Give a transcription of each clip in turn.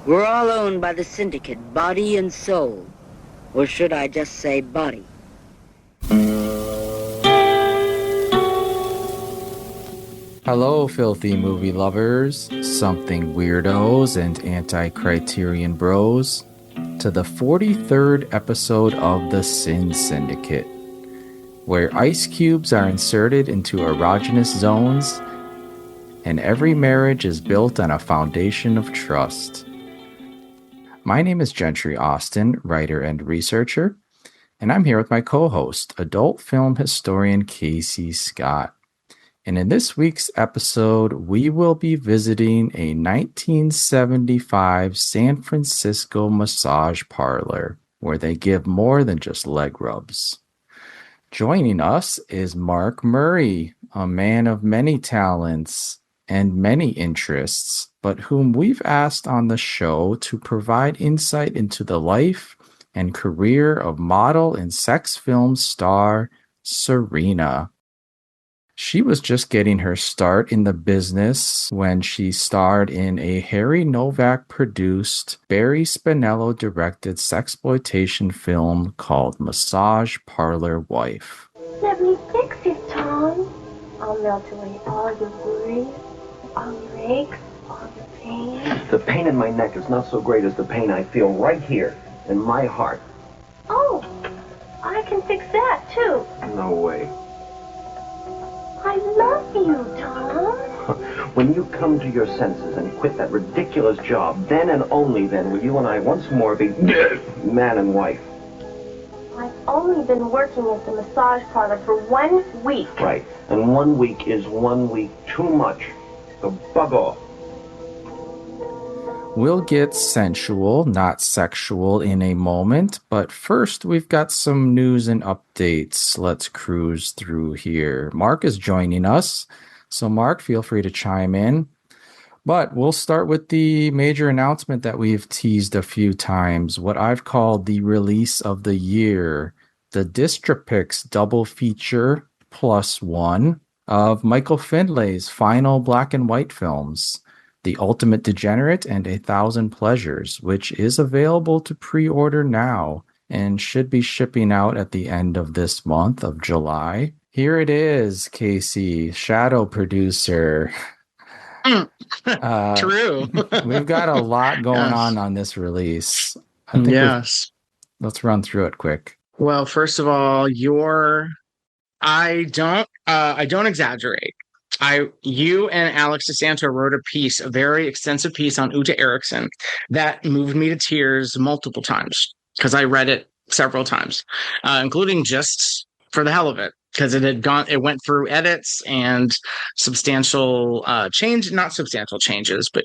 We're all owned by the Syndicate, body and soul. Or should I just say body? Hello, filthy movie lovers, something weirdos, and anti-criterion bros, to the 43rd episode of the Sin Syndicate, where ice cubes are inserted into erogenous zones, and every marriage is built on a foundation of trust. My name is Gentry Austin, writer and researcher, and I'm here with my co-host, adult film historian Casey Scott. And in this week's episode, we will be visiting a 1975 San Francisco massage parlor where they give more than just leg rubs. Joining us is Mark Murray, a man of many talents and many interests, but whom we've asked on the show to provide insight into the life and career of model and sex film star Serena. She was just getting her start in the business when she starred in a Harry Novak produced, Barry Spinello-directed sexploitation film called Massage Parlor Wife. Let me fix it, Tom. I'll melt away all your worries, all your aches, all your pain. The pain in my neck is not so great as the pain I feel right here in my heart. Oh, I can fix that, too. No way. I love you, Tom. When you come to your senses and quit that ridiculous job, then and only then will you and I once more be man and wife. I've only been working at the massage parlor for 1 week. Right, and 1 week is 1 week too much. So bug off. We'll get sensual, not sexual, in a moment, but first we've got some news and updates. Let's cruise through here. Mark is joining us, so Mark, feel free to chime in. But we'll start with the major announcement that we've teased a few times, what I've called the release of the year, the Dystropix double feature +1 of Michael Findlay's final black and white films, The Ultimate Degenerate and A Thousand Pleasures, which is available to pre-order now and should be shipping out at the end of this month of July. Here it is, Casey, shadow producer. True. We've got a lot going on this release. I think yes. Let's run through it quick. Well, first of all, I don't exaggerate. You and Alex DeSanto wrote a very extensive piece on Uta Erickson that moved me to tears multiple times because I read it several times, including just for the hell of it, because it went through edits and substantial not substantial changes, but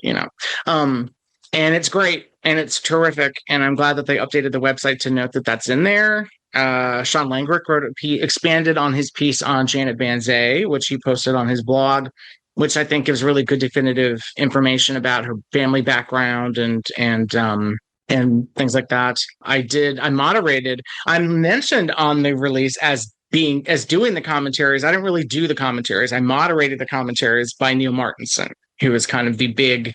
and it's great and it's terrific. And I'm glad that they updated the website to note that that's in there. Sean Langrick expanded on his piece on Janet Van Zee, which he posted on his blog, which I think gives really good definitive information about her family background and things like that. I moderated. I'm mentioned on the release as doing the commentaries. I didn't really do the commentaries. I moderated the commentaries by Neil Martinson, who is kind of the big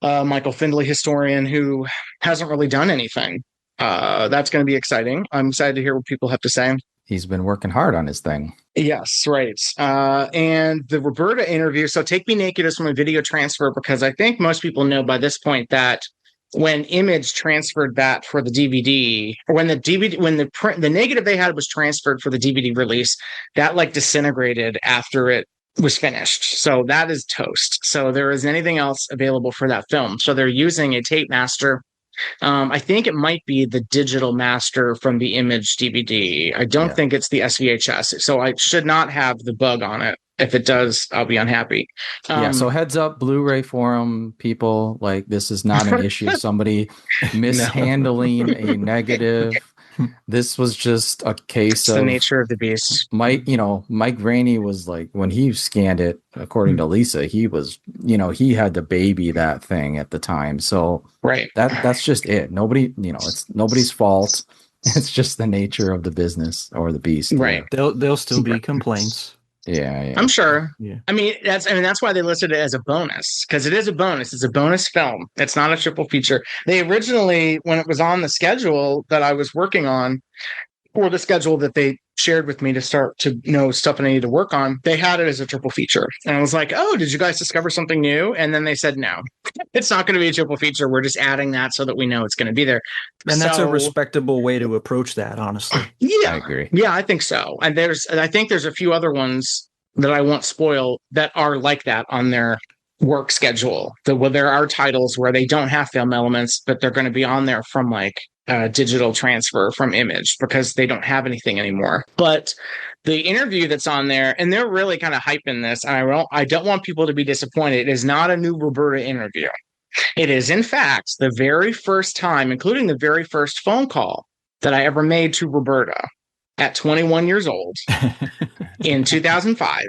Michael Findlay historian who hasn't really done anything. That's going to be exciting. I'm excited to hear what people have to say. He's been working hard on his thing. Yes, right. And the Roberta interview. So Take Me Naked is from a video transfer, because I think most people know by this point that when Image transferred that for the DVD, or when the negative they had was transferred for the DVD release, that disintegrated after it was finished. So that is toast. So there isn't anything else available for that film. So they're using a tape master. I think it might be the digital master from the Image DVD. I don't think it's the SVHS. So I should not have the bug on it. If it does, I'll be unhappy. So heads up, Blu-ray forum people, this is not an issue. Somebody mishandling a negative. This was just a case of the nature of the beast. Mike Rainey was when he scanned it, according to Lisa, he was, he had to baby that thing at the time. So right. That's just it. Nobody, it's nobody's fault. It's just the nature of the business or the beast. Right. There'll still be complaints. Yeah, I'm sure. Yeah. I mean, that's why they listed it as a bonus, because it is a bonus. It's a bonus film. It's not a triple feature. They originally, when it was on the schedule that I was working on, or the schedule that they shared with me to start to know stuff I needed to work on, they had it as a triple feature. And I was like, oh, did you guys discover something new? And then they said, no, it's not going to be a triple feature. We're just adding that so that we know it's going to be there. And that's a respectable way to approach that, honestly. Yeah, I agree. Yeah, I think so. And I think there's a few other ones that I won't spoil that are like that on their work schedule. Well, there are titles where they don't have film elements, but they're going to be on there from like digital transfer from Image because they don't have anything anymore. But the interview that's on there, and they're really kind of hyping this, and I don't want people to be disappointed. It is not a new Roberta interview. It is, in fact, the very first time, including the very first phone call that I ever made to Roberta at 21 years old in 2005.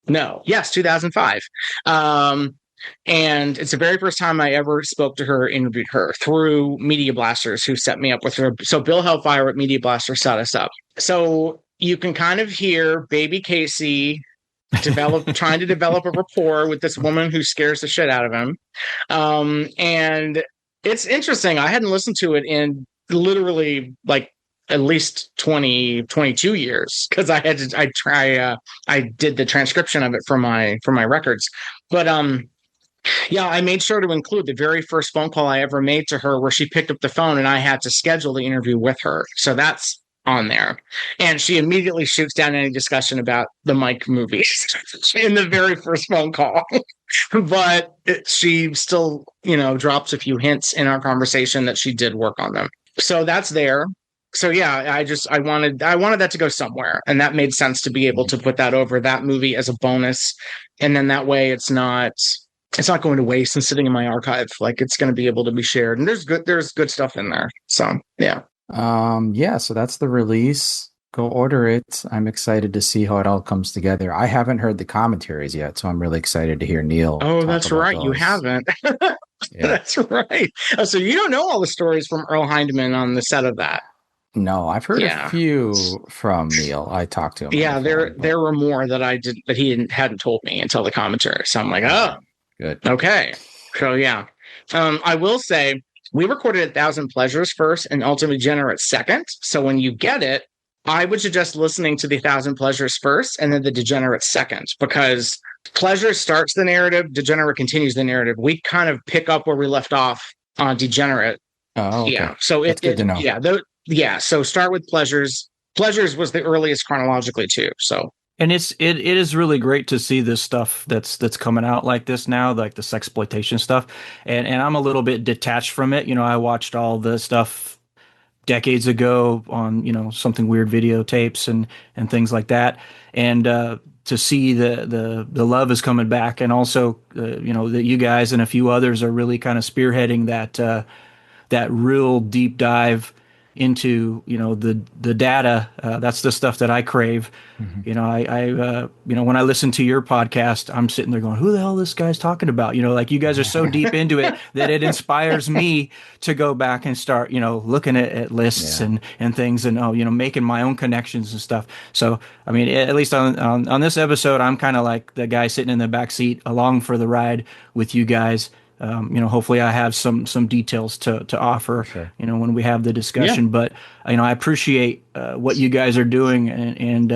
No, yes, 2005. And it's the very first time I ever spoke to her, interviewed her through Media Blasters, who set me up with her. So Bill Hellfire at Media Blaster set us up. So you can kind of hear baby Casey trying to develop a rapport with this woman who scares the shit out of him. And it's interesting. I hadn't listened to it in literally like at least 22 years because I did the transcription of it for my records. But yeah, I made sure to include the very first phone call I ever made to her where she picked up the phone and I had to schedule the interview with her. So that's on there. And she immediately shoots down any discussion about the Mike movies in the very first phone call. But she still, drops a few hints in our conversation that she did work on them. So that's there. So yeah, I wanted that to go somewhere, and that made sense to be able to put that over that movie as a bonus. And then that way it's not going to waste and sitting in my archive. Like it's going to be able to be shared, and there's good stuff in there. So yeah. So that's the release. Go order it. I'm excited to see how it all comes together. I haven't heard the commentaries yet, so I'm really excited to hear Neil. Oh, that's right. You haven't. Yeah. That's right. Oh, so you don't know all the stories from Earl Hindman on the set of that. No, I've heard a few from Neil. I talked to him. Yeah, there were more that he hadn't told me until the commentary. So I'm like, oh, good. Okay. So yeah. I will say we recorded 1,000 Pleasures first and Ultimate Degenerate second. So when you get it, I would suggest listening to the 1,000 Pleasures first and then the Degenerate second, because Pleasure starts the narrative, Degenerate continues the narrative. We kind of pick up where we left off on Degenerate. Oh, okay. Yeah. So that's good to know. Yeah. So start with Pleasures. Pleasures was the earliest chronologically too. So. And it is really great to see this stuff that's coming out like this now, like the sexploitation stuff. And I'm a little bit detached from it. I watched all the stuff decades ago on, something weird videotapes and things like that. And to see the love is coming back, and also that you guys and a few others are really kind of spearheading that real deep dive into the data. That's the stuff that I crave. Mm-hmm. I when I listen to your podcast, I'm sitting there going, who the hell this guy's talking about? Like you guys are so deep into it that it inspires me to go back and start looking at lists and things, and making my own connections and stuff. So I mean, at least on this episode, I'm kind of like the guy sitting in the back seat along for the ride with you guys. Hopefully I have some details to offer, sure, when we have the discussion. Yeah. But, I appreciate what you guys are doing. And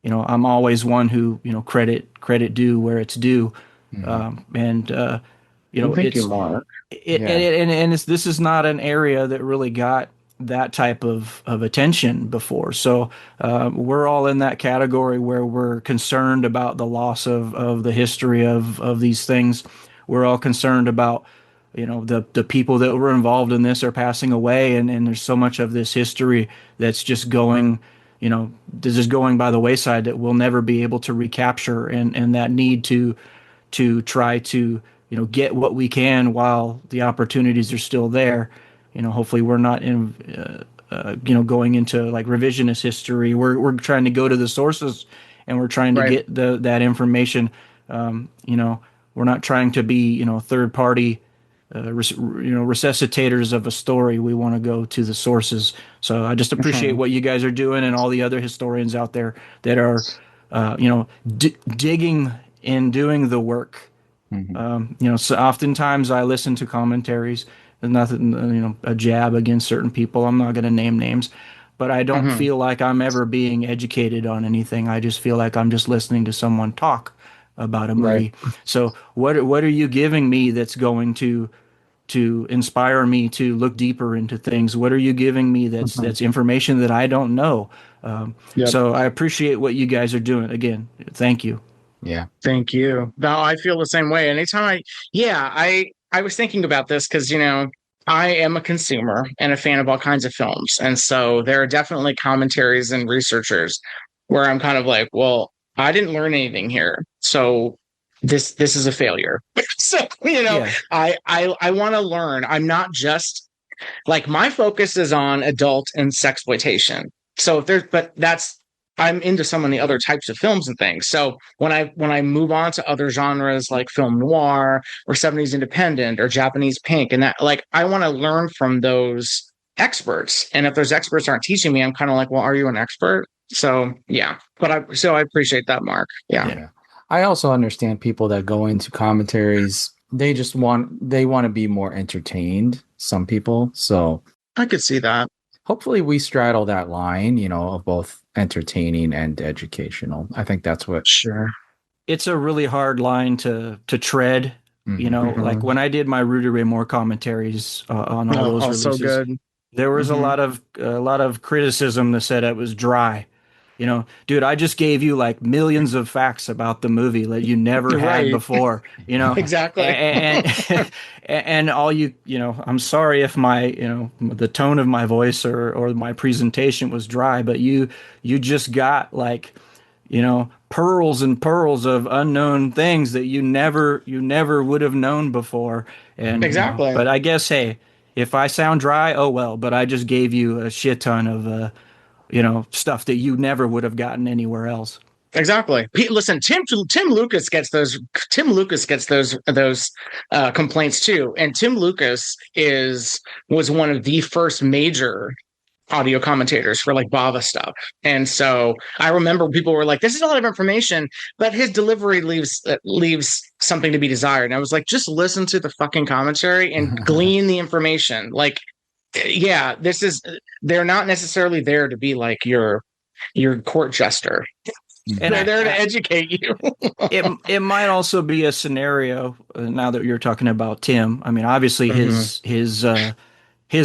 I'm always one who, credit due where it's due. Mm-hmm. Thank you, Mark. This is not an area that really got that type of attention before. So we're all in that category where we're concerned about the loss of the history of these things. We're all concerned about, the people that were involved in this are passing away, and there's so much of this history that's just going, going by the wayside that we'll never be able to recapture, and that need to try to, get what we can while the opportunities are still there. Hopefully we're not going into like revisionist history. We're trying to go to the sources, and we're trying to get that information. We're not trying to be, third party, resuscitators of a story. We want to go to the sources. So I just appreciate what you guys are doing, and all the other historians out there that are digging and doing the work. So oftentimes I listen to commentaries. There's nothing, a jab against certain people. I'm not going to name names, but I don't feel like I'm ever being educated on anything. I just feel like I'm just listening to someone talk about a movie. Right. So what are you giving me that's going to inspire me to look deeper into things? What are you giving me that's information that I don't know? Yep. So I appreciate what you guys are doing. Again, thank you. Yeah. Thank you. No, I feel the same way. Anytime I was thinking about this because, I am a consumer and a fan of all kinds of films. And so there are definitely commentaries and researchers where I'm kind of like, well, I didn't learn anything here. So this is a failure. So, Yeah. I want to learn. I'm not just like my focus is on adult and sexploitation. So I'm into so many other types of films and things. So when I move on to other genres like film noir or 70s independent or Japanese pink and that, like, I want to learn from those experts. And if those experts aren't teaching me, I'm kind of like, well, are you an expert? So yeah, I appreciate that, Mark. Yeah. I also understand people that go into commentaries. They want to be more entertained. Some people. So I could see that. Hopefully we straddle that line, of both entertaining and educational. I think that's what. Sure. It's a really hard line to tread. Like when I did my Rudy Ray Moore commentaries on all those releases, so good. There was a lot of criticism that said it was dry. Dude, I just gave you like millions of facts about the movie that you never had before, Exactly. And all I'm sorry if my, the tone of my voice or my presentation was dry, but you just got like, pearls and pearls of unknown things that you never would have known before. And exactly. But I guess, hey, if I sound dry, oh well, but I just gave you a shit ton of, stuff that you never would have gotten anywhere else. Exactly. Listen, Tim Lucas gets those. Tim Lucas gets those complaints too. And Tim Lucas was one of the first major audio commentators for like Bava stuff. And so I remember people were like, "This is a lot of information," but his delivery leaves something to be desired. And I was like, just listen to the fucking commentary and glean the information. Like, yeah, they're not necessarily there to be like your court jester. And they're there to educate you. it might also be a scenario now that you're talking about Tim. I mean, obviously his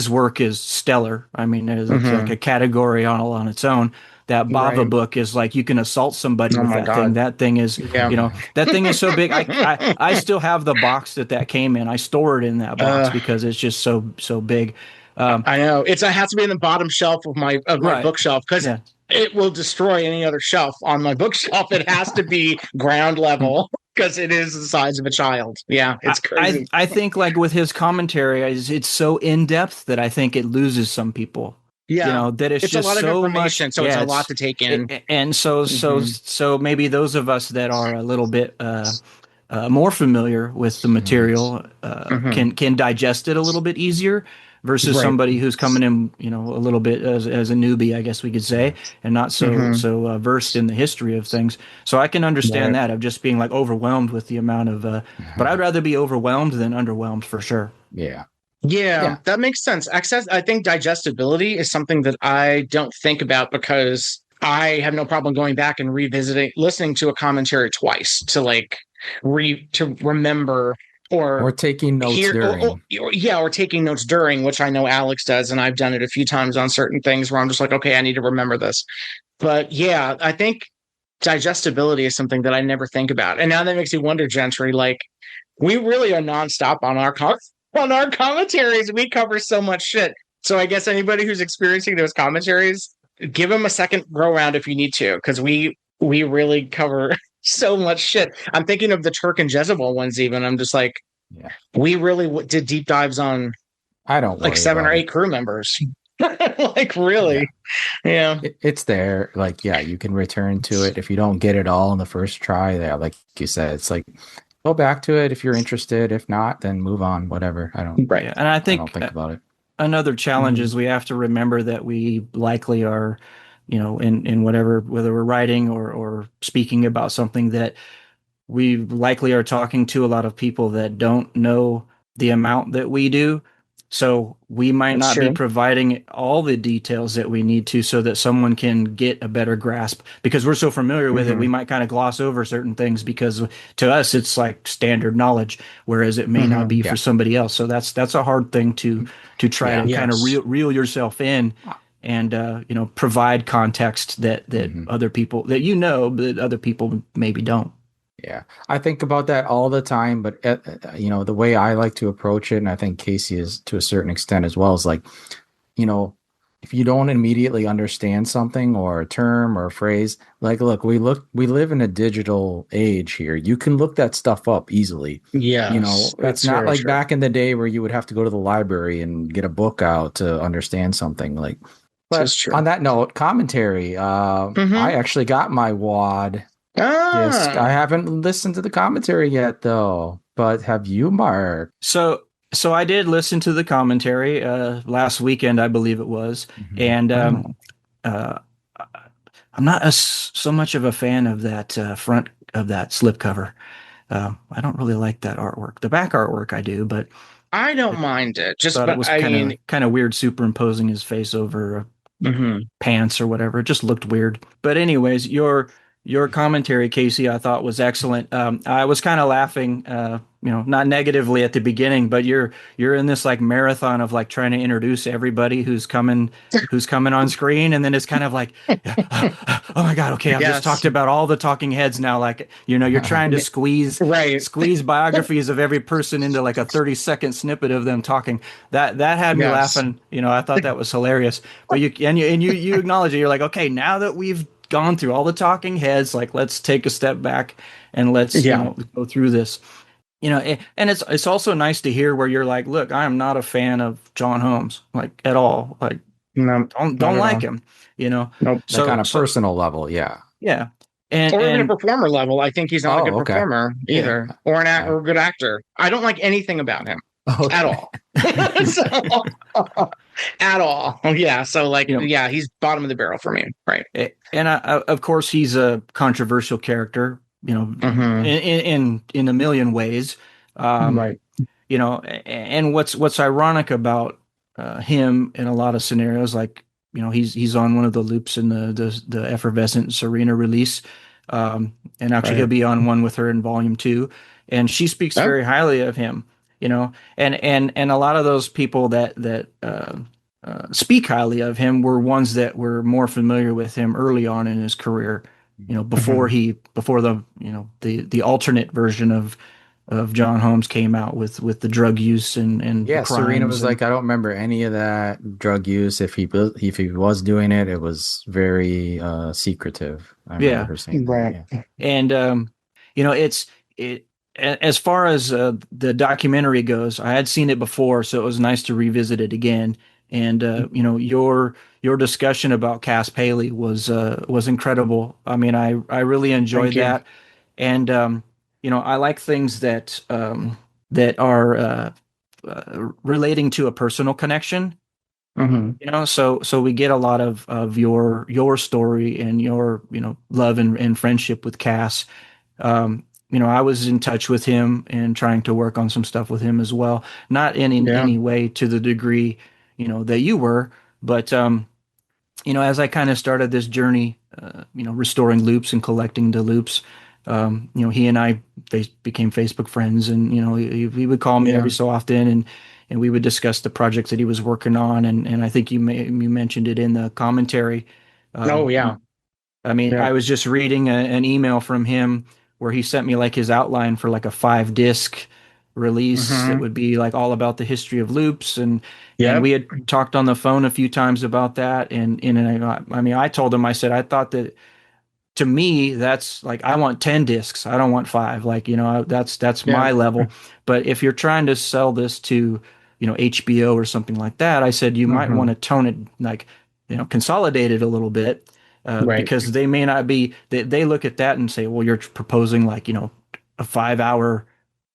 work is stellar. I mean, it's like a category on its own. That Bava book is like you can assault somebody with that thing. That thing is, that thing is so big. I still have the box that came in. I store it in that box because it's just so big. I know it has to be in the bottom shelf of my bookshelf because it will destroy any other shelf on my bookshelf. It has to be ground level because it is the size of a child. Yeah, it's crazy. I think like with his commentary, it's so in depth that I think it loses some people. Yeah, that it's just a lot of so information, much, so it's a lot to take in. And so maybe those of us that are a little bit more familiar with the material can digest it a little bit easier versus somebody who's coming in, a little bit as a newbie, I guess we could say, and not so versed in the history of things. So I can understand that of just being like overwhelmed with the amount of, but I'd rather be overwhelmed than underwhelmed for sure. Yeah, that makes sense. I think digestibility is something that I don't think about because I have no problem going back and listening to a commentary twice to like to remember or taking notes during. Or taking notes during, which I know Alex does, and I've done it a few times on certain things where I'm just like, okay, I need to remember this. But yeah, I think digestibility is something that I never think about, and now that makes me wonder, Gentry, like we really are nonstop on our commentaries. We cover so much shit. So I guess anybody who's experiencing those commentaries, give them a second go around if you need to, because we really cover so much shit. I'm thinking of the Turk and Jezebel ones even. I'm just like, we really did deep dives on I don't like 7 or 8 crew members. Like really. Yeah. It's there. Like, you can return to it. If you don't get it all in the first try, like you said, it's like go back to it if you're interested. If not, then move on, whatever. And I don't think about it. Another challenge is we have to remember that we likely are in whatever, whether we're writing or speaking about something, that we likely are talking to a lot of people that don't know the amount that we do. So we might That's not be true. providing all the details that we need to so that someone can get a better grasp, because we're so familiar with it. We might kind of gloss over certain things because to us it's like standard knowledge, whereas it may not be Yeah. for somebody else. So that's a hard thing to try Yeah. to kind of Yes. reel yourself in and provide context that other people that but other people maybe don't. Yeah, I think about that all the time, but the way I like to approach it, and I think Casey is to a certain extent as well, is like, you know, if you don't immediately understand something or a term or a phrase, like, look, we live in a digital age here. You can look that stuff up easily. Yes, It's that's not very like true. back in the day where you would have to go to the library and get a book out to understand something. Like, This is but true. on that note, commentary. I actually got my WAD disc. I Ah, haven't listened to the commentary yet, though. But have you, Mark? So I did listen to the commentary last weekend, I believe it was, and oh, uh, I'm not so much of a fan of that front of that slipcover. I don't really like that artwork. The back artwork I do, but I don't I mind it. Just, thought it but was I mean, kind of weird superimposing his face over mhm. pants or whatever. It just looked weird. But anyways, your commentary, Casey, I thought was excellent. I was kind of laughing, not negatively at the beginning, but you're in this like marathon of like trying to introduce everybody who's coming on screen, and then it's kind of like, oh my God, okay, I've just Yes, talked about all the talking heads now. Like, you're trying to right. squeeze biographies of every person into like a 30-second snippet of them talking. That had me Yes, laughing. I thought that was hilarious. But you acknowledge it. You're like, okay, now that we've gone through all the talking heads, like let's take a step back and let's yeah. go through this. And it's also nice to hear where you're like, look, I am not a fan of John Holmes, like at all. Like, No, not don't at like all. him. Nope. Like on So a personal level, yeah. yeah, and Or even a and performer level. I think he's not a good Oh, okay. performer yeah. either, or Yeah. or a good actor. I don't like anything about him at Okay. all. So, at all. Yeah. So, like, you know, yeah, he's bottom of the barrel for me. Right. and of course he's a controversial character. Hmm. In a million ways. Um, Right. And what's ironic about him in a lot of scenarios, like he's on one of the loops in the effervescent Serena release, and actually he'll Right. be on one with her in volume 2, and she speaks Oh, very highly of him. And a lot of those people that speak highly of him were ones that were more familiar with him early on in his career. Before mhm. before the alternate version of John Holmes came out with the drug use and the Yeah, Serena crimes was and like, I don't remember any of that drug use. If he was doing it, it was very secretive. I remember yeah. her saying that. Right. Yeah. And as far as the documentary goes, I had seen it before, so it was nice to revisit it again. And your discussion about Cass Paley was incredible. I mean, I really enjoyed Thank you. that. And I like things that are relating to a personal connection. Hmm. So we get a lot of your story and your love and friendship with Cass. I was in touch with him and trying to work on some stuff with him as well. Not in Yeah. any way to the degree that you were, but as I kind of started this journey, restoring loops and collecting the loops, he and I became Facebook friends, and he would call me Yeah. every so often, and we would discuss the projects that he was working on, and I think you mentioned it in the commentary. Oh, Um, yeah. I mean, Yeah. I was just reading an email from him where he sent me like his outline for like a 5 disc release that Hmm. would be like all about the history of loops, and Yep. we had talked on the phone a few times about that, and I mean, I told him, I said I thought that, to me, that's like, I want 10 discs. I don't want 5. Like, that's Yeah. my level. But if you're trying to sell this to, HBO or something like that, I said you might want Hmm. to tone it, like, consolidate it a little bit, Right. because they may not be, they look at that and say, well, you're proposing like, a 5 hour,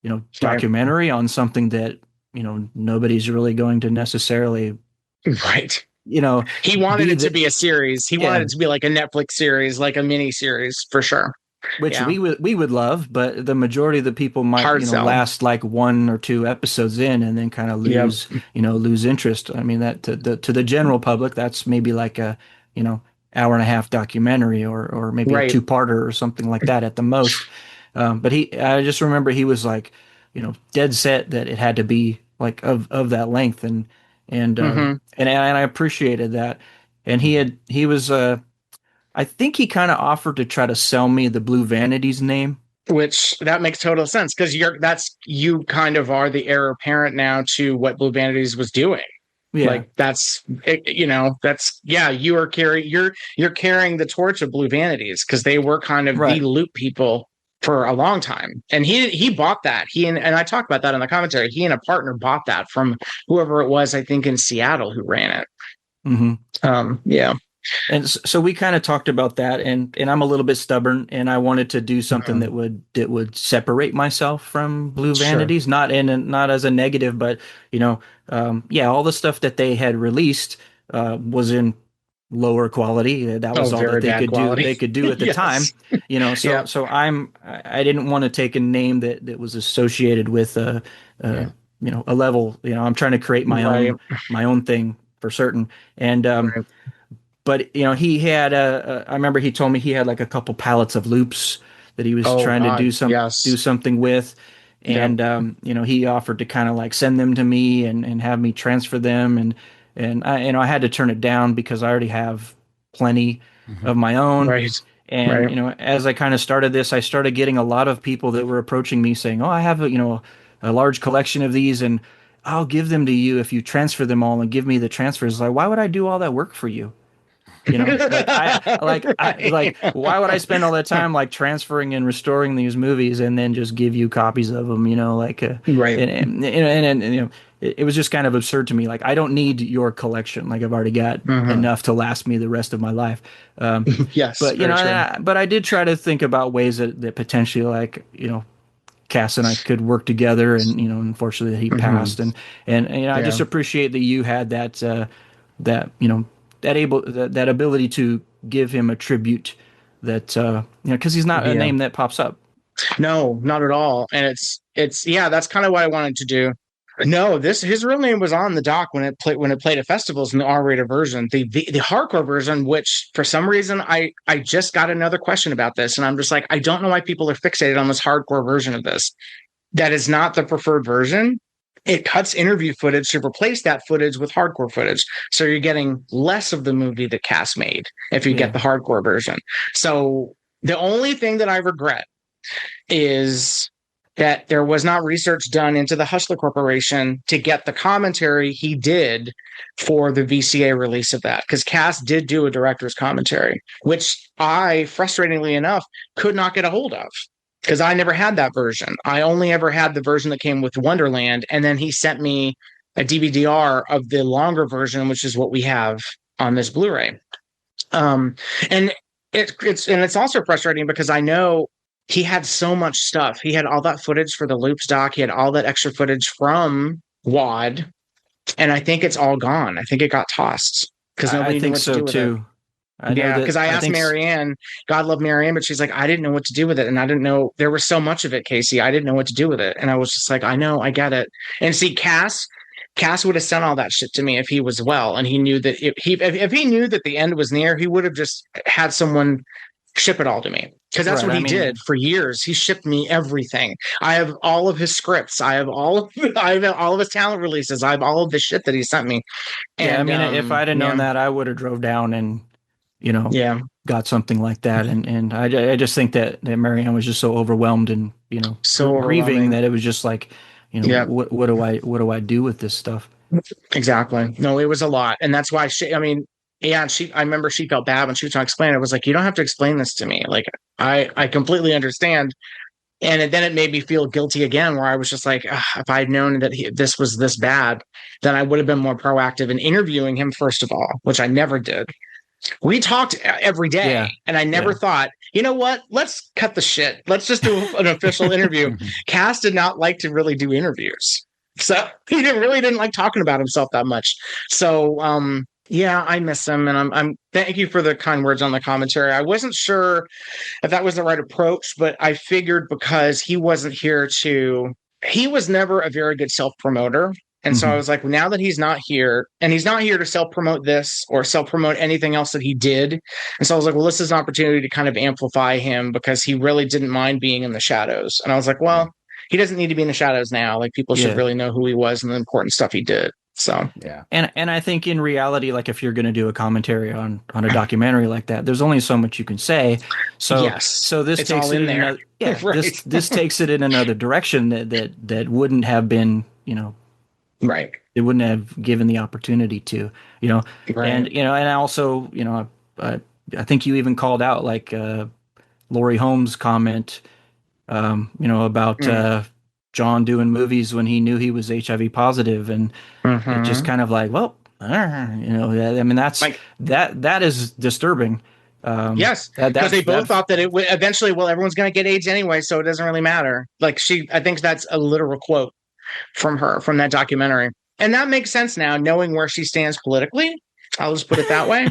Right. documentary on something that, nobody's really going to necessarily Right. he wanted be it to the, be a series. He wanted it to be like a Netflix series, like a mini series for sure. which we would love, but the majority of the people might, Hard sell. last like 1 or 2 episodes in and then kind of lose interest. I mean, that to the general public, that's maybe like a, hour and a half documentary or maybe a 2-parter or something like that at the most. But I just remember he was like, dead set that it had to be like of that length, and I appreciated that. And he was I think he kind of offered to try to sell me the Blue Vanities name. Which that makes total sense because you kind of are the heir apparent now to what Blue Vanities was doing. Yeah. Like you are you're carrying the torch of Blue Vanities because they were kind of the loop people for a long time. And he bought that. And I talked about that in the commentary. He and a partner bought that from whoever it was, I think in Seattle, who ran it. Mm-hmm. And so we kind of talked about that, and I'm a little bit stubborn, and I wanted to do something that would separate myself from Blue Vanities, not as a negative, but all the stuff that they had released was in lower quality. That was all that they could do at the time. So I didn't want to take a name that was associated with a level. I'm trying to create my own thing for certain, and. But he had I remember he told me he had like a couple pallets of loops that he was trying to do something with, and he offered to kind of like send them to me and have me transfer them, and I had to turn it down because I already have plenty of my own. And as I kind of started this, I started getting a lot of people that were approaching me saying, "Oh, I have a large collection of these, and I'll give them to you if you transfer them all and give me the transfers." Like, why would I do all that work for you? Why would I spend all that time like transferring and restoring these movies and then just give you copies of them? It was just kind of absurd to me. Like, I don't need your collection. Like, I've already got enough to last me the rest of my life. Yes, but but I did try to think about ways that potentially Cass and I could work together, and unfortunately he passed, and I just appreciate that you had that that ability to give him a tribute that because he's not a name that pops up. No, not at all. And it's that's kind of what I wanted to do. No, his real name was on the doc when it played at festivals in the R-rated version. The hardcore version, which for some reason I just got another question about this, and I'm just like, I don't know why people are fixated on this hardcore version of this. That is not the preferred version. It cuts interview footage to replace that footage with hardcore footage. So you're getting less of the movie that Cass made if you get the hardcore version. So the only thing that I regret is that there was not research done into the Hushler Corporation to get the commentary he did for the VCA release of that. Because Cass did do a director's commentary, which I, frustratingly enough, could not get a hold of. Because I never had that version. I only ever had the version that came with Wonderland, and then he sent me a DVD-R of the longer version, which is what we have on this Blu-ray. And it's also frustrating because I know he had so much stuff. He had all that footage for the Loops doc. He had all that extra footage from WAD, and I think it's all gone. I think it got tossed because nobody knew what to do with it. Because I asked Marianne, God love Marianne, but she's like, I didn't know what to do with it. And I didn't know there was so much of it, Casey. I didn't know what to do with it. And I was just like, I know, I get it. And see, Cass would have sent all that shit to me if he was well. And he knew that if he knew that the end was near, he would have just had someone ship it all to me. Because that's what he did for years. He shipped me everything. I have all of his scripts. I have all of his talent releases. I have all of the shit that he sent me. And if I'd have known that, I would have drove down and got something like that. And I just think that Marianne was just so overwhelmed and, so grieving that it was just like, what do I do with this stuff? Exactly. No, it was a lot. And that's why I remember she felt bad when she was trying to explain it. I was like, you don't have to explain this to me. Like, I completely understand. And then it made me feel guilty again, where I was just like, if I'd known that this was this bad, then I would have been more proactive in interviewing him, first of all, which I never did. We talked every day, and I never thought, you know what? Let's cut the shit. Let's just do an official interview. Cass did not like to really do interviews. So he didn't like talking about himself that much. So Yeah, I miss him, and I'm thank you for the kind words on the commentary. I wasn't sure if that was the right approach, but I figured because he wasn't here to, he was never a very good self promoter. And so I was like, now that he's not here, and he's not here to self promote this or self promote anything else that he did. And so I was like, well, this is an opportunity to kind of amplify him because he really didn't mind being in the shadows. And I was like, well, he doesn't need to be in the shadows now. Like people should really know who he was and the important stuff he did. So Yeah. And I think in reality, like if you're going to do a commentary on a documentary like that, there's only so much you can say. So yes, so this it's takes all it in there. another, yeah, Right. this takes it in another direction that wouldn't have been, Right. it wouldn't have given the opportunity to, Right. and and also, I think you even called out like Lori Holmes' comment, about John doing movies when he knew he was HIV positive, and it just kind of like, well, I mean, that's Like, that is disturbing. yes, because they both thought that it would eventually, well, everyone's going to get AIDS anyway, so it doesn't really matter. Like I think that's a literal quote from her from that documentary. And that makes sense now, knowing where she stands politically. I'll just put it that way,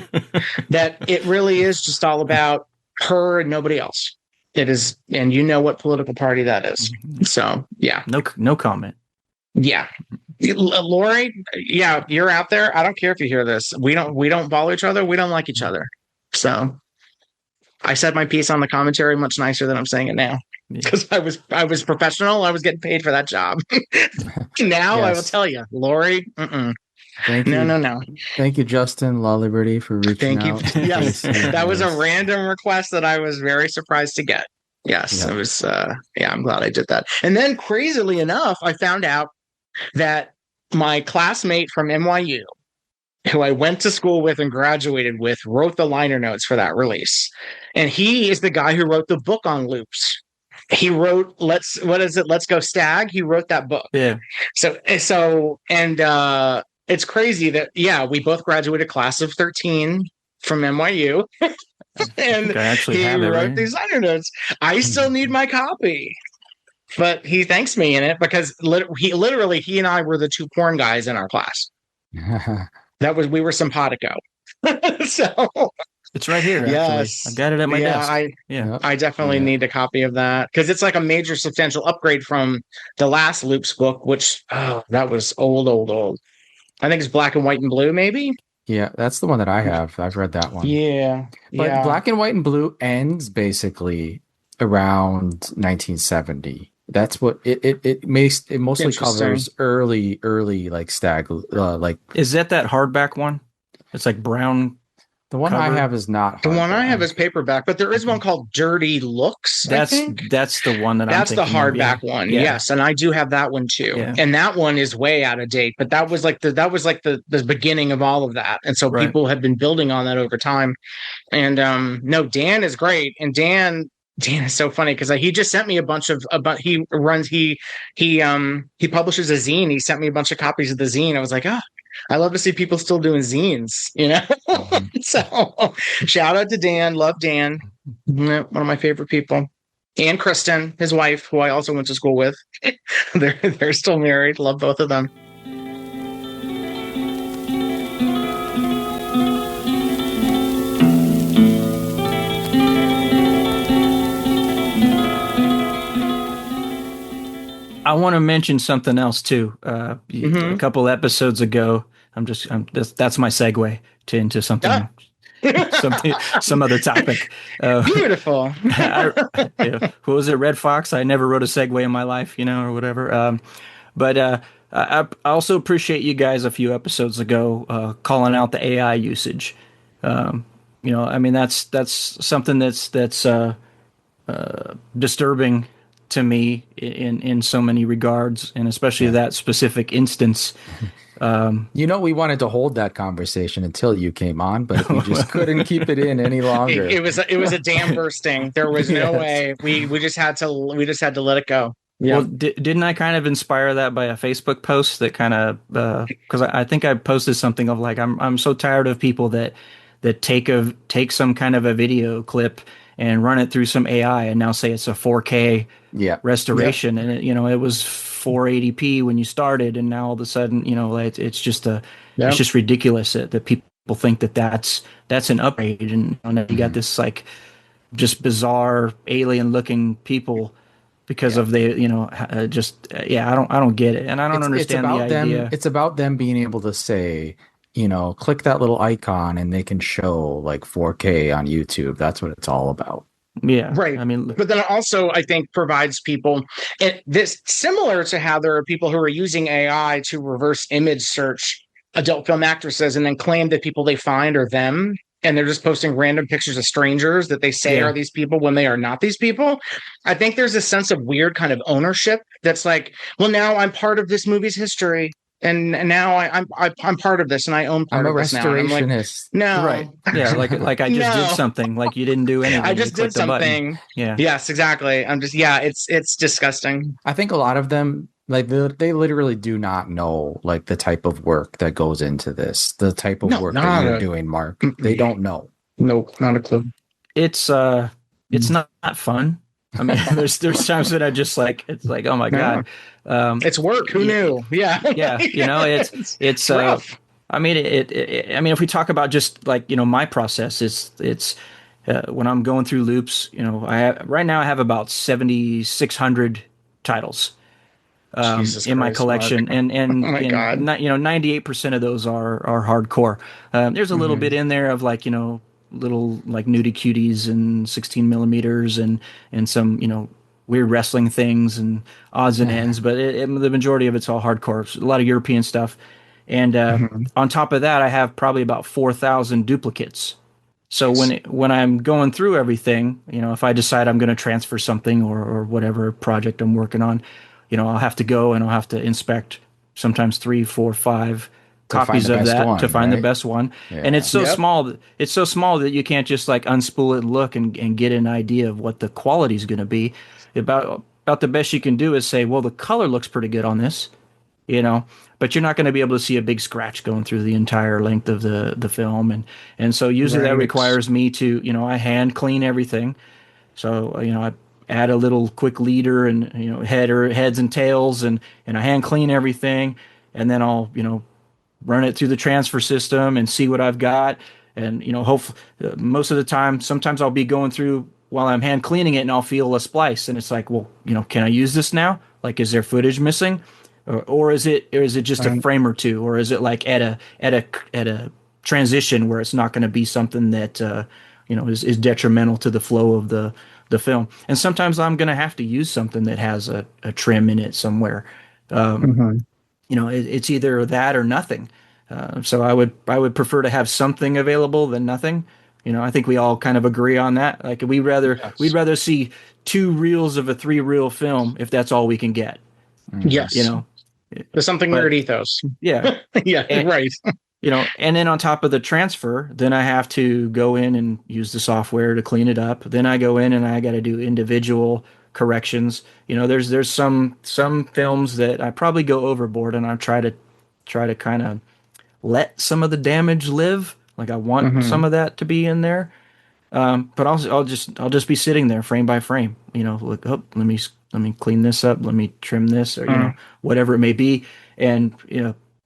that it really is just all about her and nobody else. It is, and you know what political party that is. So, yeah. No comment. Yeah. Lori, yeah, you're out there. I don't care if you hear this. We don't follow each other. We don't like each other. So I said my piece on the commentary much nicer than I'm saying it now. Because I was professional. I was getting paid for that job. Now I will tell you, Lori. Thank you. No. Thank you, Justin Law Liberty, for reaching out. Thank you. Yes, that was a random request that I was very surprised to get. Yes, it was. I'm glad I did that. And then, crazily enough, I found out that my classmate from NYU, who I went to school with and graduated with, wrote the liner notes for that release, and he is the guy who wrote the book on loops. He wrote Let's Go Stag. He wrote that book. Yeah. So it's crazy that we both graduated class of 13 from NYU. And he wrote these liner notes. I still need my copy. But he thanks me in it because he and I were the two porn guys in our class. We were simpatico. So it's right here. Yes, I've got it at my desk. I definitely need a copy of that because it's like a major substantial upgrade from the last Loops book, which that was old. I think it's Black and White and Blue, maybe. Yeah, that's the one that I have. I've read that one. Yeah, but Black and White and Blue ends basically around 1970. That's what it mostly covers early like stag like. Is that hardback one? It's like brown. The one I have is not. The one I have is paperback, but there is one called Dirty Looks. That's the one that's the hardback one. Yeah. Yes, and I do have that one too. Yeah. And that one is way out of date, but that was like the beginning of all of that, and so people have been building on that over time. And no, Dan is great, and Dan is so funny because he just sent me a bunch of he publishes a zine. He sent me a bunch of copies of the zine. I was like, I love to see people still doing zines, So shout out to Dan. Love Dan. One of my favorite people. And Kristen, his wife, who I also went to school with. They're still married. Love both of them. I want to mention something else too. A couple episodes ago, that's my segue into something, some other topic. Beautiful. Who was it? Red Fox. I never wrote a segue in my life, or whatever. But I also appreciate you guys a few episodes ago calling out the AI usage. I mean that's something that's disturbing to me in so many regards, and especially that specific instance. We wanted to hold that conversation until you came on, but we just couldn't keep it in any longer. It was a dam bursting. There was no way. We just had to let it go. Yeah. Well, didn't I kind of inspire that by a Facebook post that kind of because I think I posted something of like I'm so tired of people that take some kind of a video clip and run it through some AI and now say it's a 4K restoration, and it was 480p when you started, and now all of a sudden it's just it's just ridiculous that people think that that's an upgrade, and you got this like just bizarre alien looking people because Yeah. of the I don't get it, and I don't It's understand the about them. idea. It's about them being able to say, click that little icon and they can show like 4K on YouTube. That's what it's all about. Yeah, Right. I mean, But then it also, I think, provides people this similar to how there are people who are using AI to reverse image search adult film actresses and then claim that people they find are them. And they're just posting random pictures of strangers that they say are these people when they are not these people. I think there's a sense of weird kind of ownership that's like, well, now I'm part of this movie's history. And now I'm part of this and I own I'm part a of this now. And I'm like, restorationist. right? no. Yeah, like I just did No. something, like you didn't do anything. I You just did clicked the button. something. Yeah. Yes, exactly. I'm just it's disgusting. I think a lot of them like they literally do not know like the type of work that goes into this, the type of No, work that not you're a doing, Mark. They don't know. nope, not a clue. It's not fun. I mean, there's times that I just like, it's like, oh my No. God. It's work. Who knew? Yeah. Yeah, it's rough. I mean I mean, if we talk about just like, my process, it's when I'm going through loops, right now I have about 7,600 titles Jesus in my Christ, collection, Mark. and Oh my God. 98% of those are hardcore. There's a little bit in there of like, little like nudie cuties and 16 millimeters and some, weird wrestling things and odds and ends, but the majority of it's all hardcore. It's a lot of European stuff. And on top of that, I have probably about 4,000 duplicates. So when I'm going through everything, if I decide I'm going to transfer something or whatever project I'm working on, I'll have to go and I'll have to inspect sometimes 3, 4, 5 To find copies the of best that to one, find the right? best one. And Yeah. it's so small that you can't just like unspool it and look and get an idea of what the quality is going to be. About the best you can do is say, well, the color looks pretty good on this, but you're not going to be able to see a big scratch going through the entire length of the film. And so usually that Right. requires me to, I hand clean everything. So, I add a little quick leader and, heads and tails and I hand clean everything. And then I'll, run it through the transfer system and see what I've got. And, hopefully most of the time, sometimes I'll be going through while I'm hand cleaning it and I'll feel a splice. And it's like, well, can I use this now? Like, is there footage missing? Or is it just a frame or two? Or is it like at a transition where it's not going to be something that, is detrimental to the flow of the film? And sometimes I'm going to have to use something that has a trim in it somewhere. It's either that or nothing. So I would prefer to have something available than nothing. I think we all kind of agree on that. Like we'd rather see 2 reels of a 3-reel film if that's all we can get. Yes. There's something weird ethos. Yeah. Yeah, And, right. and then on top of the transfer, then I have to go in and use the software to clean it up. Then I go in and I got to do individual corrections. There's some films that I probably go overboard and I try to kind of let some of the damage live. Like I want some of that to be in there. But I'll just be sitting there frame by frame, like, oh, let me clean this up. Let me trim this or, whatever it may be. And,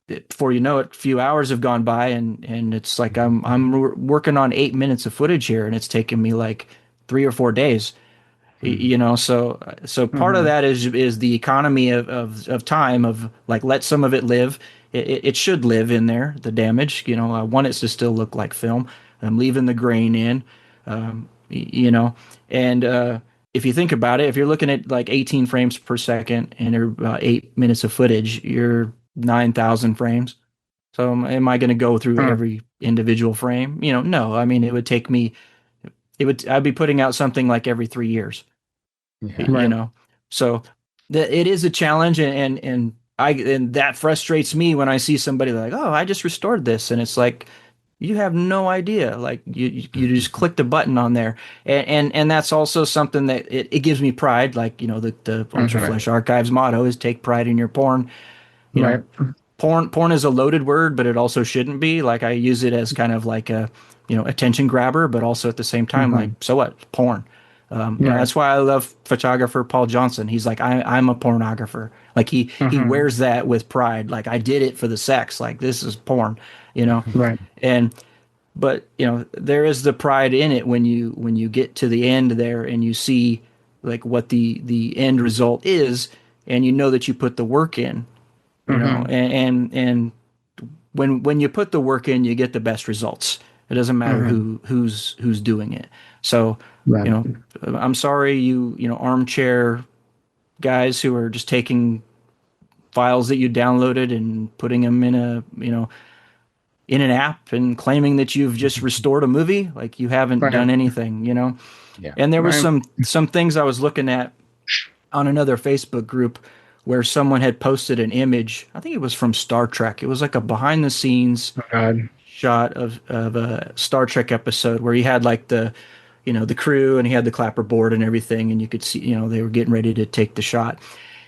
before you know it, a few hours have gone by and it's like, I'm working on 8 minutes of footage here and it's taken me like 3 or 4 days. So part of that is the economy of time of like, let some of it live. It should live in there, the damage, I want it to still look like film. I'm leaving the grain in, and if you think about it, if you're looking at like 18 frames per second and there are about 8 minutes of footage, you're 9,000 frames. So am I going to go through every individual frame? No, I mean, it would take me, I'd be putting out something like every 3 years. Yeah. So it is a challenge, and that frustrates me when I see somebody like, oh, I just restored this, and it's like, you have no idea. Like you just clicked a button on there, and that's also something that it gives me pride. Like the Ultra Flesh Archives motto is take pride in your porn. Porn is a loaded word, but it also shouldn't be. Like I use it as kind of like a attention grabber, but also at the same time, like, so what? Porn. That's why I love photographer Paul Johnson. He's like, I'm a pornographer. Like he wears that with pride. Like, I did it for the sex. Like, this is porn, you know. Right. And but there is the pride in it when you get to the end there and you see like what the end result is, and you know that you put the work in, and when you put the work in, you get the best results. It doesn't matter who's doing it. So, Right. I'm sorry, armchair guys who are just taking files that you downloaded and putting them in an app and claiming that you've just restored a movie. Like, you haven't done anything, Yeah. And there was Right. some things I was looking at on another Facebook group where someone had posted an image. I think it was from Star Trek. It was like a behind the scenes Oh, God. shot of a Star Trek episode where he had like the crew, and he had the clapperboard and everything, and you could see, they were getting ready to take the shot.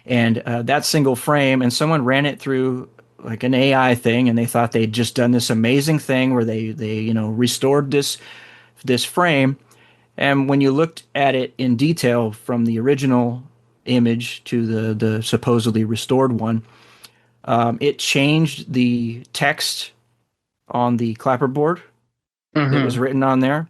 And that single frame, and someone ran it through like an AI thing, and they thought they'd just done this amazing thing where they restored this frame. And when you looked at it in detail from the original image to the supposedly restored one, it changed the text on the clapperboard that was written on there.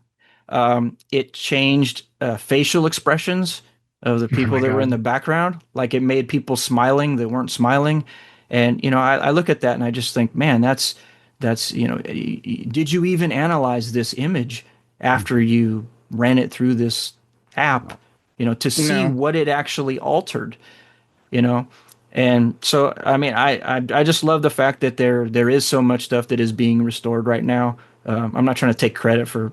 It changed facial expressions of the people that were in the background. Like, it made people smiling that weren't smiling. And, I look at that and I just think, man, that's, did you even analyze this image after you ran it through this app, to see what it actually altered, And so, I mean, I just love the fact that there is so much stuff that is being restored right now. I'm not trying to take credit for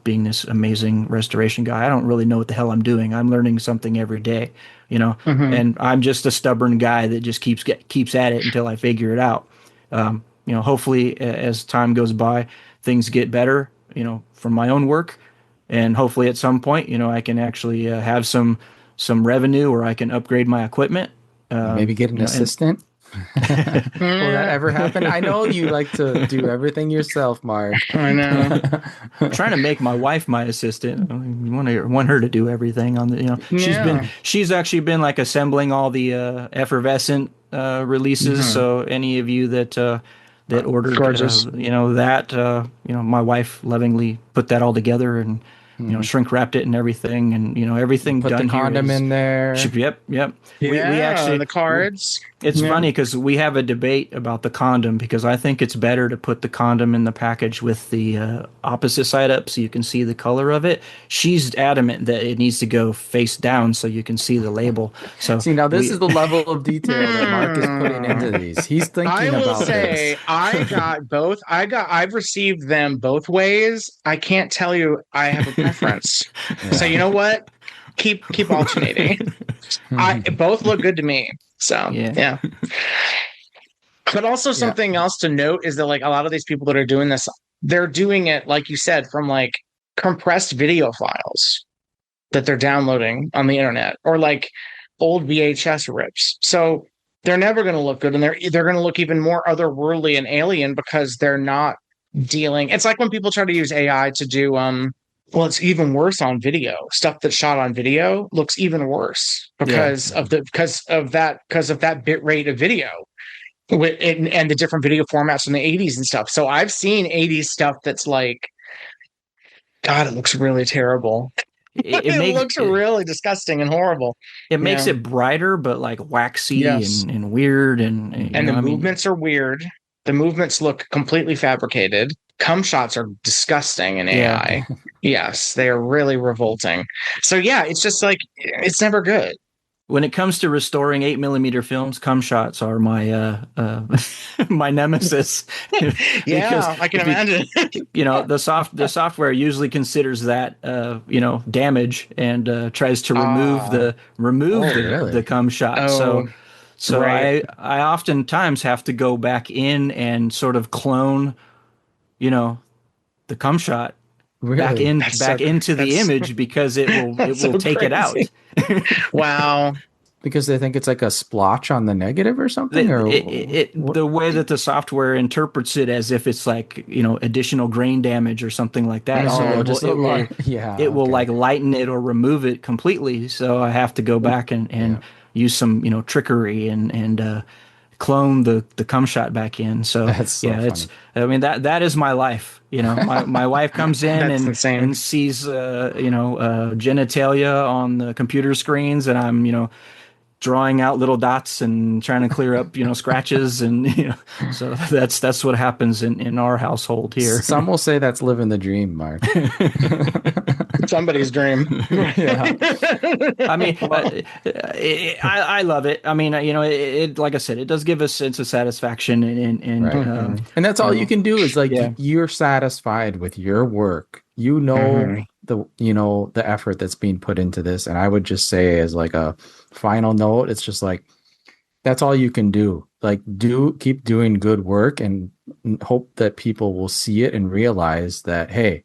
being this amazing restoration guy. I don't really know what the hell I'm doing. I'm learning something every day, and I'm just a stubborn guy that just keeps at it until I figure it out. Hopefully as time goes by, things get better, from my own work, and hopefully at some point, I can actually have some revenue, or I can upgrade my equipment. Maybe get an assistant. Will that ever happen? I know you like to do everything yourself, Mark. I know. I'm trying to make my wife my assistant. I want her to do everything on the. She's actually been like assembling all the effervescent releases. So any of you that ordered, my wife lovingly put that all together and shrink wrapped it and everything, and everything Put done the condom here is, in there. Yep. Yeah, we actually the cards. It's funny because we have a debate about the condom, because I think it's better to put the condom in the package with the opposite side up so you can see the color of it. She's adamant that it needs to go face down so you can see the label. So see, now this is the level of detail that Mark is putting into these. He's thinking I will about say, this. I got both. I've received them both ways. I can't tell you I have a preference. So you know what? Keep alternating. Both look good to me. So yeah. But also something else to note is that like a lot of these people that are doing this, they're doing it, like you said, from like compressed video files that they're downloading on the internet, or like old VHS rips. So they're never going to look good, and they're going to look even more otherworldly and alien because they're not dealing. It's like when people try to use AI to do well, it's even worse on video. Stuff that's shot on video looks even worse because of that bit rate of video and the different video formats from the 80s and stuff. So I've seen 80s stuff that's like, God, it looks really terrible. It looks really disgusting and horrible. It makes it brighter, but like waxy and weird, and the movements are weird. The movements look completely fabricated. Cum shots are disgusting in AI. Yes, they are really revolting. So yeah, it's just like, it's never good. When it comes to restoring 8mm films, cum shots are my my nemesis. Yeah, I can imagine. The software usually considers that damage and tries to remove the cum shot. So right. I oftentimes have to go back in and sort of clone, the cum shot back into the image, because it will take it out. Wow. Because they think it's like a splotch on the negative or something? The way that the software interprets it as if it's like, additional grain damage or something like that. It will like lighten it or remove it completely. So I have to go back and use some, trickery and clone the cum shot back in. So That's so yeah, funny. I mean, that is my life. My wife comes in That's and insane. sees genitalia on the computer screens, and I'm drawing out little dots and trying to clear up scratches, and so that's what happens in our household here. Some will say that's living the dream, Mark. Somebody's dream. Yeah. I mean, I love it. I mean, it like I said, it does give a sense of satisfaction, and Right. And that's all you can do is like you're satisfied with your work. The effort that's being put into this. And I would just say, as like a final note, it's just like that's all you can do. Like keep doing good work and hope that people will see it and realize that, hey,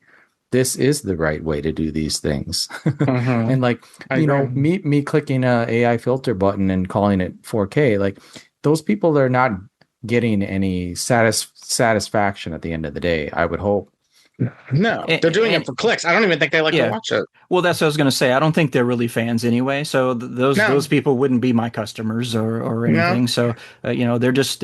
this is the right way to do these things. And like, me clicking a AI filter button and calling it 4K, like those people are not getting any satisfaction at the end of the day, I would hope. No, they're doing it for clicks. I don't even think they like to watch it. Well, that's what I was going to say. I don't think they're really fans anyway. So those people wouldn't be my customers or anything. No. So they're just.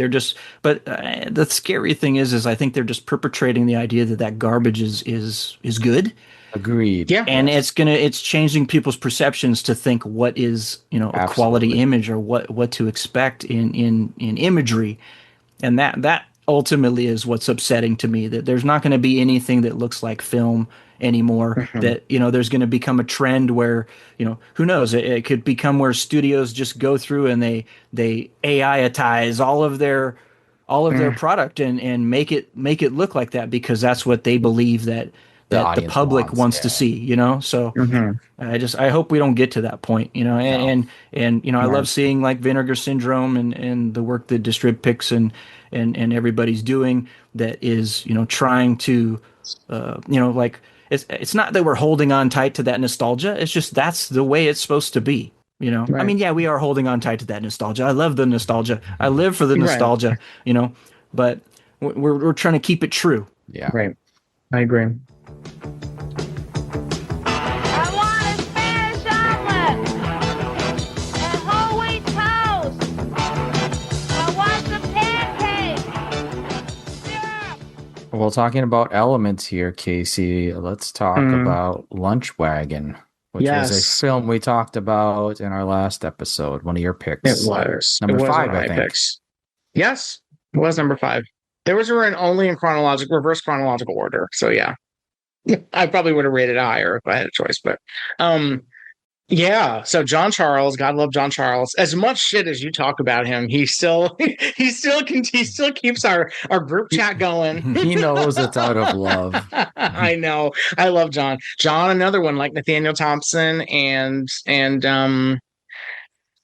But the scary thing is I think they're just perpetrating the idea that garbage is good. Agreed. Yeah, and it's changing people's perceptions to think what is a quality image or what to expect in imagery, and that ultimately is what's upsetting to me, that there's not going to be anything that looks like film anymore. That there's going to become a trend where who knows, it could become where studios just go through and they AI-atize all of their product and make it look like that, because that's what they believe that the public wants to see, so I hope we don't get to that point, and I love seeing like Vinegar Syndrome and the work that Distrib picks and everybody's doing that is, trying to, like it's not that we're holding on tight to that nostalgia. It's just, that's the way it's supposed to be. Right. I mean, yeah, we are holding on tight to that nostalgia. I love the nostalgia. I live for the nostalgia, but we're trying to keep it true. Yeah. Right. I agree. I want a Spanish omelet and whole wheat toast. I want some pancakes. Syrup. Well, talking about elements here, Casey, let's talk about Lunch Wagon, which was a film we talked about in our last episode. One of your picks. It was number 5, I think. Picks. Yes, it was number 5. They were only in reverse chronological order. So yeah. I probably would have rated it higher if I had a choice, but so John Charles, God love John Charles. As much shit as you talk about him, he still keeps our group chat going. He knows it's out of love. I know. I love John. John, another one like Nathaniel Thompson and Marty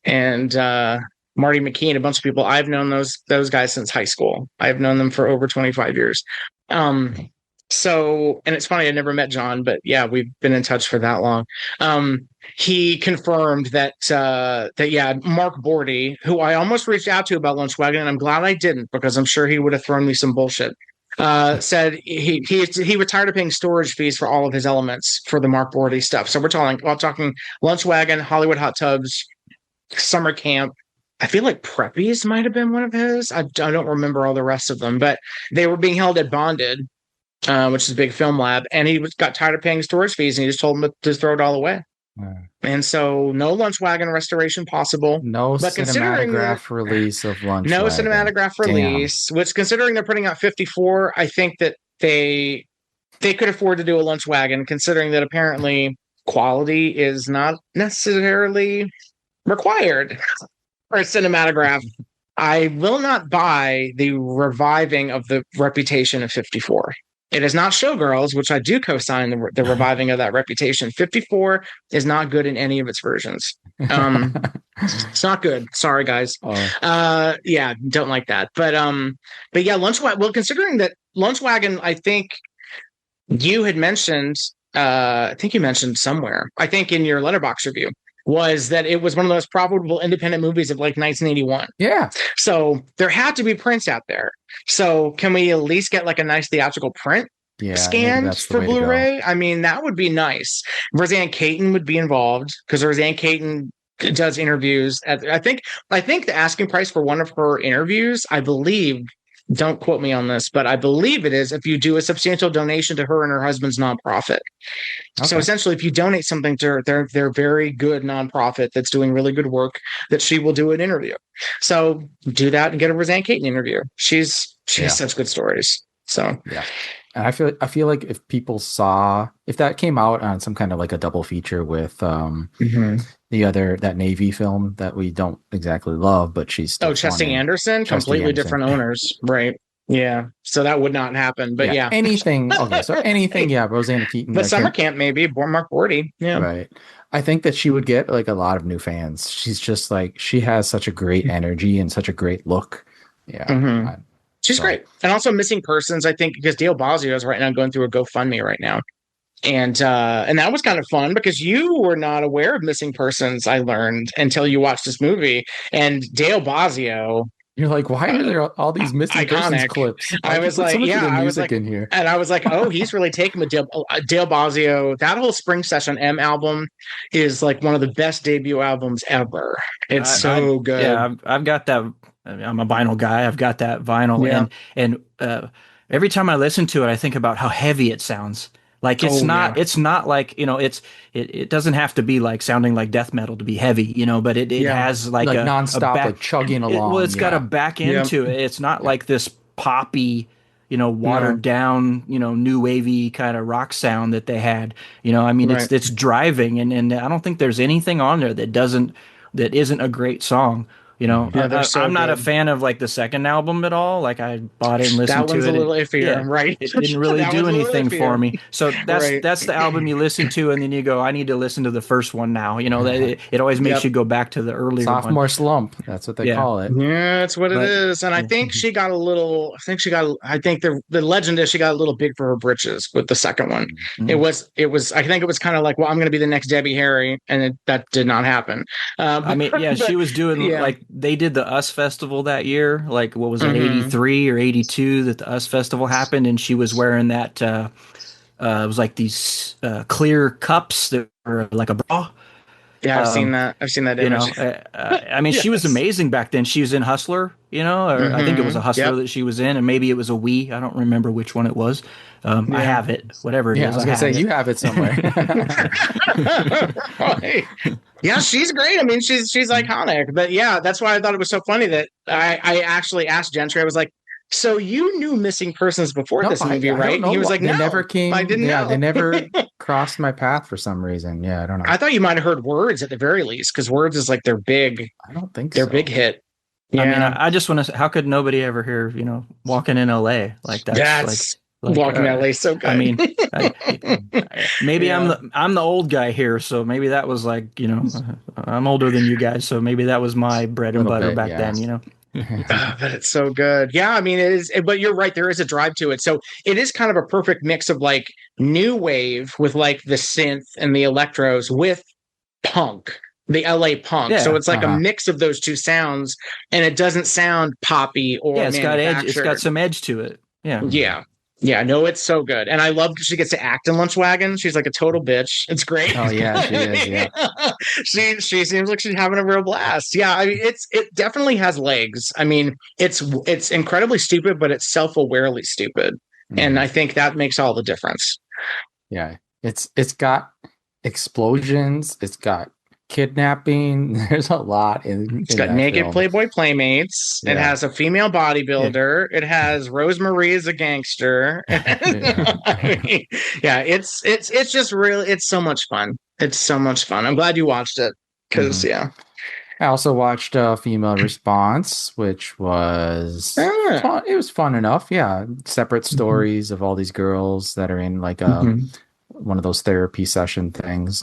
McKean, a bunch of people. I've known those guys since high school. I've known them for over 25 years. So, and it's funny, I never met John, but yeah, we've been in touch for that long. He confirmed that Mark Bordy, who I almost reached out to about Lunch Wagon, and I'm glad I didn't, because I'm sure he would have thrown me some bullshit. Said he was tired of paying storage fees for all of his elements for the Mark Bordy stuff. So we're talking Lunch Wagon, Hollywood Hot Tubs, Summer Camp. I feel like Preppies might have been one of his. I don't remember all the rest of them, but they were being held at Bonded, which is a big film lab, and he got tired of paying storage fees, and he just told him to throw it all away. And so, no Lunch Wagon restoration possible. No cinematograph release of Lunch Wagon. No cinematograph release. Which, considering they're putting out 54, I think that they could afford to do a Lunch Wagon, considering that apparently quality is not necessarily required for a cinematograph. I will not buy the reviving of the reputation of 54. It is not Showgirls, which I do co-sign the reviving of that reputation. 54 is not good in any of its versions. It's not good. Sorry, guys. Don't like that. But yeah, Lunch Wagon. Well, considering that Lunch Wagon, I think you had mentioned. I think you mentioned somewhere. I think in your Letterboxd review, was that it was one of the most profitable independent movies of like 1981. Yeah. So there had to be prints out there. So can we at least get like a nice theatrical print scanned for Blu-ray? I mean, that would be nice. Roseanne Caton would be involved, because Roseanne Caton does interviews. I think the asking price for one of her interviews, I believe, don't quote me on this, but I believe it is if you do a substantial donation to her and her husband's nonprofit. Okay. So essentially, if you donate something to her, they're very good nonprofit that's doing really good work, that she will do an interview. So do that and get a Roseanne Caton interview. She has such good stories. So yeah. And I feel like if people saw, if that came out on some kind of like a double feature with that Navy film that we don't exactly love, but she's still Chesty Anderson, completely different owners, right? Yeah, so that would not happen. But yeah. anything. Okay, so anything, yeah, Roseanne Keaton. But Summer Camp maybe, Mark Bordy, yeah, right. I think that she would get like a lot of new fans. She's just like, she has such a great energy and such a great look. Yeah. She's great. And also Missing Persons, I think, because Dale Bosio is right now going through a GoFundMe right now. And that was kind of fun because you were not aware of Missing Persons, I learned, until you watched this movie. And Dale Bosio... You're like, why are there all these Missing Persons clips? I was like, I was like, in here. And I was like, oh, he's really taken with Dale Bosio. That whole Spring Session M album is like one of the best debut albums ever. It's so good. Yeah, I've got that. I'm a vinyl guy. I've got that vinyl, and every time I listen to it, I think about how heavy it sounds. Like it's not like, it doesn't have to be like sounding like death metal to be heavy, but it has like a nonstop, like chugging along. It's got a back end to it. It's not like this poppy, watered down, new wavy kind of rock sound that they had. It's driving, and I don't think there's anything on there that isn't a great song. I'm not a fan of like the second album at all. Like I bought it and listened to it. That one's a little iffier, right? It didn't really do anything for me. So that's the album you listen to, and then you go, I need to listen to the first one now. It always makes you go back to the earlier sophomore slump. That's what they call it. Yeah, that's what it is. And I think she got a little. I think the legend is she got a little big for her britches with the second one. Mm-hmm. It was. I think it was kind of like, well, I'm going to be the next Debbie Harry, and that did not happen. She was doing like. They did the US Festival that year, like what was it, 83 or 82 that the US Festival happened, and she was wearing that it was like these clear cups that were like a bra. Yeah, I've seen that. I've seen that image. She was amazing back then. She was in Hustler, or I think it was a Hustler that she was in, and maybe it was a We. I don't remember which one it was. I have it, whatever it is. I was going to say, you have it somewhere. Right. Yeah, she's great. I mean, she's iconic. But yeah, that's why I thought it was so funny that I actually asked Gentry. I was like, so you knew Missing Persons before this movie, right? He was like, no, they never came. I didn't know. They never crossed my path for some reason. Yeah, I don't know. I thought you might have heard Words at the very least, because Words is like their big. I don't think their big hit. Yeah. I mean, I just want to. How could nobody ever hear Walking in L.A. like that? That's like Walking in L.A. so good. I mean, maybe I'm the old guy here, so maybe that was like I'm older than you guys, so maybe that was my bread and butter back then. But it's so good. Yeah, I mean it is, but you're right, there is a drive to it. So it is kind of a perfect mix of like new wave with like the synth and the electros with punk, the LA punk. Yeah, so it's like a mix of those two sounds, and it doesn't sound poppy or it's got edge. It's got some edge to it. Yeah, no, it's so good. And I love she gets to act in Lunchwagon. She's like a total bitch. It's great. Oh, yeah, she is, yeah. She seems like she's having a real blast. Yeah, I mean, it definitely has legs. I mean, it's incredibly stupid, but it's self-awarely stupid. Mm. And I think that makes all the difference. Yeah, it's got explosions. It's got kidnapping. There's a lot it's got naked film. Playboy playmates. It has a female bodybuilder. It has Rosemary as a gangster. It's just really, it's so much fun. It's so much fun. I'm glad you watched it because I also watched Female Response, which was fun. It was fun enough. Yeah, separate stories of all these girls that are in like one of those therapy session things.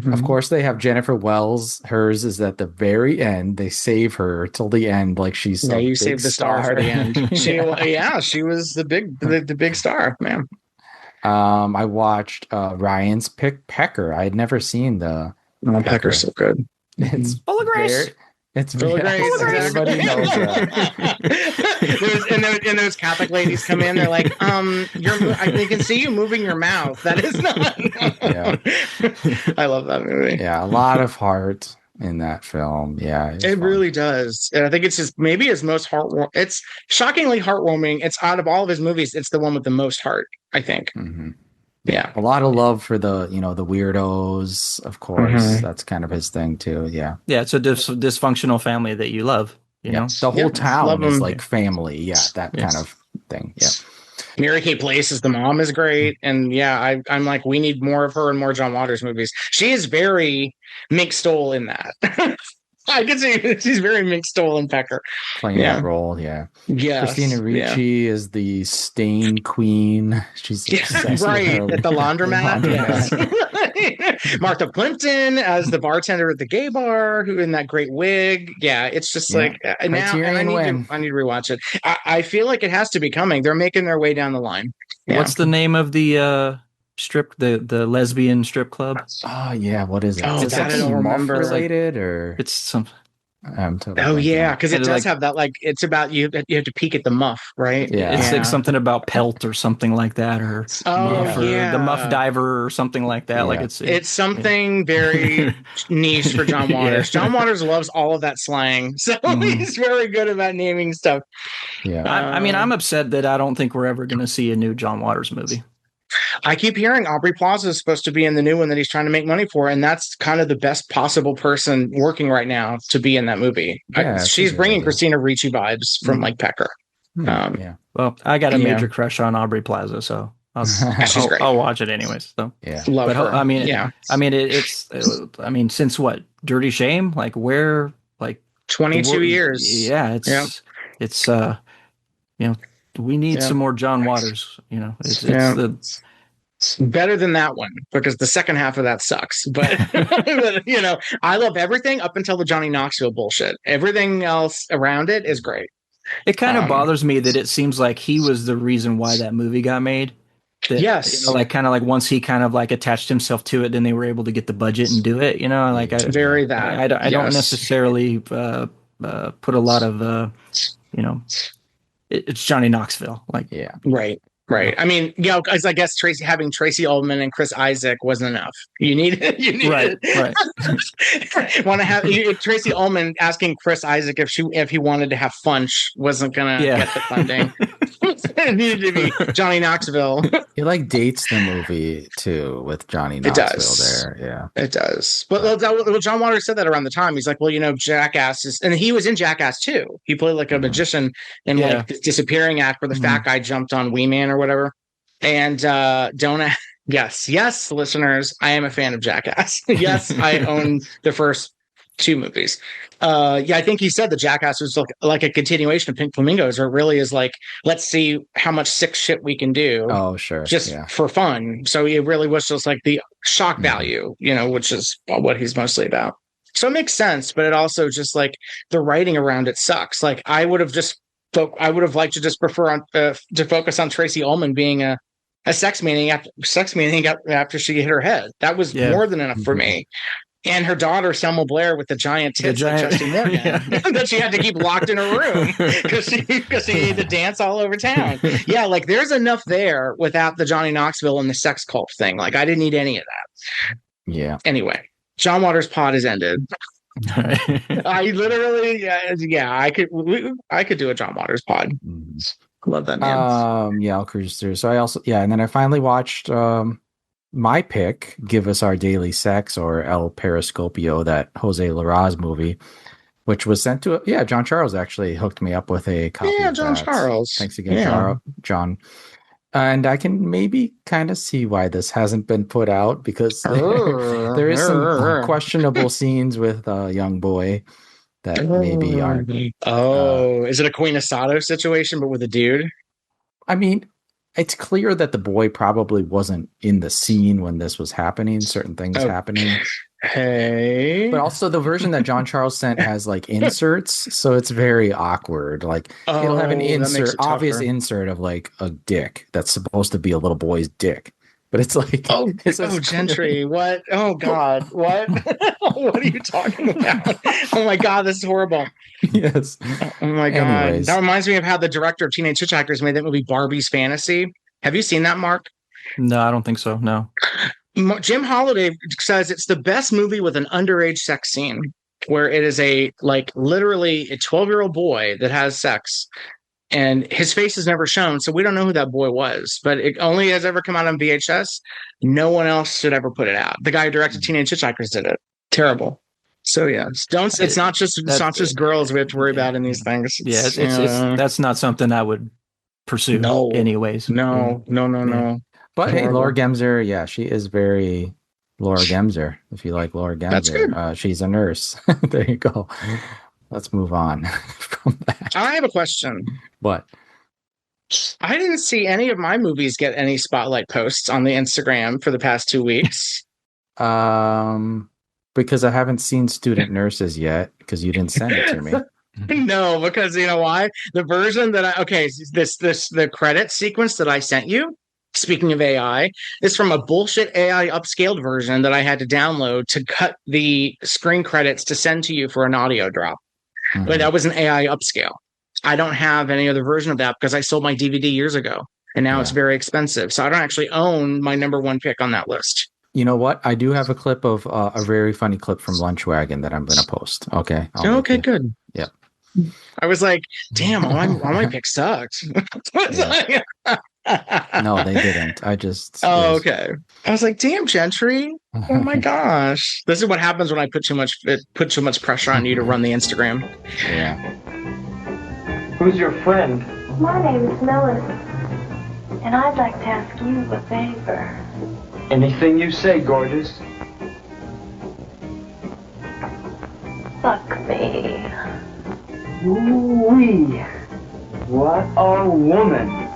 Of course, they have Jennifer Wells. Hers is at the very end. They save her till the end, like she's you saved the star for the end. She was the big star, man. I watched Ryan's Pecker. I had never seen the Pecker's so good. It's full of grace. It's full of grace. Everybody knows that. and those Catholic ladies come in. They're like, they can see you moving your mouth. That is not. Yeah. I love that movie. Yeah, a lot of heart. in that film. Yeah, It really does. And I think it's maybe his most heartwarming. It's shockingly heartwarming. It's out of all of his movies, it's the one with the most heart, I think. Mm-hmm. Yeah. A lot of love for the weirdos, of course. That's kind of his thing too. Yeah. Yeah, it's a dysfunctional family that you love. You know, the whole town is him. like family. Yeah, that kind of thing. Yeah. Mary Kay Place as the mom is great, and yeah, I'm like, we need more of her and more John Waters movies. She is very Mink Stole in that. I could say she's very Mink Stole and Pecker playing that role. Yeah. Yes. Christina Ricci is the stain queen. She's right at the laundromat. Yes. Martha Plimpton as the bartender at the gay bar, who in that great wig. Yeah, it's just like now I need to rewatch it. I feel like it has to be coming. They're making their way down the line. Yeah. What's the name of the the lesbian strip club? Oh yeah, what is it? Oh, is that I don't remember. Related or it's some. Totally because it does have that, like, it's about you have to peek at the muff, right? Yeah, it's like something about pelt or something like that, or the muff diver or something like that. Like it's something very niche for John Waters. John Waters loves all of that slang, so he's very good about naming stuff. Yeah, I mean, I'm upset that I don't think we're ever going to see a new John Waters movie. I keep hearing Aubrey Plaza is supposed to be in the new one that he's trying to make money for, and that's kind of the best possible person working right now to be in that movie. Yeah, she's bringing Christina Ricci vibes from like Pecker. Well, I got a major crush on Aubrey Plaza, so I'll watch it anyways. So love her. I mean, it's I mean, since what, Dirty Shame? Like where? Like 22 years. Yeah, it's we need some more John Waters. It's better than that one, because the second half of that sucks. But, I love everything up until the Johnny Knoxville bullshit. Everything else around it is great. It kind of bothers me that it seems like he was the reason why that movie got made. Yes. Like kind of like once he kind of like attached himself to it, then they were able to get the budget and do it. I don't necessarily put a lot of it's Johnny Knoxville. Right. I mean, because I guess having Tracy Ullman and Chris Isaac wasn't enough. You need right. Want to have Tracy Ullman asking Chris Isaac if he wanted to have Funch wasn't gonna get the funding. It needed to be Johnny Knoxville. He dates the movie too with Johnny Knoxville there. Yeah, it does. But John Waters said that around the time. He's like, well, Jackass is, and he was in Jackass too. He played like a magician in like this disappearing act where the fat guy jumped on Wee Man or whatever. And yes, listeners, I am a fan of Jackass. Yes, I own the first two movies. I think he said the Jackass was like a continuation of Pink Flamingos, or it really is like, let's see how much sick shit we can do. Oh, sure. Just for fun. So it really was just like the shock value, which is what he's mostly about. So it makes sense, but it also just like the writing around it sucks. Like I would have liked to just prefer to focus on Tracy Ullman being a sex meeting after she hit her head. That was more than enough for me. And her daughter, Selma Blair, with the giant tits like Justin Morgan, that she had to keep locked in her room because she needed to dance all over town. Yeah, like there's enough there without the Johnny Knoxville and the sex cult thing. Like I didn't need any of that. Yeah. Anyway, John Waters' pod is ended. I literally, I could do a John Waters pod. Love that man. I'll cruise through. So I also, and then I finally watched my pick, Give Us Our Daily Sex, or El Periscopio, that Jose Larraz movie, which was sent to John Charles actually hooked me up with a copy. Yeah, John Charles. Thanks again, John. And I can maybe kind of see why this hasn't been put out, because there is some questionable scenes with a young boy that maybe aren't. Is it a Queen Asado situation, but with a dude? I mean, it's clear that the boy probably wasn't in the scene when this was happening, certain things happening. Hey. But also the version that John Charles sent has like inserts, so it's very awkward. Like it'll have an obvious insert of like a dick that's supposed to be a little boy's dick. But it's like, Gentry, what? Oh God, what? What are you talking about? Oh my God, this is horrible. Yes. Oh my God. Anyways. That reminds me of how the director of Teenage Hitchhikers made that movie Barbie's Fantasy. Have you seen that, Mark? No, I don't think so. No. Jim Holiday says it's the best movie with an underage sex scene. where it is literally a 12-year-old boy that has sex, and his face is never shown, so we don't know who that boy was, but it only has ever come out on VHS. No one else should ever put it out. The guy who directed Teenage Hitchhikers did it. Terrible. So yeah, don't. It's not just girls we have to worry about in these things. It's that's not something I would pursue. No. Anyways. No. But hey, Horrible. Laura Gemser, yeah, she is very Laura Gemser. If you like Laura Gemser, That's good. She's a nurse. There you go. Let's move on from that. I have a question. What? I didn't see any of my movies get any spotlight posts on the Instagram for the past 2 weeks. Because I haven't seen Student Nurses yet, because you didn't send it to me. No, because you know why? The version that the credit sequence that I sent you, speaking of AI, is from a bullshit AI upscaled version that I had to download to cut the screen credits to send to you for an audio drop. Mhm. But that was an AI upscale. I don't have any other version of that because I sold my DVD years ago, and now it's very expensive. So I don't actually own my number one pick on that list. You know what? I do have a clip of a very funny clip from Lunchwagon that I'm going to post. Okay. Okay, good. Yep. I was like, damn, all my picks sucked. No, they didn't. I just. Oh, okay. I was like, damn, Gentry. Oh my gosh. This is what happens when I put too much pressure on you to run the Instagram. Yeah. Who's your friend? My name is Millicent, and I'd like to ask you a favor. Anything you say, gorgeous. Fuck me. Ooh-wee. What a woman.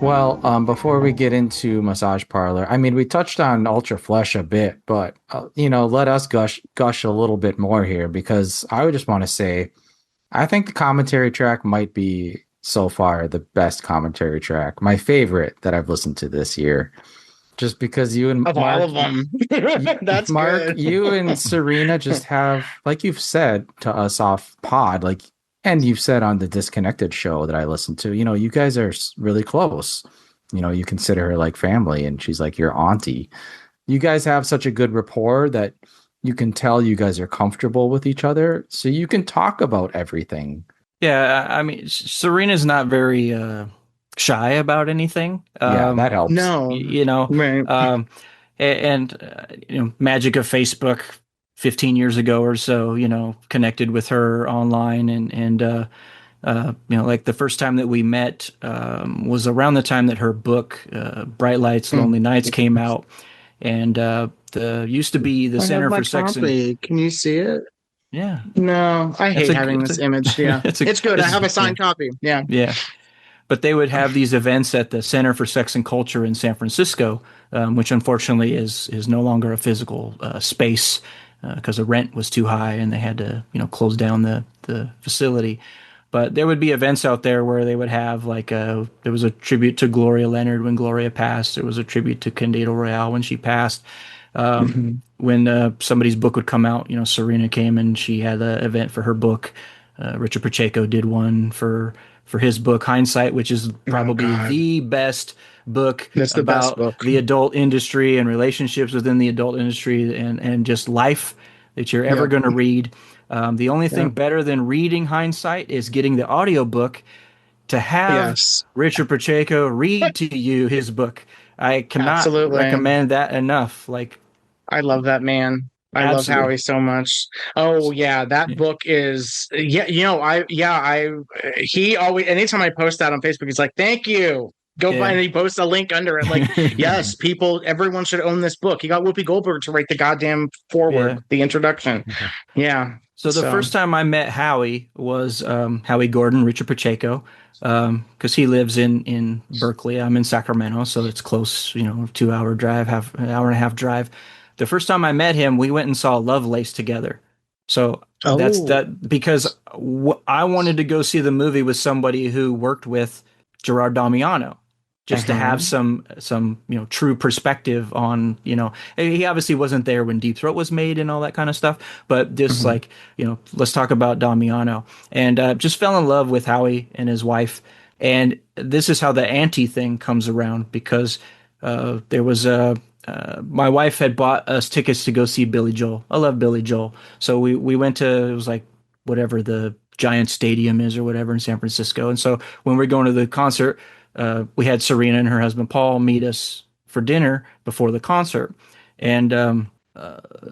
Well, before we get into Massage Parlor, I mean, we touched on Ultra Flesh a bit, but, let us gush a little bit more here, because I would just want to say, I think the commentary track might be so far the best commentary track, my favorite that I've listened to this year. Just because you and Of Mark, all of them. That's Mark, good. you and Serena just have, like you've said to us off pod, and you've said on the Disconnected show that I listened to, you guys are really close. You consider her like family, and she's like your auntie. You guys have such a good rapport that you can tell you guys are comfortable with each other, so you can talk about everything. Yeah, I mean, Serena's not very shy about anything. Yeah, that helps. No. Right. Magic of Facebook 15 years ago or so, connected with her online and like the first time that we met was around the time that her book, Bright Lights, Lonely Nights came out. And used to be the Center for Sex and... Can you see it? Yeah. No, I hate having this image. Yeah. It's good. I have a signed copy. Yeah. Yeah. But they would have these events at the Center for Sex and Culture in San Francisco, which unfortunately is no longer a physical space because the rent was too high and they had to, close down the facility. But there would be events out there where they would have there was a tribute to Gloria Leonard when Gloria passed. There was a tribute to Candido Royale when she passed. When somebody's book would come out, Serena came and she had an event for her book. Richard Pacheco did one for his book Hindsight, which is probably the best book about the adult industry and relationships within the adult industry and just life that you're ever going to read. The only thing better than reading Hindsight is getting the audiobook to have Richard Pacheco read to you his book. I cannot recommend that enough. I love that man. I love Howie so much. Oh yeah, that book is he always, anytime I post that on Facebook, he's like, thank you. Go find it. He posts a link under it. Like, yes, everyone should own this book. He got Whoopi Goldberg to write the goddamn foreword, the introduction. Yeah. So the first time I met Howie was Howie Gordon, Richard Pacheco, because he lives in Berkeley. I'm in Sacramento, so it's close, 2-hour drive, an hour and a half drive. The first time I met him, we went and saw Lovelace together. So that's that, because I wanted to go see the movie with somebody who worked with Gerard Damiano, just to have some true perspective on, he obviously wasn't there when Deep Throat was made and all that kind of stuff, but just let's talk about Damiano, and just fell in love with Howie and his wife. And this is how the auntie thing comes around, because there was my wife had bought us tickets to go see Billy Joel. I love Billy Joel. So we went to, it was like whatever the Giant Stadium is or whatever in San Francisco. And so when we were going to the concert, we had Serena and her husband Paul meet us for dinner before the concert. And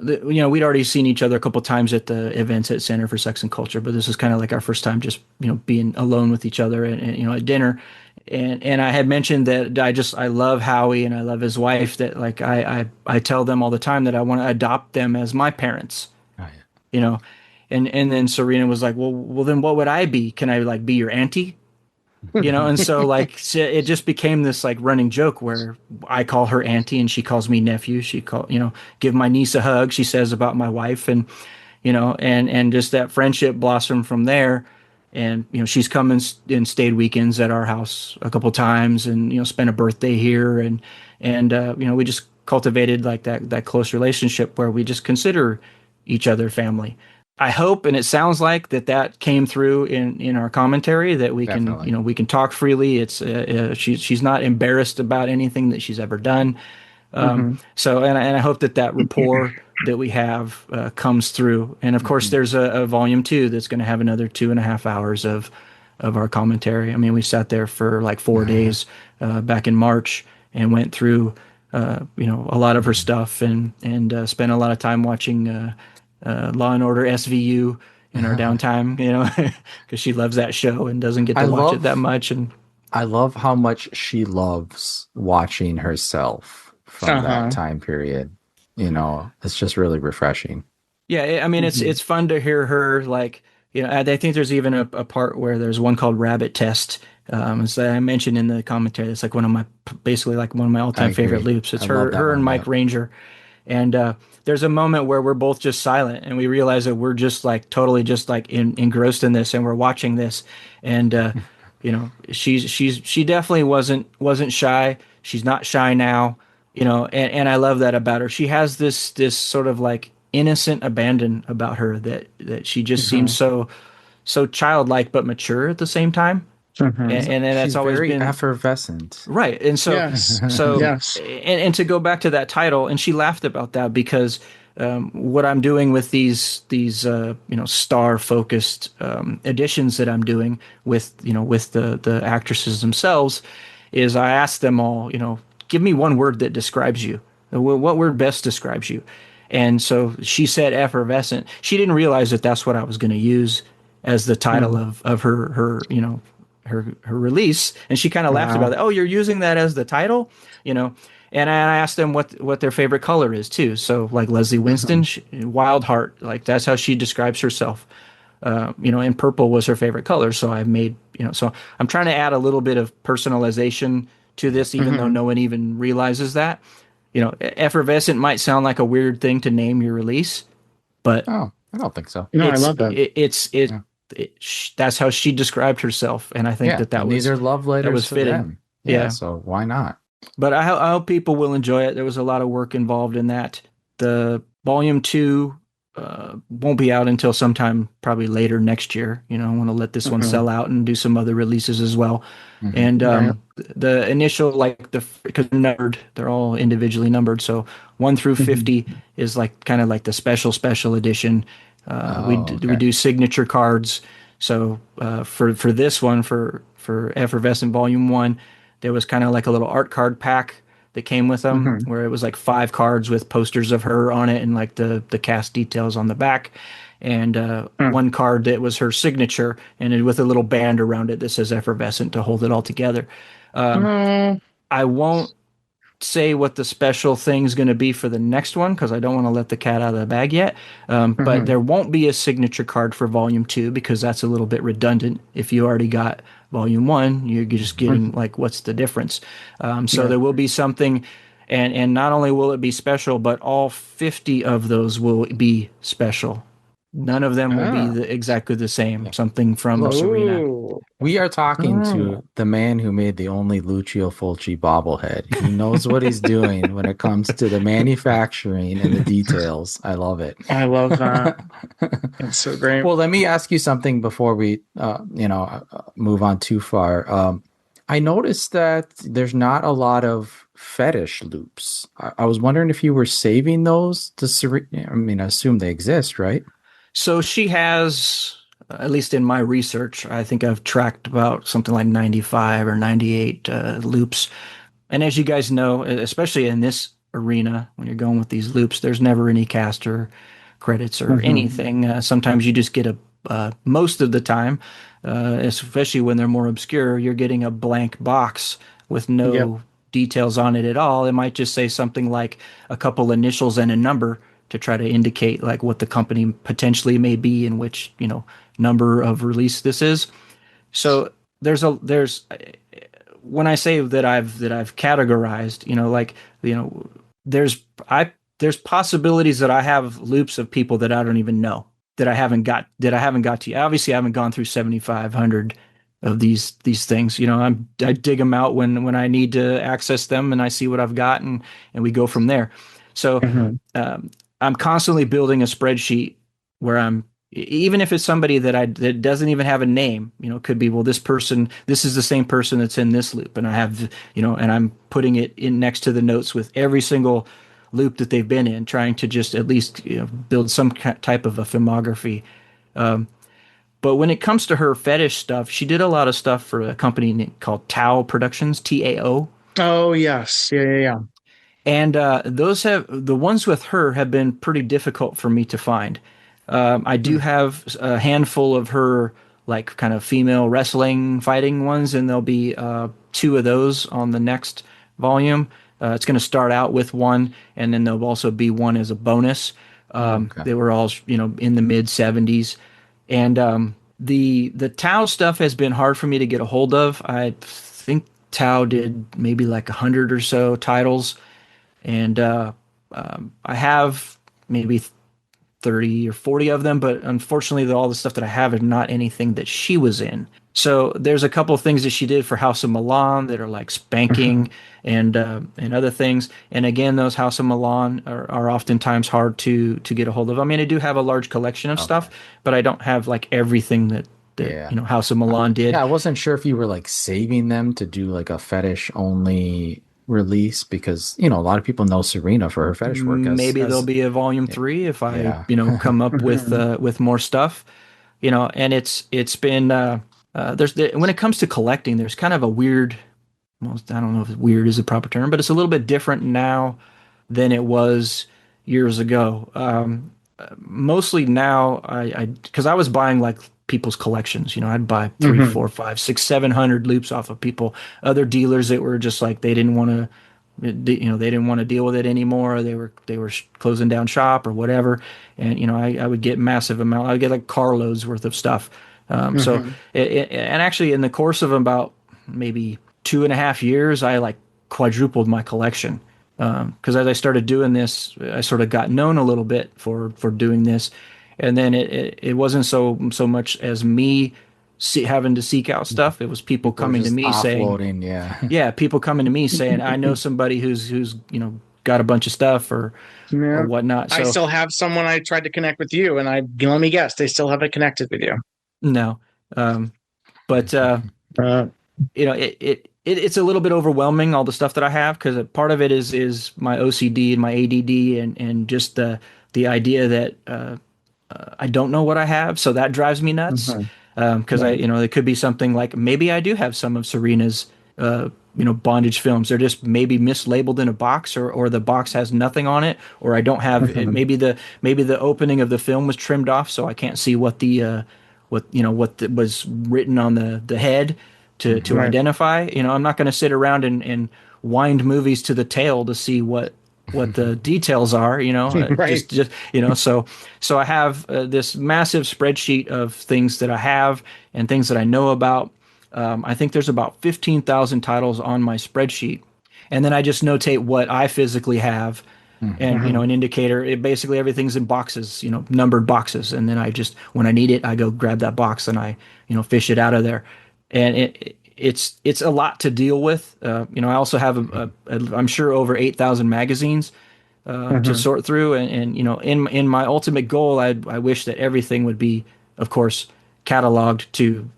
we'd already seen each other a couple times at the events at Center for Sex and Culture, but this was kind of like our first time just, being alone with each other and at dinner. And I had mentioned that I love Howie and I love his wife, that like I tell them all the time that I want to adopt them as my parents, Oh, yeah. And then Serena was like, well then what would I be? Can I like be your auntie? And so like it just became this like running joke where I call her auntie and she calls me nephew. She give my niece a hug, she says about my wife, and and just that friendship blossomed from there. And she's come and stayed weekends at our house a couple times, and spent a birthday here, and we just cultivated like that close relationship where we just consider each other family. I hope, and it sounds like that came through in our commentary, that we Definitely. can we can talk freely. It's she's not embarrassed about anything that she's ever done. So and I hope that rapport that we have comes through. And of course, there's a volume 2 that's going to have another 2.5 hours of our commentary. I mean, we sat there for like 4 days back in March and went through a lot of her stuff and spent a lot of time watching Law and Order SVU in our downtime, because she loves that show and doesn't get to watch it that much. And I love how much she loves watching herself from that time period. It's just really refreshing. Yeah, I mean, it's fun to hear her, like, I think there's even a part where there's one called Rabbit Test. As I mentioned in the commentary, it's like one of my all-time favorite loops. It's her and Mike Ranger. And there's a moment where we're both just silent and we realize that we're just like totally just like engrossed in this and we're watching this. And, she definitely wasn't shy. She's not shy now, and I love that about her. She has this sort of like innocent abandon about her that she just seems so childlike, but mature at the same time. And that's She's always very been effervescent. right. And so, Yes. yes. And to go back to that title, and she laughed about that because what I'm doing with these star focused editions that I'm doing with the actresses themselves is I asked them all, give me one word that describes you. What word best describes you? And so she said effervescent. She didn't realize that that's what I was going to use as the title of her release, and she kind of laughed about it. Oh, you're using that as the title, And I asked them what their favorite color is too. So like Leslie Winston, Wild Heart, like that's how she describes herself. And purple was her favorite color. So I've made, so I'm trying to add a little bit of personalization to this, even though no one even realizes that. Effervescent might sound like a weird thing to name your release, but I don't think so. No, I love that. That's how she described herself, and I think that was these are love letters was to fitting. them. Yeah, so why not? But I hope people will enjoy it. There was a lot of work involved in that. The volume 2 won't be out until sometime probably later next year. I want to let this one sell out and do some other releases as well. And the initial, because they're numbered, they're all individually numbered. So 1 through 50 is like kind of like the special edition. We do signature cards. So for this one, for Effervescent Volume 1, there was kind of like a little art card pack that came with them, where it was like 5 cards with posters of her on it and like the cast details on the back, and 1 card that was her signature and with a little band around it that says Effervescent to hold it all together. I won't say what the special thing's going to be for the next one because I don't want to let the cat out of the bag yet. But there won't be a signature card for Volume 2 because that's a little bit redundant. If you already got Volume 1, you're just getting like, what's the difference? So there will be something, and not only will it be special, but all 50 of those will be special. None of them will be exactly the same. Something from Serena. We are talking to the man who made the only Lucio Fulci bobblehead. He knows what he's doing when it comes to the manufacturing and the details. I love it. I love that. It's so great. Well, let me ask you something before we, move on too far. I noticed that there's not a lot of fetish loops. I was wondering if you were saving those to Serena. I mean, I assume they exist, right? So she has, at least in my research, I think I've tracked about something like 95 or 98 loops. And as you guys know, especially in this arena, when you're going with these loops, there's never any caster credits or anything. Sometimes you just get most of the time, especially when they're more obscure, you're getting a blank box with Yep. no details on it at all. It might just say something like a couple initials and a number to try to indicate like what the company potentially may be and which, number of release this is. So there's when I say that I've categorized, like, there's I there's possibilities that I have loops of people that I don't even know that I haven't got to. Obviously, I haven't gone through 7,500 of these things. I dig them out when I need to access them, and I see what I've got, and we go from there. So I'm constantly building a spreadsheet where even if it's somebody that doesn't even have a name, it could be, well, this is the same person that's in this loop, and I have, and I'm putting it in next to the notes with every single loop that they've been in, trying to just at least build some type of a filmography. But when it comes to her fetish stuff, she did a lot of stuff for a company called Tao Productions, TAO. Oh yes, yeah, yeah, yeah. And the ones with her have been pretty difficult for me to find. I do have a handful of her like kind of female wrestling fighting ones, and there'll be two of those on the next volume. It's going to start out with one, and then there'll also be one as a bonus. Okay. They were all in the mid 70s, and the Tao stuff has been hard for me to get a hold of. I think Tao did maybe like 100 or so titles, and I have maybe 30 or 40 of them, but unfortunately, all the stuff that I have is not anything that she was in. So there's a couple of things that she did for House of Milan that are like spanking and other things. And again, those House of Milan are oftentimes hard to get a hold of. I mean, I do have a large collection of stuff, but I don't have like everything that Yeah. House of Milan did. Yeah, I wasn't sure if you were like saving them to do like a fetish only release because, a lot of people know Serena for her fetish work Maybe there'll as be a volume 3 if I yeah. come up with more stuff. And it's been when it comes to collecting, there's kind of a weird, well, I don't know if weird is the proper term, but it's a little bit different now than it was years ago. Mostly now, because I was buying like people's collections. I'd buy three, four, five, six, 700 loops off of people, other dealers that were just like they didn't want to. They didn't want to deal with it anymore. They were closing down shop or whatever, and I would get massive amount. I would get like carloads worth of stuff. So and actually in the course of about maybe 2.5 years, I like quadrupled my collection. Because as I started doing this, I sort of got known a little bit for doing this, and then it wasn't so much as me having to seek out stuff. It was people People are coming to just me saying, offloading, yeah. yeah, people coming to me saying, I know somebody who's got a bunch of stuff or Yeah. whatnot. I So still have someone I tried to connect with you, and let me guess, they still haven't connected with you. no, but it's a little bit overwhelming, all the stuff that I have, because part of it is my OCD and my ADD and just the idea that I don't know what I have, so that drives me nuts. Because it could be something like maybe I do have some of Serena's bondage films. They're just maybe mislabeled in a box, or the box has nothing on it, or I don't have it. Maybe the opening of the film was trimmed off, so I can't see what was written on the head to Right. identify. I'm not going to sit around and wind movies to the tail to see what the details are, Right. just so I have this massive spreadsheet of things that I have and things that I know about. I think there's about 15,000 titles on my spreadsheet, and then I just notate what I physically have, and an indicator. Basically everything's in boxes, numbered boxes, and then I just, when I need it, I go grab that box and I fish it out of there, and it's a lot to deal with. I also have I'm sure over 8,000 magazines to sort through, and in my ultimate goal, I wish that everything would be, of course, cataloged to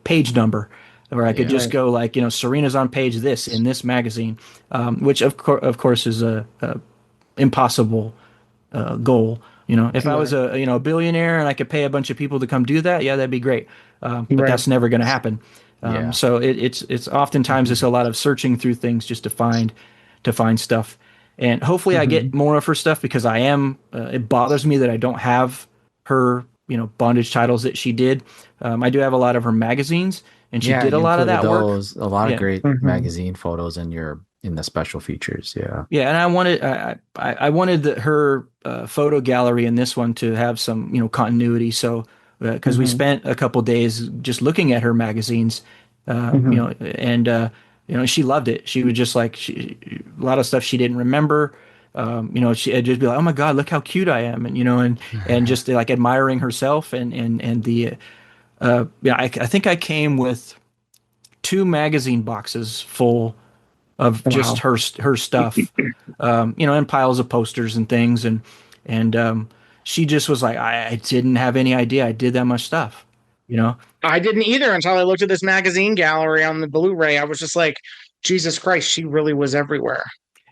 page number. or I could Yeah. just go like, Serena's on page this in this magazine, which of course is a impossible goal. If I was a billionaire and I could pay a bunch of people to come do that, yeah, that'd be great. But Right. that's never going to happen. Yeah. So it's oftentimes it's a lot of searching through things just to find stuff. And hopefully I get more of her stuff, because I am. It bothers me that I don't have her bondage titles that she did. I do have a lot of her magazines, and she Yeah, did a you lot of included that work. those, a lot of Yeah. great magazine photos in the special features. Yeah. Yeah, and I wanted her photo gallery in this one to have some continuity. So because we spent a couple days just looking at her magazines, and she loved it. She was just like a lot of stuff she didn't remember. She'd just be like, "Oh my God, look how cute I am," and just like admiring herself and the I think I came with 2 magazine boxes full of just Wow. her stuff, and piles of posters and things, and she just was like, I didn't have any idea I did that much stuff, you know. I didn't either until I looked at this magazine gallery on the Blu-ray. I was just like, Jesus Christ, she really was everywhere.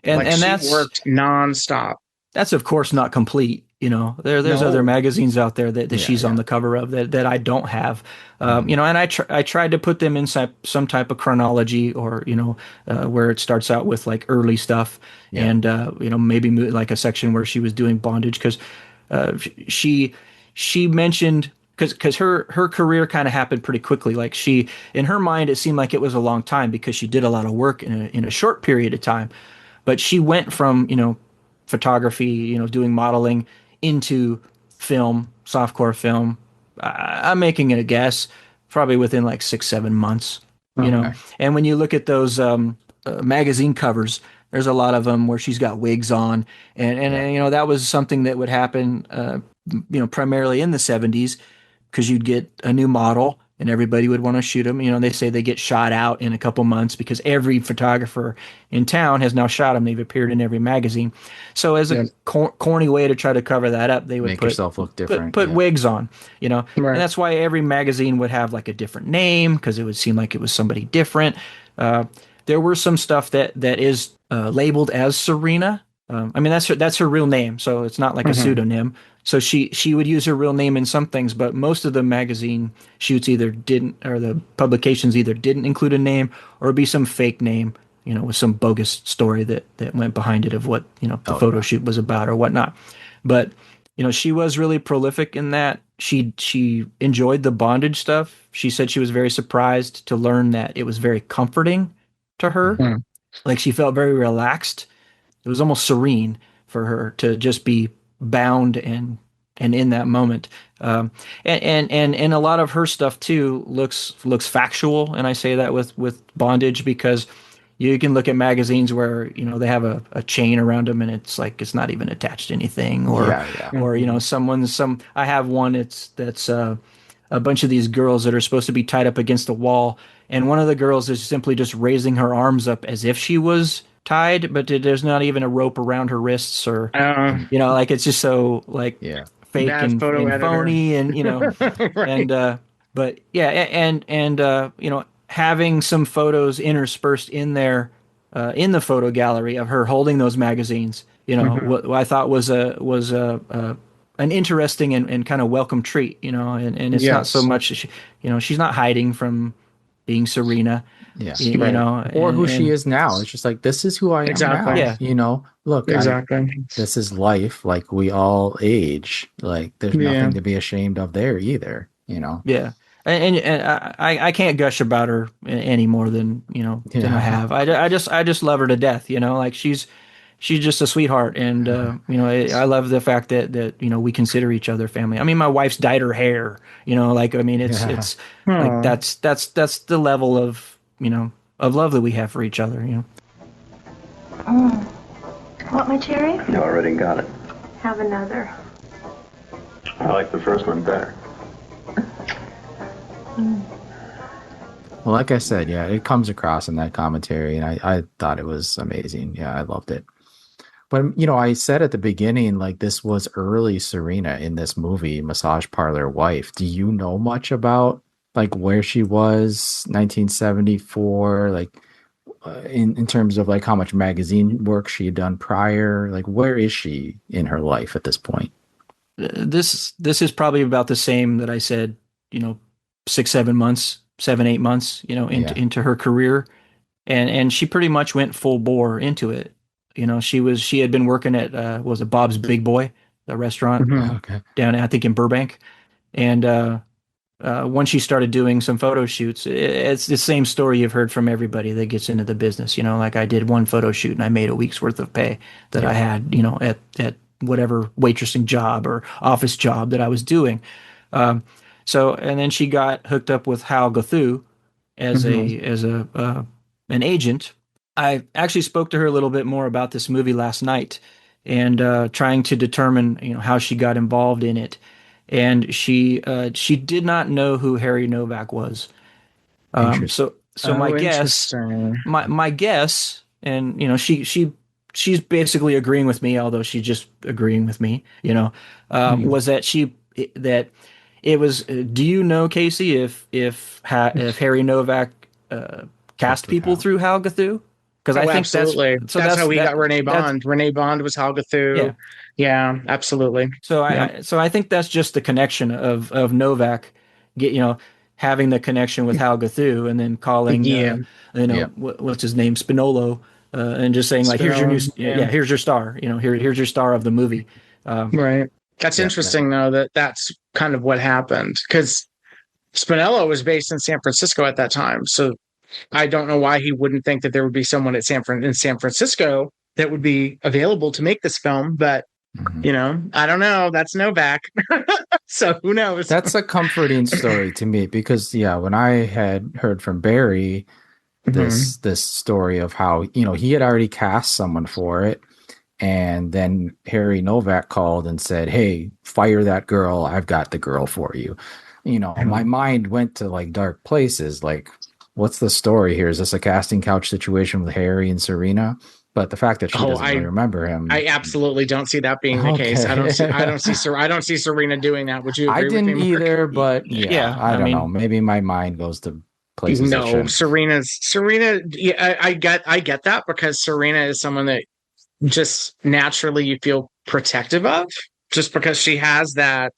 And Like, and she that's worked nonstop. that's of course not complete. There's No. other magazines out there that Yeah, she's on yeah. the cover of that I don't have. And I tried to put them in some type of chronology, or where it starts out with like early stuff, Yeah. and maybe like a section where she was doing bondage, because she mentioned, because her career kind of happened pretty quickly. Like, in her mind, it seemed like it was a long time because she did a lot of work in a short period of time, but she went from photography, doing modeling, into film, softcore film. I'm making it a guess, probably within like 6-7 months. Okay. And when you look at those magazine covers, there's a lot of them where she's got wigs on, and that was something that would happen, primarily in the 70s, because you'd get a new model and everybody would want to shoot them. They say they get shot out in a couple months because every photographer in town has now shot them. They've appeared in every magazine. So as a corny way to try to cover that up, they would Make yourself look different. put yeah. wigs on, Right. and that's why every magazine would have like a different name, because it would seem like it was somebody different. There were some stuff that is labeled as Serena. I mean, that's her real name, so it's not like a pseudonym. So she would use her real name in some things, but most of the magazine shoots either didn't, or the publications either didn't include a name, or be some fake name, with some bogus story that went behind it of what the photo shoot was about or whatnot. But she was really prolific in that. She enjoyed the bondage stuff. She said she was very surprised to learn that it was very comforting to her. Like, she felt very relaxed. It was almost serene for her to just be bound and in that moment. And a lot of her stuff too looks factual, and I say that with bondage because you can look at magazines where they have a chain around them and it's like it's not even attached to anything, or or I have one that's a bunch of these girls that are supposed to be tied up against a wall, and one of the girls is simply just raising her arms up as if she was tied, but there's not even a rope around her wrists, or like, it's just so like fake Bad and photo editor. phony, and Right. and but yeah, and having some photos interspersed in there, in the photo gallery of her holding those magazines, what I thought was an interesting and kind of welcome treat, and it's not so much she's not hiding from being Serena. Yeah. Or who she is now. It's just like, this is who I am Exactly. now. Yeah. Look, Exactly. this is life. Like, we all age. Like, there's nothing to be ashamed of there either. Yeah. And I can't gush about her any more than than I have. I just love her to death. Like, she's just a sweetheart, and I love the fact that we consider each other family. I mean, my wife's dyed her hair. Like, I mean, it's like that's the level of of love that we have for each other. Want my cherry? You already got it. Have another. I like the first one better. Well, like I said, yeah, it comes across in that commentary, and I thought it was amazing. Yeah, I loved it. But, I said at the beginning, like, this was early Serena in this movie, Massage Parlor Wife. Do you know much about like where she was 1974, like in terms of like how much magazine work she had done prior? Like where is she in her life at this point? This is probably about the same that I said, 6, 7 months, 7, 8 months, Yeah. into her career. And she pretty much went full bore into it. She had been working at was it Bob's Big Boy, the restaurant Mhm. Okay. down I think in Burbank. And once she started doing some photo shoots, it's the same story you've heard from everybody that gets into the business. Like I did one photo shoot and I made a week's worth of pay that I Yeah. had, at whatever waitressing job or office job that I was doing. Um, and then she got hooked up with Hal Gathu as Mhm. a an agent. I actually spoke to her a little bit more about this movie last night, and trying to determine how she got involved in it. And she did not know who Harry Novak was. Interesting. So Oh, interesting. my guess, and she's basically agreeing with me, although she's just agreeing with me, Mhm. was that it was. Do you know, Casey, if Harry Novak Worked cast with people Hal. through Hal Gathu? Because I Oh, think that's absolutely. so That's that's how we got that Renee that's Bond. Renee Bond was Hal yeah. Gathu. Yeah, absolutely. So Yeah. I think that's just the connection of Novak, get having the connection with Hal Gathu, and then calling Yeah. Yeah. what's his name, Spinolo, and just saying like, here's your new Spinella. Yeah. here's your star, here's your star of the movie. Um, Right. That's Yeah. interesting, though, that's kind of what happened because Spinella was based in San Francisco at that time. So I don't know why he wouldn't think that there would be someone in San Francisco that would be available to make this film. But, Mhm. I don't know. That's Novak. So who knows? That's a comforting story to me because yeah, when I had heard from Barry Mhm. this story of how, he had already cast someone for it, and then Harry Novak called and said, "Hey, fire that girl. I've got the girl for you." My mind went to like dark places, like what's the story here? Is this a casting couch situation with Harry and Serena? But the fact that she Oh, doesn't really remember him. I absolutely don't see that being the case. Okay. I don't see Serena doing that. Would you I agree with me, didn't Mark? either, but yeah, yeah, I I don't know. mean, Maybe my mind goes to places it No, shouldn't. Serena. Yeah, I get that because Serena is someone that just naturally you feel protective of, just because she has that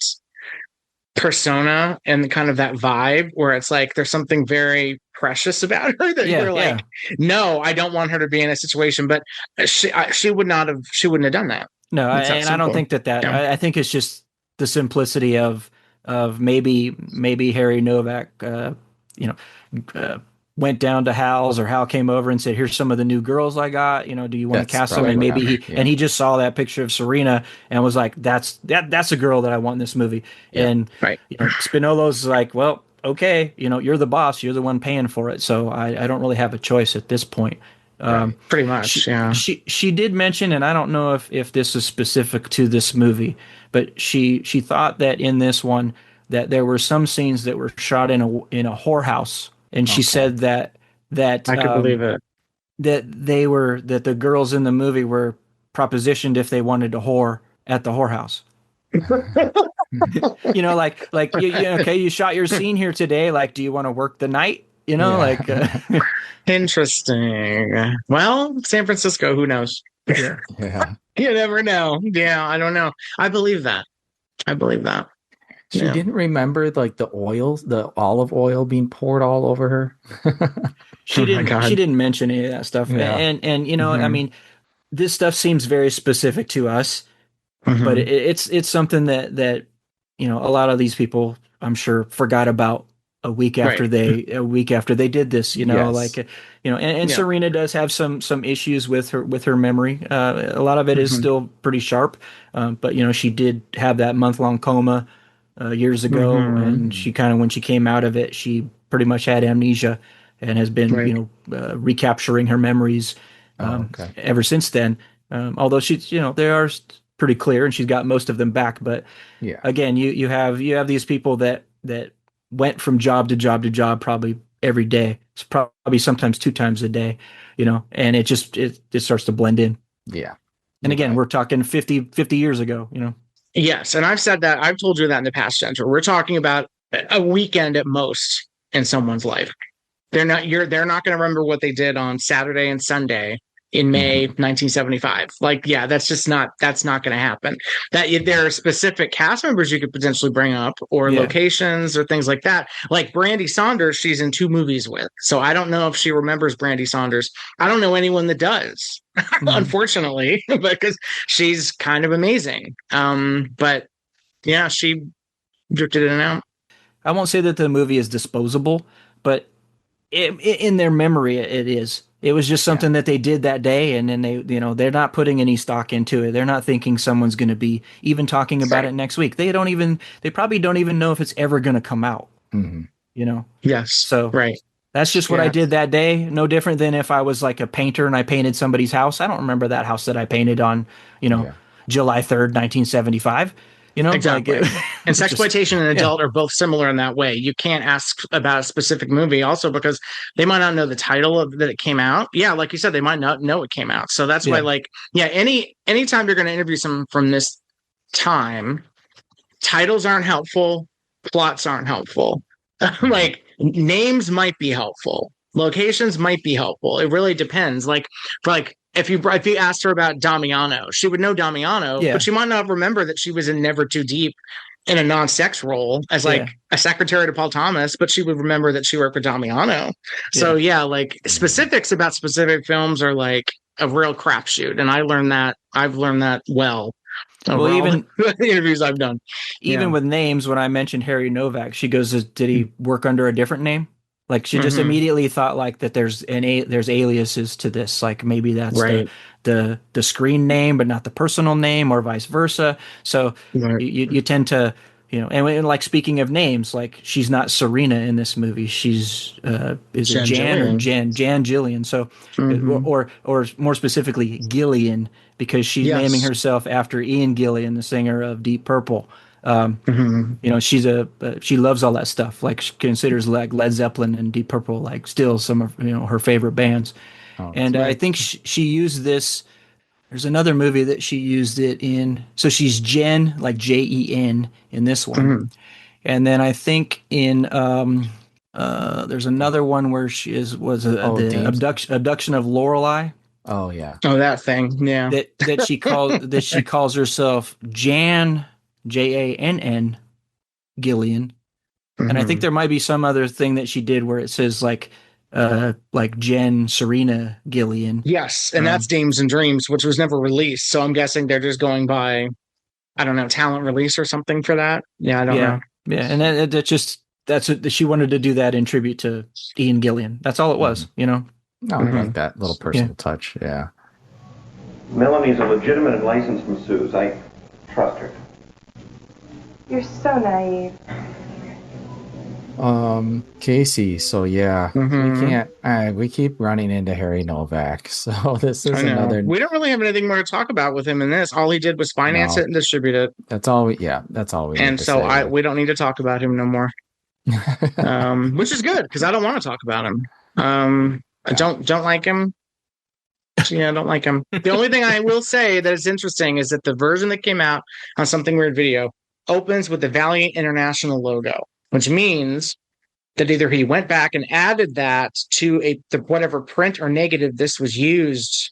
persona and kind of that vibe where it's like there's something very precious about her that yeah, you're like, yeah. no, I don't want her to be in a situation. But she wouldn't have done that. No, It's that and I don't simple. think that Yeah. I think it's just the simplicity of maybe Harry Novak, you know, uh, went down to Hal's, or Hal came over and said, "Here's some of the new girls I got. Do you want to That's cast them?" probably And what maybe happened. Yeah. he just saw that picture of Serena and was like, "That's a girl that I want in this movie." Yeah. And Right. Spinolo's like, "Well, okay, you're the boss, you're the one paying for it, so I don't really have a choice at this point." Um, Right. Pretty much. Yeah. she did mention, and I don't know if this is specific to this movie, but she thought that in this one that there were some scenes that were shot in a whorehouse, and she Okay. said that I could believe it. that the girls in the movie were propositioned if they wanted to whore at the whorehouse. Okay, you shot your scene here today. Like, do you want to work the night? Yeah. Interesting. Well, San Francisco, who knows? Yeah. Yeah. You never know. Yeah, I don't know. I believe that. I believe that. She Yeah. didn't remember like the olive oil being poured all over her. She Oh my didn't she God. didn't mention any of that stuff. Yeah. And I Mhm. mean, this stuff seems very specific to us, but Mhm. it's something that a lot of these people, I'm sure, forgot about Right. a week after they did this. Yes. And Yeah. Serena does have some issues with her memory. A lot of it is Mhm. still pretty sharp, but she did have that month-long coma years ago, Mhm. and she kind of, when she came out of it, she pretty much had amnesia and has been Right. recapturing her memories Oh, okay. ever since then. Although she's, they are pretty clear, and she's got most of them back. But Yeah. again, you have these people that went from job to job to job, probably every day. It's probably sometimes 2 times a day, and it starts to blend in. Yeah. And You're again, right. we're talking 50 years ago. Yes, and I've said that. I've told you that in the past, Ginger. We're talking about a weekend at most in someone's life. They're not going to remember what they did on Saturday and Sunday in May 1975. Like, yeah, that's not going to happen. That there are specific cast members you could potentially bring up, or locations or things like that. Like Brandy Saunders, she's in 2 movies with. So I don't know if she remembers Brandy Saunders. I don't know anyone that does, unfortunately, because she's kind of amazing. But yeah, she drifted in and out. I won't say that the movie is disposable, but in their memory, it is. It was just something that they did that day, and then they're not putting any stock into it. They're not thinking someone's going to be even talking about it next week. They probably don't even know if it's ever going to come out. Yes. So right. That's just what I did that day. No different than if I was like a painter and I painted somebody's house. I don't remember that house that I painted on, July 3rd, 1975. Exactly. And sexploitation and adult are both similar in that way. You can't ask about a specific movie also because they might not know the title of that it came out. Yeah, like you said, they might not know it came out. So that's why, anytime you're going to interview someone from this time, titles aren't helpful, plots aren't helpful. Like names might be helpful, locations might be helpful. It really depends. If you asked her about Damiano, she would know Damiano, but she might not remember that she was in Never Too Deep in a non-sex role as a secretary to Paul Thomas, but she would remember that she worked with Damiano. So specifics about specific films are like a real crapshoot, and I've learned that well. Even the interviews I've done, even with names, when I mentioned Harry Novak, she goes, "Did he work under a different name?" Like she just immediately thought like that there's aliases to this. Like maybe that's the screen name, but not the personal name, or vice versa. So you tend to, and like speaking of names, like she's not Serena in this movie. She's is it Jan or Jan Gillian. So or more specifically Gillian, because she's naming herself after Ian Gillian, the singer of Deep Purple. She loves all that stuff. Like she considers like Led Zeppelin and Deep Purple like still some of her favorite bands. I think she used this. There's another movie that she used it in. So she's Jen, like Jen, in this one. And then I think in there's another one where she was the abduction of Lorelei. Oh yeah. Oh, that thing. Yeah. That she calls herself Jan. Jann Gillian. And I think there might be some other thing that she did where it says like Jen Serena Gillian. Yes, and that's Dames and Dreams, which was never released. So I'm guessing they're just going by, I don't know, talent release or something for that. Yeah, I don't know. Yeah, and that's what she wanted to do, that in tribute to Ian Gillian. That's all it was, I like that little personal touch. Yeah. Melanie's a legitimate and licensed masseuse. I trust her. You're so naive. Casey, so we can't we keep running into Harry Novak, so this is another. We don't really have anything more to talk about with him in this. All he did was finance it and distribute it. That's all we and so we don't need to talk about him no more. Which is good, because I don't want to talk about him. I don't like him. Yeah, I don't like him. The only thing I will say that is interesting is that the version that came out on Something Weird Video opens with the Valiant International logo, which means that either he went back and added that to whatever print or negative that was used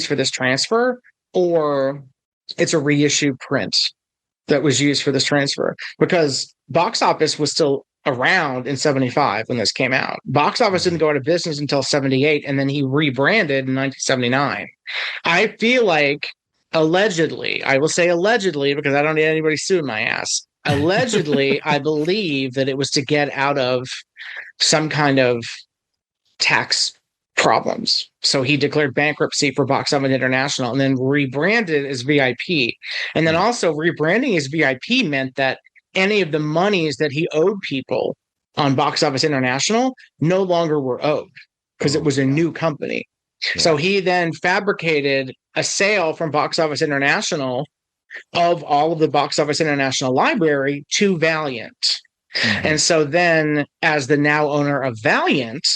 for this transfer, or it's a reissue print that was used for this transfer, because Box Office was still around in 75 when this came out. Box Office didn't go out of business until 78, and then he rebranded in 1979. I feel like allegedly, I will say allegedly because I don't need anybody suing my ass. Allegedly, I believe that it was to get out of some kind of tax problems. So he declared bankruptcy for Box Office International and then rebranded as VIP. And then also rebranding as VIP meant that any of the monies that he owed people on Box Office International no longer were owed because it was a new company. Yeah. So he then fabricated a sale from Box Office International of all of the Box Office International library to Valiant. Mm-hmm. And so then, as the now owner of Valiant,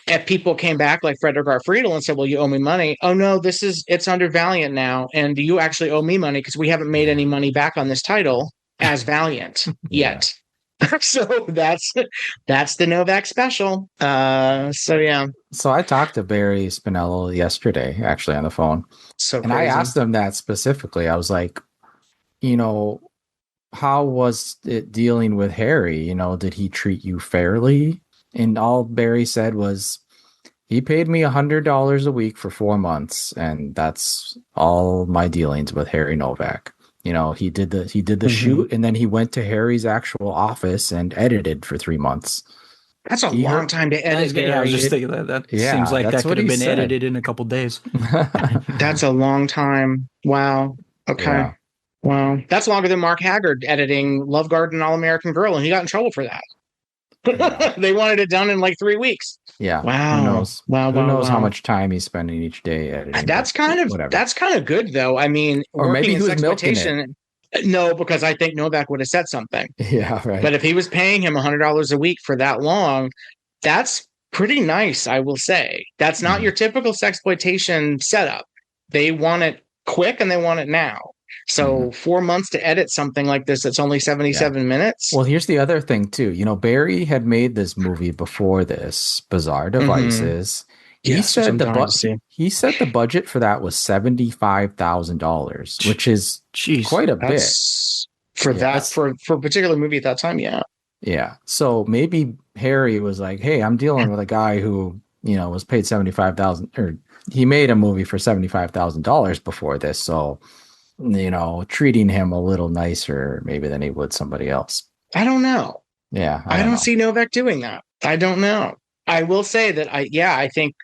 if people came back like Frederick R. Friedel and said, well, you owe me money. Oh, no, it's under Valiant now. And you actually owe me money because we haven't made any money back on this title as Valiant yet. So that's the Novak special. So yeah. So I talked to Barry Spinello yesterday, actually on the phone, So and I crazy. asked him that specifically. I was like, you know, how was it dealing with Harry? You know, did he treat you fairly? And all Barry said was, he paid me $100 a week for 4 months, and that's all my dealings with Harry Novak. You know, he did the shoot, and then he went to Harry's actual office and edited for 3 months. That's a He long heard- time to edit. Yeah, I was Gary. just thinking that Yeah, seems like that's that what could have he been said. edited in a couple days. That's a long time. Wow. Okay. Yeah. Wow. That's longer than Mark Haggard editing Love Garden All American Girl, and he got in trouble for that. Yeah. They wanted it done in like 3 weeks. Yeah. Wow. Who knows? Wow. Who knows how wow. much time he's spending each day editing? That's but kind of whatever. that's kind of good though. I mean, Or maybe working he in was milking sexploitation. No, because I think Novak would have said something. Yeah, right. But if he was paying him $100 a week for that long, that's pretty nice, I will say. That's not your typical sexploitation setup. They want it quick and they want it now. So 4 months to edit something like this that's only 77 minutes. Well, here's the other thing too. You know, Barry had made this movie before this, Bizarre Devices. He said the budget for that was $75,000, which is quite a bit for a particular movie at that time. Yeah. Yeah. So maybe Harry was like, "Hey, I'm dealing with a guy who, you know, was paid 75,000, or he made a movie for $75,000 before this, so, you know, treating him a little nicer maybe than he would somebody else." I don't know. Yeah, I don't see Novak doing that. I don't know. I will say that I think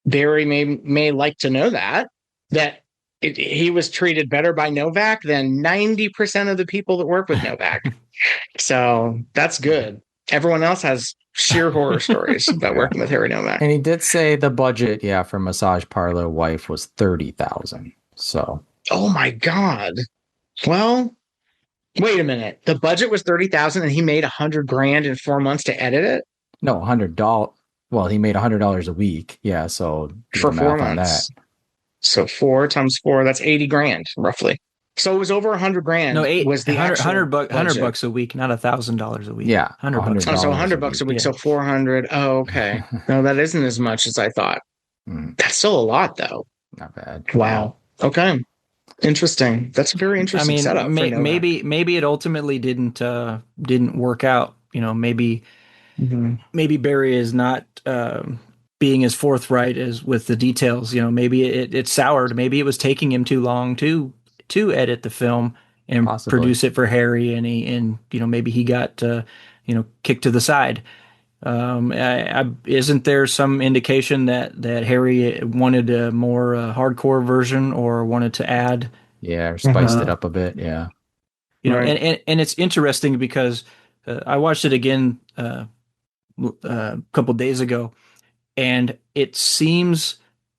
Barry may like to know that he was treated better by Novak than 90% of the people that work with Novak. So that's good. Everyone else has sheer horror stories about working with Harry Novak. And he did say the budget, for Massage Parlor Wife was $30,000. So, oh my God. Well, wait a minute. The budget was $30,000 and he made $100,000 in 4 months to edit it? No, $100. Well, he made $100 a week. Yeah, so for 4 months. So 4 times 4, that's $80,000 roughly. So it was over $100,000. No, was the $100 a week, not $1,000 a week. Yeah, $100. Oh, so $100 a week. So 400. Oh, okay. No, that isn't as much as I thought. That's still a lot, though. Not bad. Wow. Okay. Interesting. That's a very interesting setup. Maybe it ultimately didn't work out. You know, maybe Barry is not being as forthright as with the details. You know, maybe it soured. Maybe it was taking him too long to edit the film and produce it for Harry, and maybe he got kicked to the side. Isn't there some indication that Harry wanted a more hardcore version, or wanted to add? Yeah, or spiced it up a bit. Yeah, and it's interesting because I watched it again a couple days ago, and it seems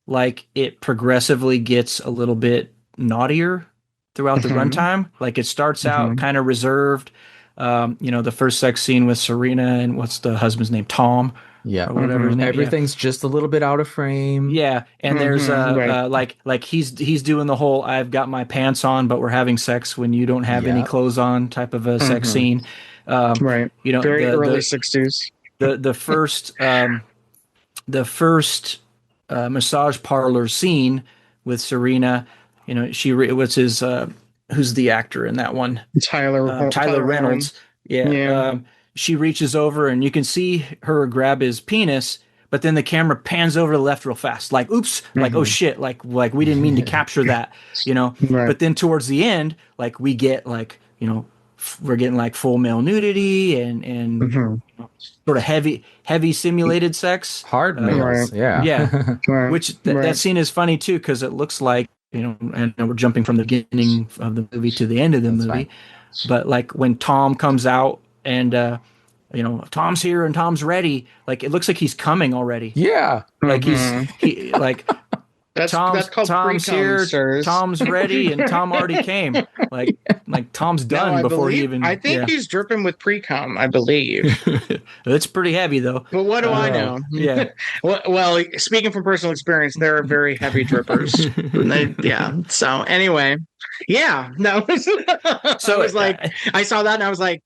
like it progressively gets a little bit naughtier throughout the runtime. Like it starts out kind of reserved. The first sex scene with Serena and what's the husband's name? Tom. Yeah. Or whatever his name. Everything's just a little bit out of frame. Yeah. And there's like he's doing the whole I've got my pants on, but we're having sex when you don't have any clothes on type of a sex scene. Right. Very early 60s. The first massage parlor scene with Serena, what's his who's the actor in that one? Tyler Reynolds. Yeah. She reaches over and you can see her grab his penis, but then the camera pans over to the left real fast. Like, oops, like, oh shit, like we didn't mean to capture that, Right. But then towards the end, like we get we're getting like full male nudity and sort of heavy simulated sex. Hard males, yeah. Which that scene is funny too, because it looks like, and we're jumping from the beginning of the movie to the end of the movie. Fine. But like when Tom comes out and Tom's here and Tom's ready, like it looks like he's coming already. Yeah. Like he like that's called Tom's here, sirs. Tom's ready, and Tom already came. Like Tom's done before he even. I think he's dripping with pre-cum, I believe. It's pretty heavy though. But what do I know? Yeah. well, speaking from personal experience, there are very heavy drippers. So anyway, yeah. No. So I was like, I saw that and I was like,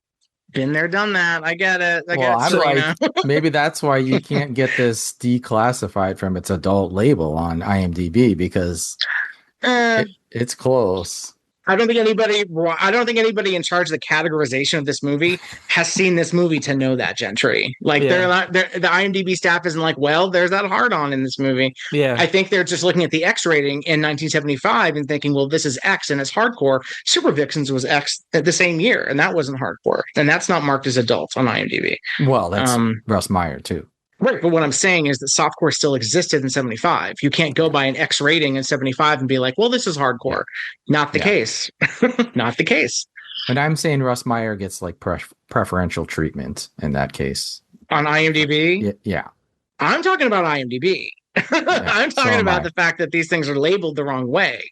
Been there, done that. I get it. I Well, get it, I'm Serena. like, maybe that's why you can't get this declassified from its adult label on IMDb because Eh, it's close. I don't think anybody in charge of the categorization of this movie has seen this movie to know that, Gentry. Like Yeah. the IMDb staff isn't like, well, there's that hard on in this movie. Yeah. I think they're just looking at the X rating in 1975 and thinking, well, this is X and it's hardcore. Super Vixens was X at the same year, and that wasn't hardcore, and that's not marked as adult on IMDb. Well, that's Russ Meyer too. Right, but what I'm saying is that softcore still existed in 75. You can't go by an X rating in 75 and be like, well, this is hardcore. Not the case. Not the case. And I'm saying Russ Meyer gets like preferential treatment in that case. On IMDb? Yeah. I'm talking about IMDb. I'm talking about the fact that these things are labeled the wrong way.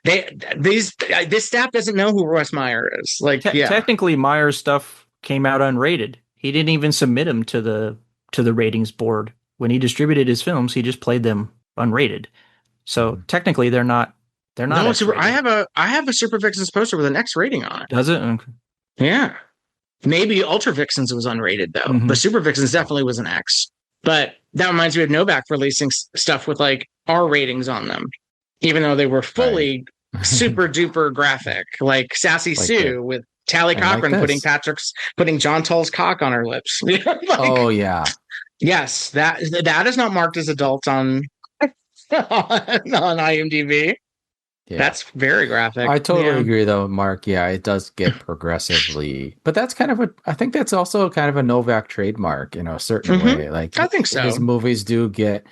This staff doesn't know who Russ Meyer is. Like, technically, Meyer's stuff came out unrated. He didn't even submit them to the ratings board. When he distributed his films, he just played them unrated. So technically, they're not. No, I have a Super Vixens poster with an X rating on it. Does it? Okay. Yeah. Maybe Ultra Vixens was unrated though, but Super Vixens definitely was an X. But that reminds me of Novak releasing stuff with like R ratings on them, even though they were fully super duper graphic, like Sassy Sue with Tally Cochran putting John Tull's cock on her lips. Oh yeah. Yes, that is not marked as adult on IMDb. Yeah. That's very graphic. I totally agree, though, Mark. Yeah, it does get progressively, but that's kind of I think that's also kind of a Novak trademark in a certain way. Like, I think so. His movies do get,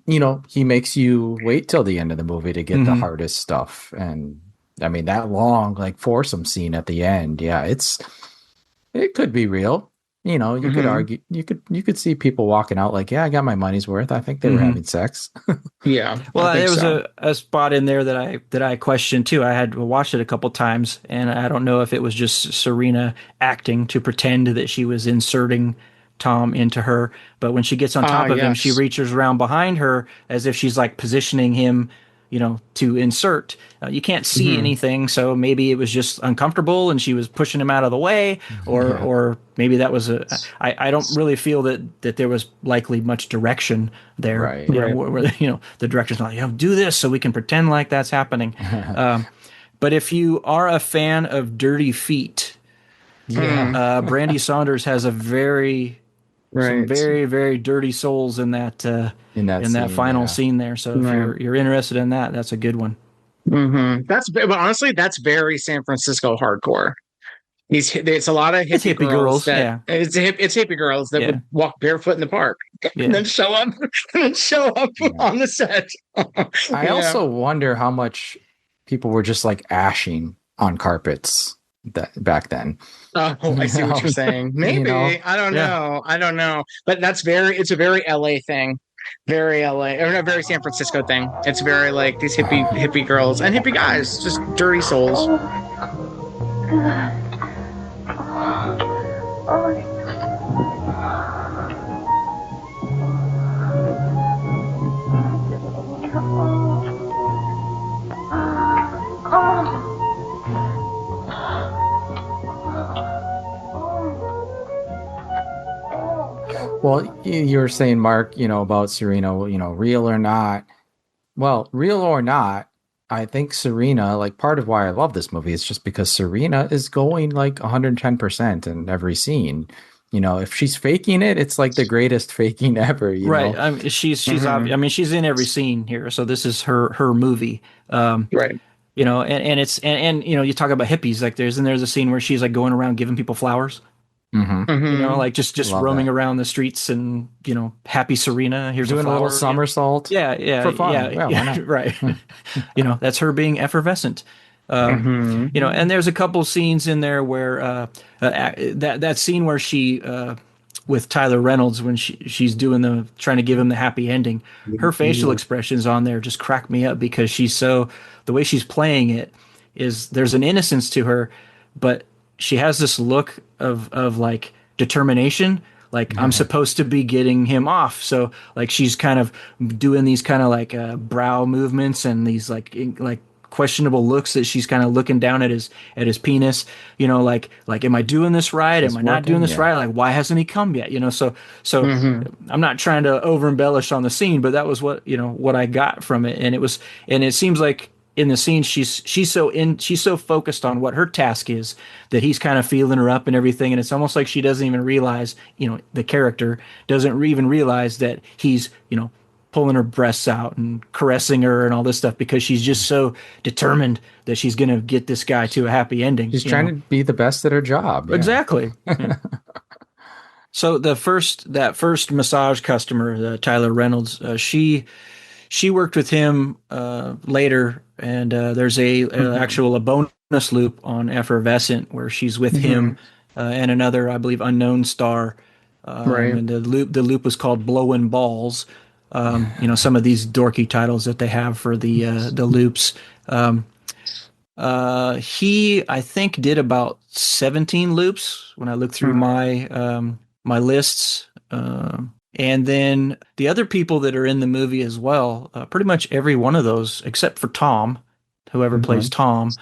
he makes you wait till the end of the movie to get the hardest stuff, and I mean that long like foursome scene at the end. Yeah, it could be real. You know, you could argue, you could see people walking out like, yeah, I got my money's worth. I think they were having sex. Yeah. Well, there was a spot in there that I questioned too. I had watched it a couple times, and I don't know if it was just Serena acting to pretend that she was inserting Tom into her, but when she gets on top of him, she reaches around behind her as if she's like positioning him, to insert. You can't see anything, so maybe it was just uncomfortable and she was pushing him out of the way, or maybe that was I don't really feel that there was likely much direction there. Right. Where the director's not like, do this so we can pretend like that's happening. But if you are a fan of Dirty Feet, Brandy Saunders has some very, very dirty souls in that final scene there. So if you're interested in that, that's a good one. But honestly, that's very San Francisco hardcore. It's a lot of hippie girls. It's hippie girls that would walk barefoot in the park and then show up on the set. I also wonder how much people were just like ashing on carpets back then. Oh, I see what you're saying. Maybe. I don't know. But it's a very LA thing. Very LA, or a very San Francisco thing. It's very like these hippie girls and hippie guys, just dirty souls. Well, you were saying, Mark, about Serena, real or not. Well, real or not, I think Serena, like part of why I love this movie is just because Serena is going like 110% in every scene. If she's faking it, it's like the greatest faking ever. Right. I mean, she's I mean, she's in every scene here. So this is her movie. Right. And it's, you talk about hippies, like there's a scene where she's like going around giving people flowers. Like just roaming around the streets and happy Serena. Here's doing a little somersault. Yeah, for fun. Yeah, why not? Right. That's her being effervescent. And there's a couple scenes in there where that scene where she with Tyler Reynolds when she's doing trying to give him the happy ending. Her facial expressions on there just crack me up because the way she's playing it is there's an innocence to her, but she has this look of like determination, like I'm supposed to be getting him off. So like she's kind of doing these kind of like brow movements and these like questionable looks that she's kind of looking down at his penis, like am I doing this right? It's Am I not working, doing this yeah. right? Like, why hasn't he come yet? So Mhm. I'm not trying to over embellish on the scene, but that was what I got from it. And it seems like in the scene she's so focused on what her task is that he's kind of feeling her up and everything, and it's almost like she doesn't even realize, the character doesn't even realize that he's pulling her breasts out and caressing her and all this stuff, because she's just so determined that she's going to get this guy to a happy ending. She's trying to be the best at her job. Yeah. Exactly. Yeah. So that first massage customer, Tyler Reynolds, she worked with him later, and there's a bonus loop on Effervescent where she's with him and another, I believe, unknown star, Right. and the loop was called Blowin' Balls. Some of these dorky titles that they have for the loops. He, I think, did about 17 loops when I looked through my lists. And then the other people that are in the movie as well, pretty much every one of those, except for Tom, whoever plays Tom.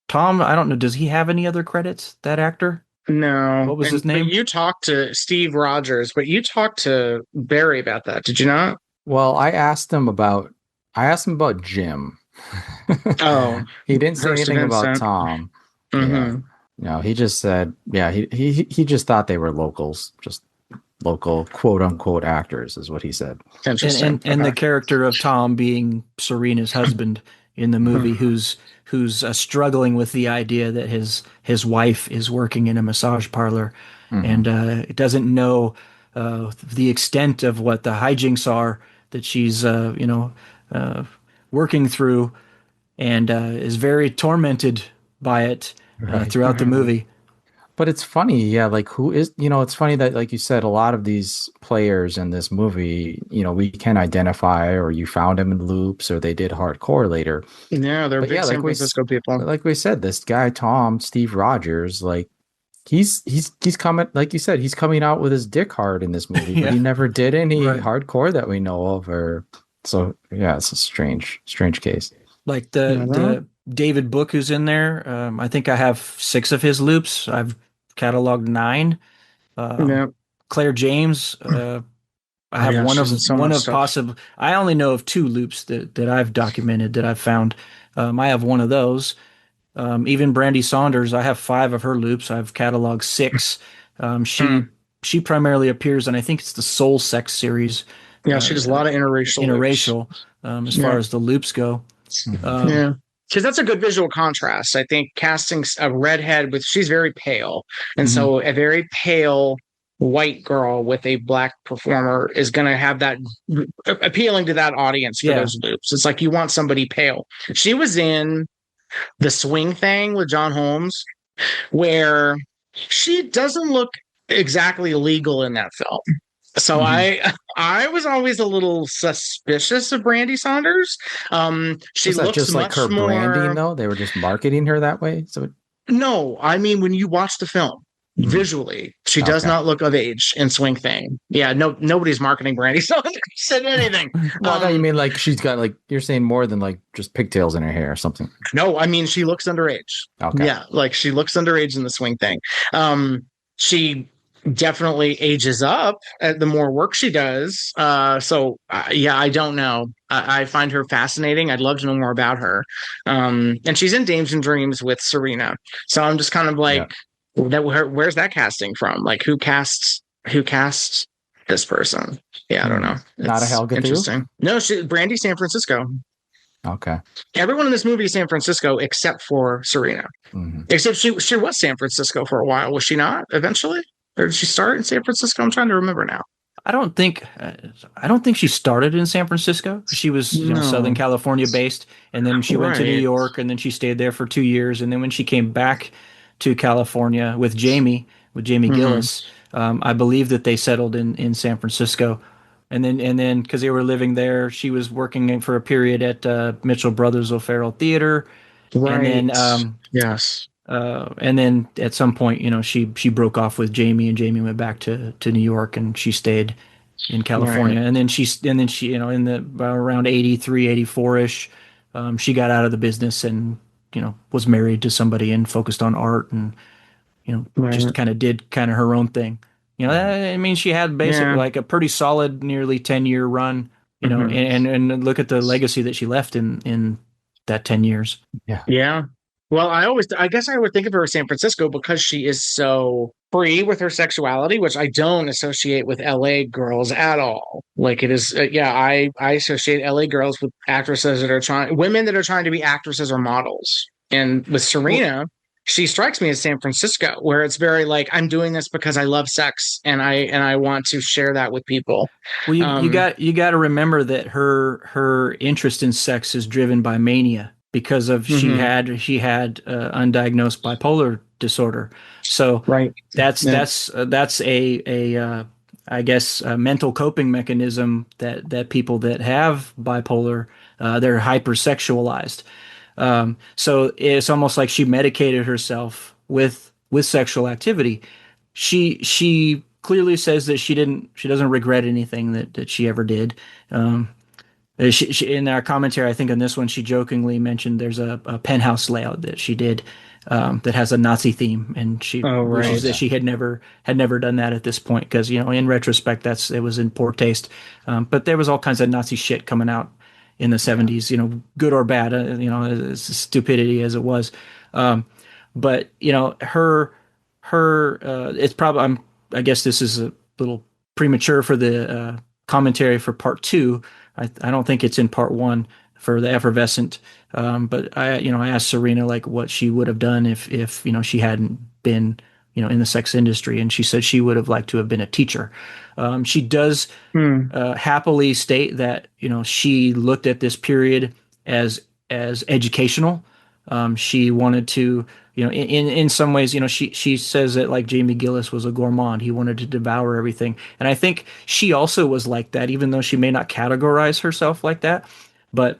Tom, I don't know, does he have any other credits, that actor? No. What was his name? But you talked to Steve Rogers, but you talked to Barry about that, did you not? Well, I asked him about Jim. Oh, He didn't say Hurst anything about Vincent. Tom. Mhm. Yeah. No, he just said, yeah, he just thought they were locals, just local quote unquote actors is what he said. Interesting. And the Okay. character of Tom being Serena's husband in the movie, who's struggling with the idea that his wife is working in a massage parlor, and doesn't know the extent of what the hijinks are that she's working through, and is very tormented by it Right. throughout the movie. But it's funny, yeah, like it's funny that, like you said, a lot of these players in this movie, we can identify, or you found them in loops, or they did hardcore later. Yeah, they're But big yeah, San Francisco people. like we said, this guy, Tom, Steve Rogers, like he's coming, like you said, he's coming out with his dick hard in this movie, but he never did any hardcore that we know of, so yeah, it's a strange case. Like the David Book who's in there, I think I have 6 of his loops. I've cataloged 9. Claire James, I have one she's in so much of stuff. possible. I only know of 2 loops that I've documented, that I've found. I have one of those. Even Brandy Saunders, I have 5 of her loops. I've cataloged 6. She primarily appears in, I think it's the Soul Sex series. Yeah, she does a lot of interracial as far as the loops go. Yeah, because that's a good visual contrast. I think casting a redhead she's very pale, and so a very pale white girl with a black performer is going to have that appealing to that audience for those loops. It's like you want somebody pale. She was in The Swing Thing with John Holmes, where she doesn't look exactly legal in that film. So I was always a little suspicious of Brandy Saunders. She looks just like her more branding, though. They were just marketing her that way. So no, I mean when you watch the film visually, she does not look of age in Swing Thing. Yeah, nobody's marketing Brandy Saunders in anything. Well, no, you mean like she's got, like, you're saying more than like just pigtails in her hair or something? No, I mean she looks underage. Okay. Yeah, like she looks underage in The Swing Thing. She definitely ages up the more work she does. I don't know. I find her fascinating. I'd love to know more about her. And she's in Dames and Dreams with Serena. So I'm just kind of like, where's that casting from? Like, who casts this person? Yeah, I don't know. Not a Helga interesting. No, Brandy San Francisco. Okay. Everyone in this movie is San Francisco except for Serena. Except she was San Francisco for a while. Was she not eventually? Or did she start in San Francisco? I'm trying to remember now. I don't think she started in San Francisco. She was Southern California based, and then she went to New York, and then she stayed there for 2 years, and then when she came back to California with Jamie Gillis, I believe that they settled in San Francisco, and then because they were living there, she was working for a period at Mitchell Brothers O'Farrell Theater, right? And then yes. And then at some point, she broke off with Jamie, and Jamie went back to New York, and she stayed in California. Right. And then she, in the around 83, 84 ish, she got out of the business and was married to somebody and focused on art and just Right. kind of did kind of her own thing. I mean, she had basically Yeah. like a pretty solid, nearly 10-year run. Hmm. And look at the legacy that she left in that 10 years. Yeah. Yeah. Well, I guess I would think of her as San Francisco because she is so free with her sexuality, which I don't associate with LA girls at all. Like it is, yeah, I associate LA girls with actresses that are women that are trying to be actresses or models. And with Well, Serena, she strikes me as San Francisco, where it's very like I'm doing this because I love sex and I want to share that with people. well, Um, you got to remember that her interest in sex is driven by mania because of mhm, she had undiagnosed bipolar disorder. So right. Yeah. that's a I guess a mental coping mechanism that people that have bipolar they're hypersexualized. So it's almost like she medicated herself with sexual activity. She clearly says that she doesn't regret anything that she ever did. Um, in our commentary, I think on this one, she jokingly mentioned there's a penthouse layout that she did that has a Nazi theme, and she Oh, Oh wishes right. that yeah. she had never done that at this point because in retrospect, it was in poor taste. But there was all kinds of Nazi shit coming out in the Yeah. 70s, good or bad, as stupidity as it was. Um, but her it's probably I guess this is a little premature for the commentary for part two. I don't think it's in part one for the effervescent. But I asked Serena like what she would have done if she hadn't been in the sex industry, and she said she would have liked to have been a teacher. She does Hmm. happily state that she looked at this period as educational. She wanted to in some ways she says that like Jamie Gillis was a gourmand. He wanted to devour everything, and I think she also was like that, even though she may not categorize herself like that. But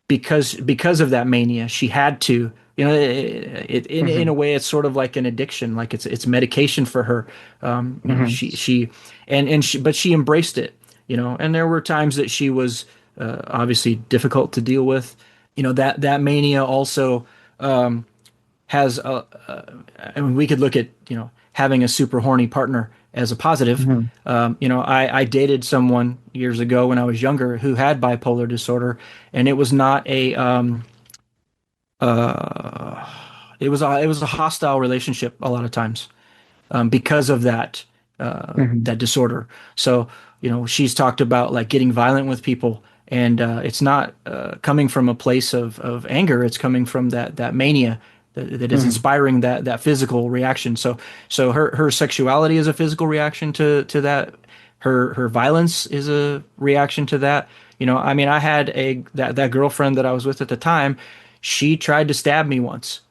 because of that mania, she had to. In a Hmm. way, it's sort of like an addiction, like it's medication for her. Hmm. But she embraced it. And there were times that she was obviously difficult to deal with. That mania also has I mean, we could look at having a super horny partner as a positive. Hmm. I dated someone years ago when I was younger who had bipolar disorder, and it was not a uh, it was a hostile relationship a lot of times because of Hmm. that disorder. So she's talked about like getting violent with people, and it's not coming from a place of anger. It's coming from that mania that is Hmm. inspiring that physical reaction. So her sexuality is a physical reaction to that. Her violence is a reaction to that. I mean, I had that girlfriend that I was with at the time. She tried to stab me once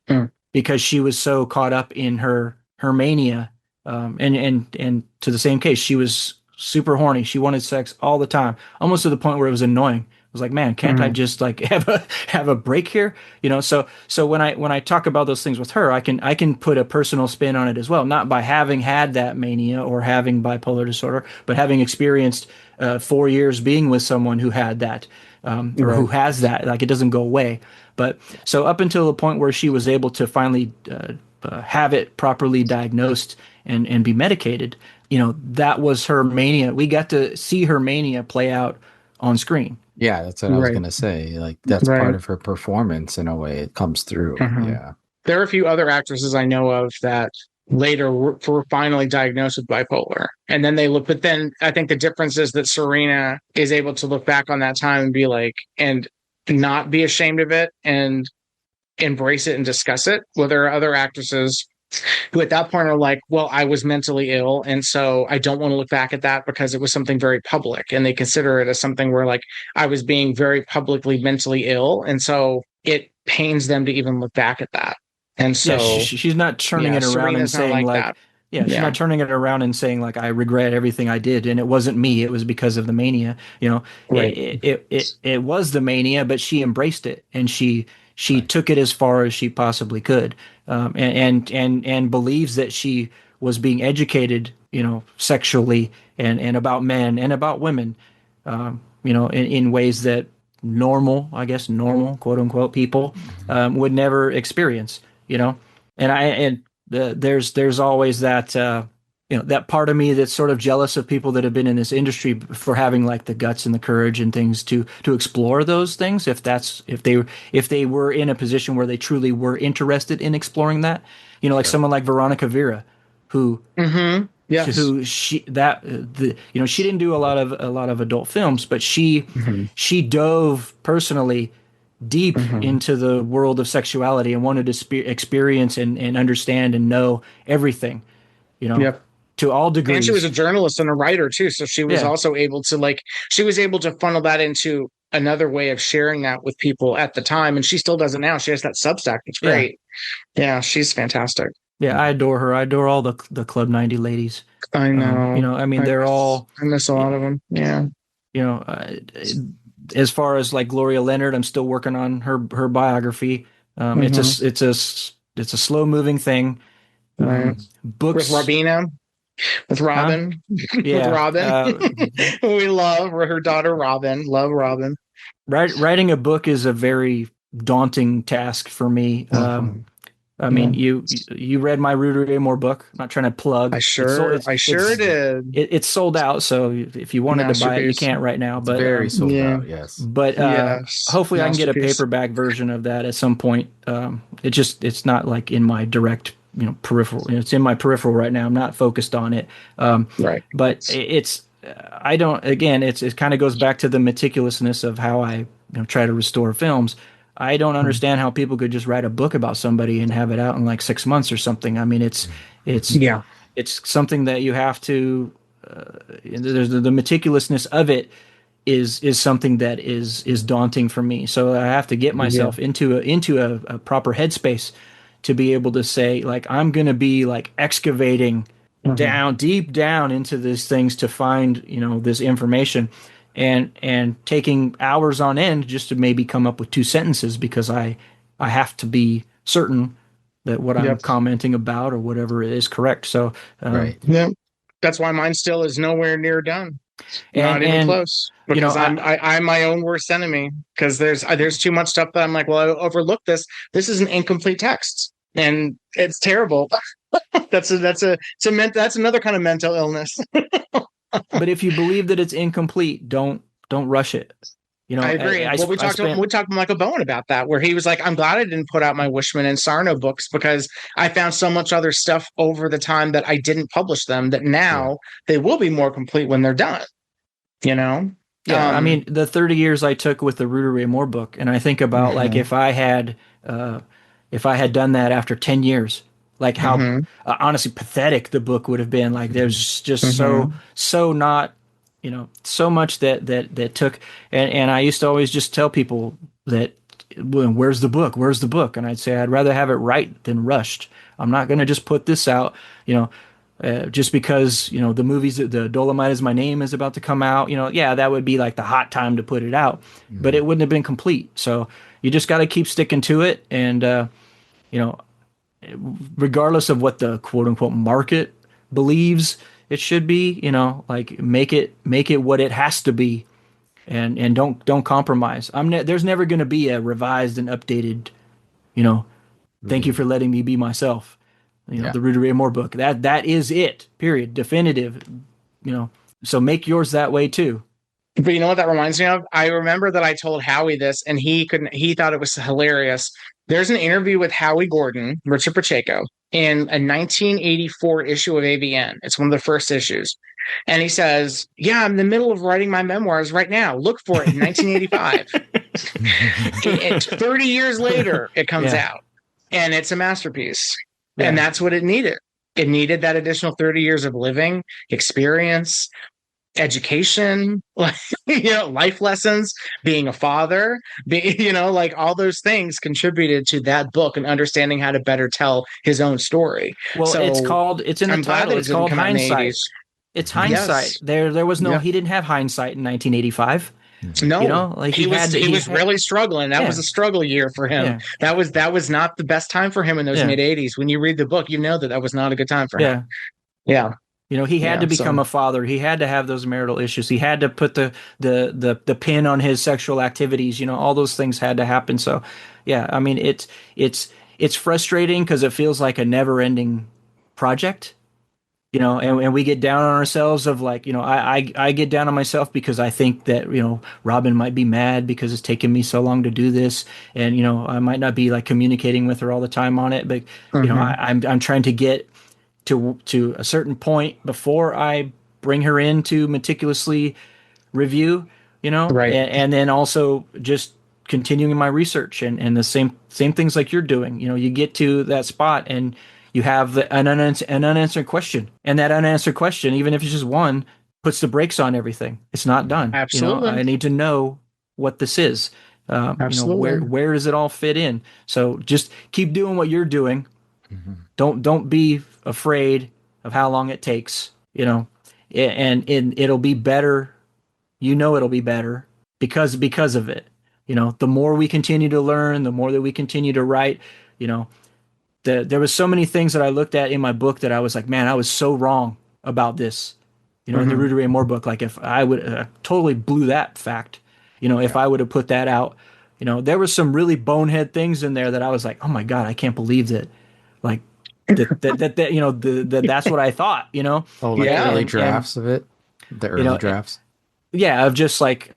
Hmm. because she was so caught up in her mania. And to the same case, she was super horny. She wanted sex all the time, almost to the point where it was annoying. I was like, man, can't I Hmm. just like have a break here? So when I talk about those things with her, I can put a personal spin on it as well, not by having had that mania or having bipolar disorder, but having experienced 4 years being with someone who had that, or who Right. has that. Like it doesn't go away. But so up until the point where she was able to finally have it properly diagnosed and be medicated, that was her mania. We got to see her mania play out on screen. Yeah, that's what I was Right. gonna say. Like that's part Right. of her performance in a way. It comes through. Hmm. Yeah. There are a few other actresses I know of that later were finally diagnosed with bipolar. And then they look, but then I think the difference is that Serena is able to look back on that time and be like, and not be ashamed of it and embrace it and discuss it. Well, there are other actresses who at that point are like, well, I was mentally ill. And so I don't want to look back at that because it was something very public. And they consider it as something where like I was being very publicly mentally ill. And so it pains them to even look back at that. And Yeah, so, she's not turning yeah, it around and Serena's not saying like like, that. yeah, she's Yeah. not turning it around and saying like, I regret everything I did, and it wasn't me, it was because of the mania. Right. It was the mania, but she embraced it and she Right. took it as far as she possibly could, and believes that she was being educated, sexually and about men and about women, in ways that normal, I guess, normal, quote unquote, people would never experience, you know? There's always that, that part of me that's sort of jealous of people that have been in this industry for having like the guts and the courage and things to explore those things. If they were in a position where they truly were interested in exploring that, like someone like Veronica Vera, who Mm-hmm. Yes. who she that the she didn't do a lot of adult films, but she dove personally deep into the world of sexuality and wanted to experience and understand and know everything, Yep. to all degrees. And she was a journalist and a writer too, so she was also able to funnel that into another way of sharing that with people at the time, and she still does it now. She has that Substack. It's great. Yeah, she's fantastic. Yeah, I adore her. I adore all the Club 90 ladies. I know. I mean, they're all. I miss a lot of them. Yeah. As far as like Gloria Leonard, I'm still working on her biography. It's a slow moving thing. Right. Books with Robina, with Robin, yeah, with Robin. We love her daughter Robin. Love Robin. Writing a book is a very daunting task for me. I mean, you read my Rudy Ray Moore book. I'm not trying to plug. I sure did. It's sold out, so if you wanted to buy it, you can't right now. But it's very sold out. Yes. But hopefully, I can get a paperback version of that at some point. It's not like in my direct peripheral. It's in my peripheral right now. I'm not focused on it. Right. But I don't. Again, it kind of goes back to the meticulousness of how I try to restore films. I don't understand how people could just write a book about somebody and have it out in like 6 months or something. I mean, it's something that you have to. There's the meticulousness of it is something that is daunting for me. So I have to get myself into a proper headspace to be able to say, like, I'm going to be like excavating deep down into these things to find this information. And taking hours on end just to maybe come up with 2 sentences because I have to be certain that what I'm commenting about or whatever is correct. So right. Yeah, that's why mine still is nowhere near done. Not even close. Because I'm my own worst enemy. Because there's too much stuff that I'm like, well, I overlooked this. This is an incomplete text, and it's terrible. That's another kind of mental illness. But if you believe that it's incomplete, don't rush it. I agree. We talked to Michael Bowen about that, where he was like, I'm glad I didn't put out my Wishman and Sarno books because I found so much other stuff over the time that I didn't publish them that now they will be more complete when they're done. Yeah, I mean, the 30 years I took with the Rudy Ray Moore book, and I think about like if I had done that after 10 years, like how honestly pathetic the book would have been. Like there's just so not, so much that took. And I used to always just tell people that, well, where's the book? Where's the book? And I'd say, I'd rather have it right than rushed. I'm not going to just put this out, just because, the movies, the Dolomite Is My Name is about to come out, that would be like the hot time to put it out, but it wouldn't have been complete. So you just got to keep sticking to it. And, regardless of what the quote unquote market believes it should be, like make it what it has to be, and don't compromise. There's never going to be a revised and updated, thank you for letting me be myself. The Rudy Ray Moore book. That is it. Period. Definitive. So make yours that way too. But you know what that reminds me of? I remember that I told Howie this, and he thought it was hilarious. There's an interview with Howie Gordon, Richard Pacheco, in a 1984 issue of AVN. It's one of the first issues. And he says, yeah, I'm in the middle of writing my memoirs right now. Look for it in 1985. 30 years later, it comes out. And it's a masterpiece. Yeah. And that's what it needed. It needed that additional 30 years of living experience, education, life lessons, being a father, like all those things contributed to that book and understanding how to better tell his own story. Well, so it's in the title. It's called Hindsight. It's hindsight. Yes. There was no. He didn't have hindsight in 1985. No, he was really struggling. That was a struggle year for him. Yeah. That was not the best time for him in those mid 80s. When you read the book, that was not a good time for him. Yeah. You know, he had to become a father. He had to have those marital issues. He had to put the pin on his sexual activities. You know, all those things had to happen. So, yeah, I mean, it's frustrating because it feels like a never-ending project. You know, and we get down on ourselves of like, you know, I get down on myself because I think that, you know, Robin might be mad because it's taken me so long to do this. And, you know, I might not be like communicating with her all the time on it, but, you know, I'm trying to get to a certain point before I bring her in to meticulously review, you know, Right. and then also just continuing my research and the same things like you're doing. You know, you get to that spot and you have an unanswered question, and that unanswered question, even if it's just one, puts the brakes on everything. It's not done. Absolutely. You know, I need to know what this is. Absolutely. You know, where does it all fit in? So just keep doing what you're doing. Don't be afraid of how long it takes. You know, and it'll be better. You know, it'll be better because of it. You know, the more we continue to learn, the more that we continue to write. You know, there was so many things that I looked at in my book that I was like, man, I was so wrong about this. You know, in the Rudy Ray Moore book, like if I would totally blew that fact. You know, if I would have put that out, you know, there was some really bonehead things in there that I was like, oh my God, I can't believe that. Like that you know, that's what I thought, you know? Oh, like Yeah. early drafts of it? The early drafts? Yeah, of just like,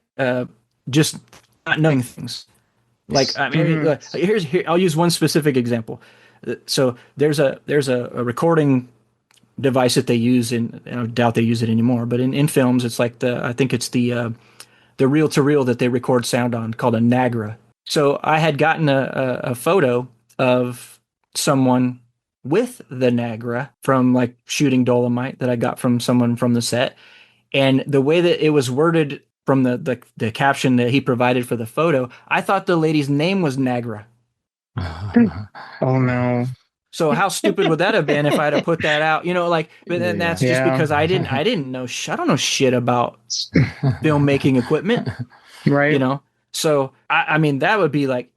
just not knowing things. Like, I mean, here, I'll use one specific example. So there's a recording device that they use in, I doubt they use it anymore, but in films, it's like I think it's the reel to reel that they record sound on called a Nagra. So I had gotten a photo of someone with the Nagra from like shooting Dolomite that I got from someone from the set. And the way that it was worded from the caption that he provided for the photo, I thought the lady's name was Nagra. Oh no. So how stupid would that have been if I'd have put that out? You know, like, but then that's just because I didn't know. I don't know shit about filmmaking equipment, Right. you know. So I mean, that would be like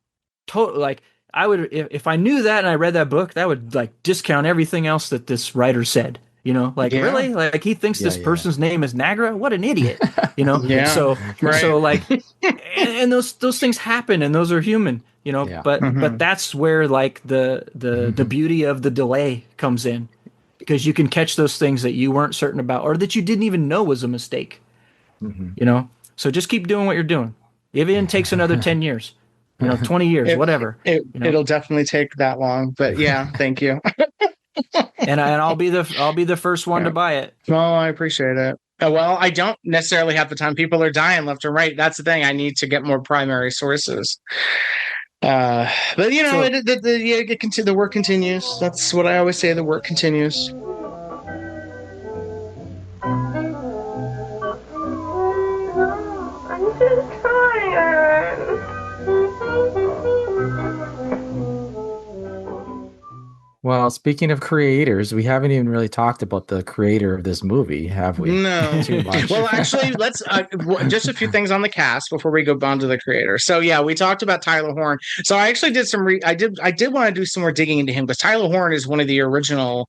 total. Like I would if I knew that and I read that book, that would like discount everything else that this writer said. You know, like really, like he thinks this person's name is Nagra. What an idiot! You know. So like, and those things happen, and those are human. You know, but that's where like the beauty of the delay comes in, because you can catch those things that you weren't certain about or that you didn't even know was a mistake. You know, so just keep doing what you're doing. Even takes another 10 years, you know, 20 years, whatever. It'll definitely take that long, but yeah, thank you. and I'll be the first one to buy it. Well, I appreciate it. Well, I don't necessarily have the time. People are dying left and right. That's the thing. I need to get more primary sources. But you know, the work continues. That's what I always say. The work continues. I'm just tired. Well, speaking of creators, we haven't even really talked about the creator of this movie, have we? No. Too much. Well, actually, let's just a few things on the cast before we go on to the creator. So, yeah, we talked about Tyler Horn. So, I actually did I did want to do some more digging into him, because Tyler Horn is one of the original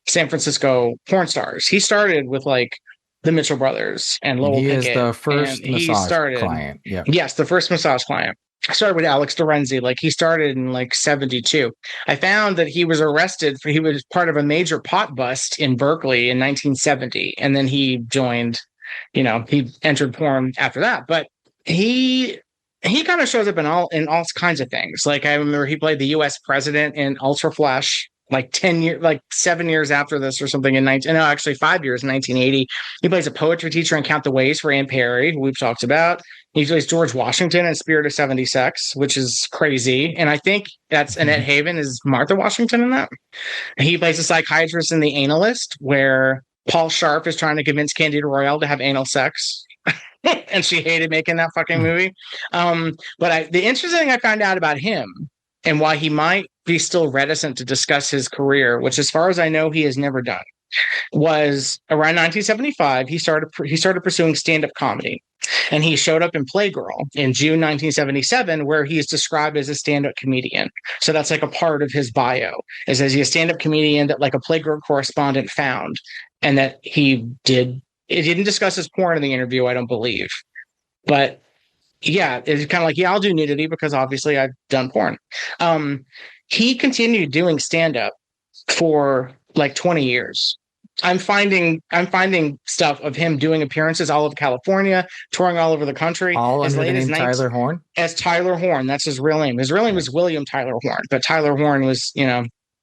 San Francisco porn stars. He started with like the Mitchell Brothers and Lowell Pickett. He is the first massage client. Yeah. Yes, the first massage client. I started with Alex Dorenzi. Like he started in like 72. I found that he was arrested he was part of a major pot bust in Berkeley in 1970. And then he joined, you know, he entered porn after that. But he kind of shows up in all kinds of things. Like I remember he played the US president in Ultra Flesh, like 7 years after this or something actually 5 years in 1980. He plays a poetry teacher in Count the Ways for Ann Perry, who we've talked about. He plays George Washington in Spirit of 76, which is crazy. And I think that's Annette Haven is Martha Washington in that. He plays a psychiatrist in The Analyst, where Paul Sharp is trying to convince Candida Royale to have anal sex. And she hated making that fucking movie. But the interesting thing I found out about him and why he might be still reticent to discuss his career, which as far as I know, he has never done, was around 1975, he started pursuing stand-up comedy. And he showed up in Playgirl in June 1977, where he is described as a stand-up comedian. So that's like a part of his bio, is as he's a stand-up comedian that like a Playgirl correspondent found. and that he did. It didn't discuss his porn in the interview, I don't believe. But yeah, it's kind of like, yeah, I'll do nudity because obviously I've done porn. He continued doing stand-up for like 20 years. I'm finding stuff of him doing appearances all over California, touring all over the country. All as under the late as name Tyler Horn? As Tyler Horn. That's his real name. His real name was William Tyler Horn, but Tyler Horn was,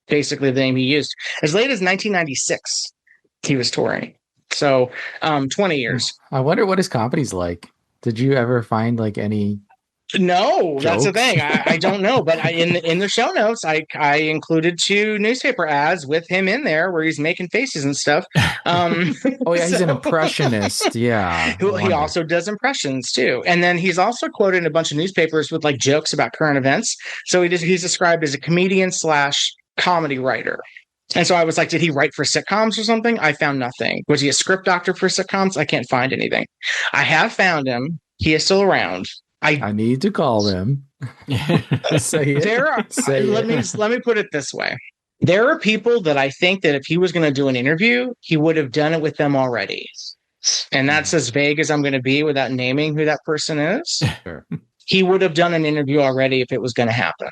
basically the name he used. As late as 1996, he was touring. So 20 years. I wonder what his comedy's like. Did you ever find like any? No, that's the Jokes? thing. I don't know, but in the show notes, I included 2 newspaper ads with him in there where he's making faces and stuff. Oh yeah, he's an impressionist. Yeah, He also does impressions too, and then he's also quoted in a bunch of newspapers with like jokes about current events. So he's described as a comedian / comedy writer. And so I was like, did he write for sitcoms or something? I found nothing. Was he a script doctor for sitcoms? I can't find anything. I have found him. He is still around. I need to call him. Say it. Let me put it this way. There are people that I think that if he was going to do an interview, he would have done it with them already. And that's as vague as I'm going to be without naming who that person is. Sure. He would have done an interview already if it was going to happen,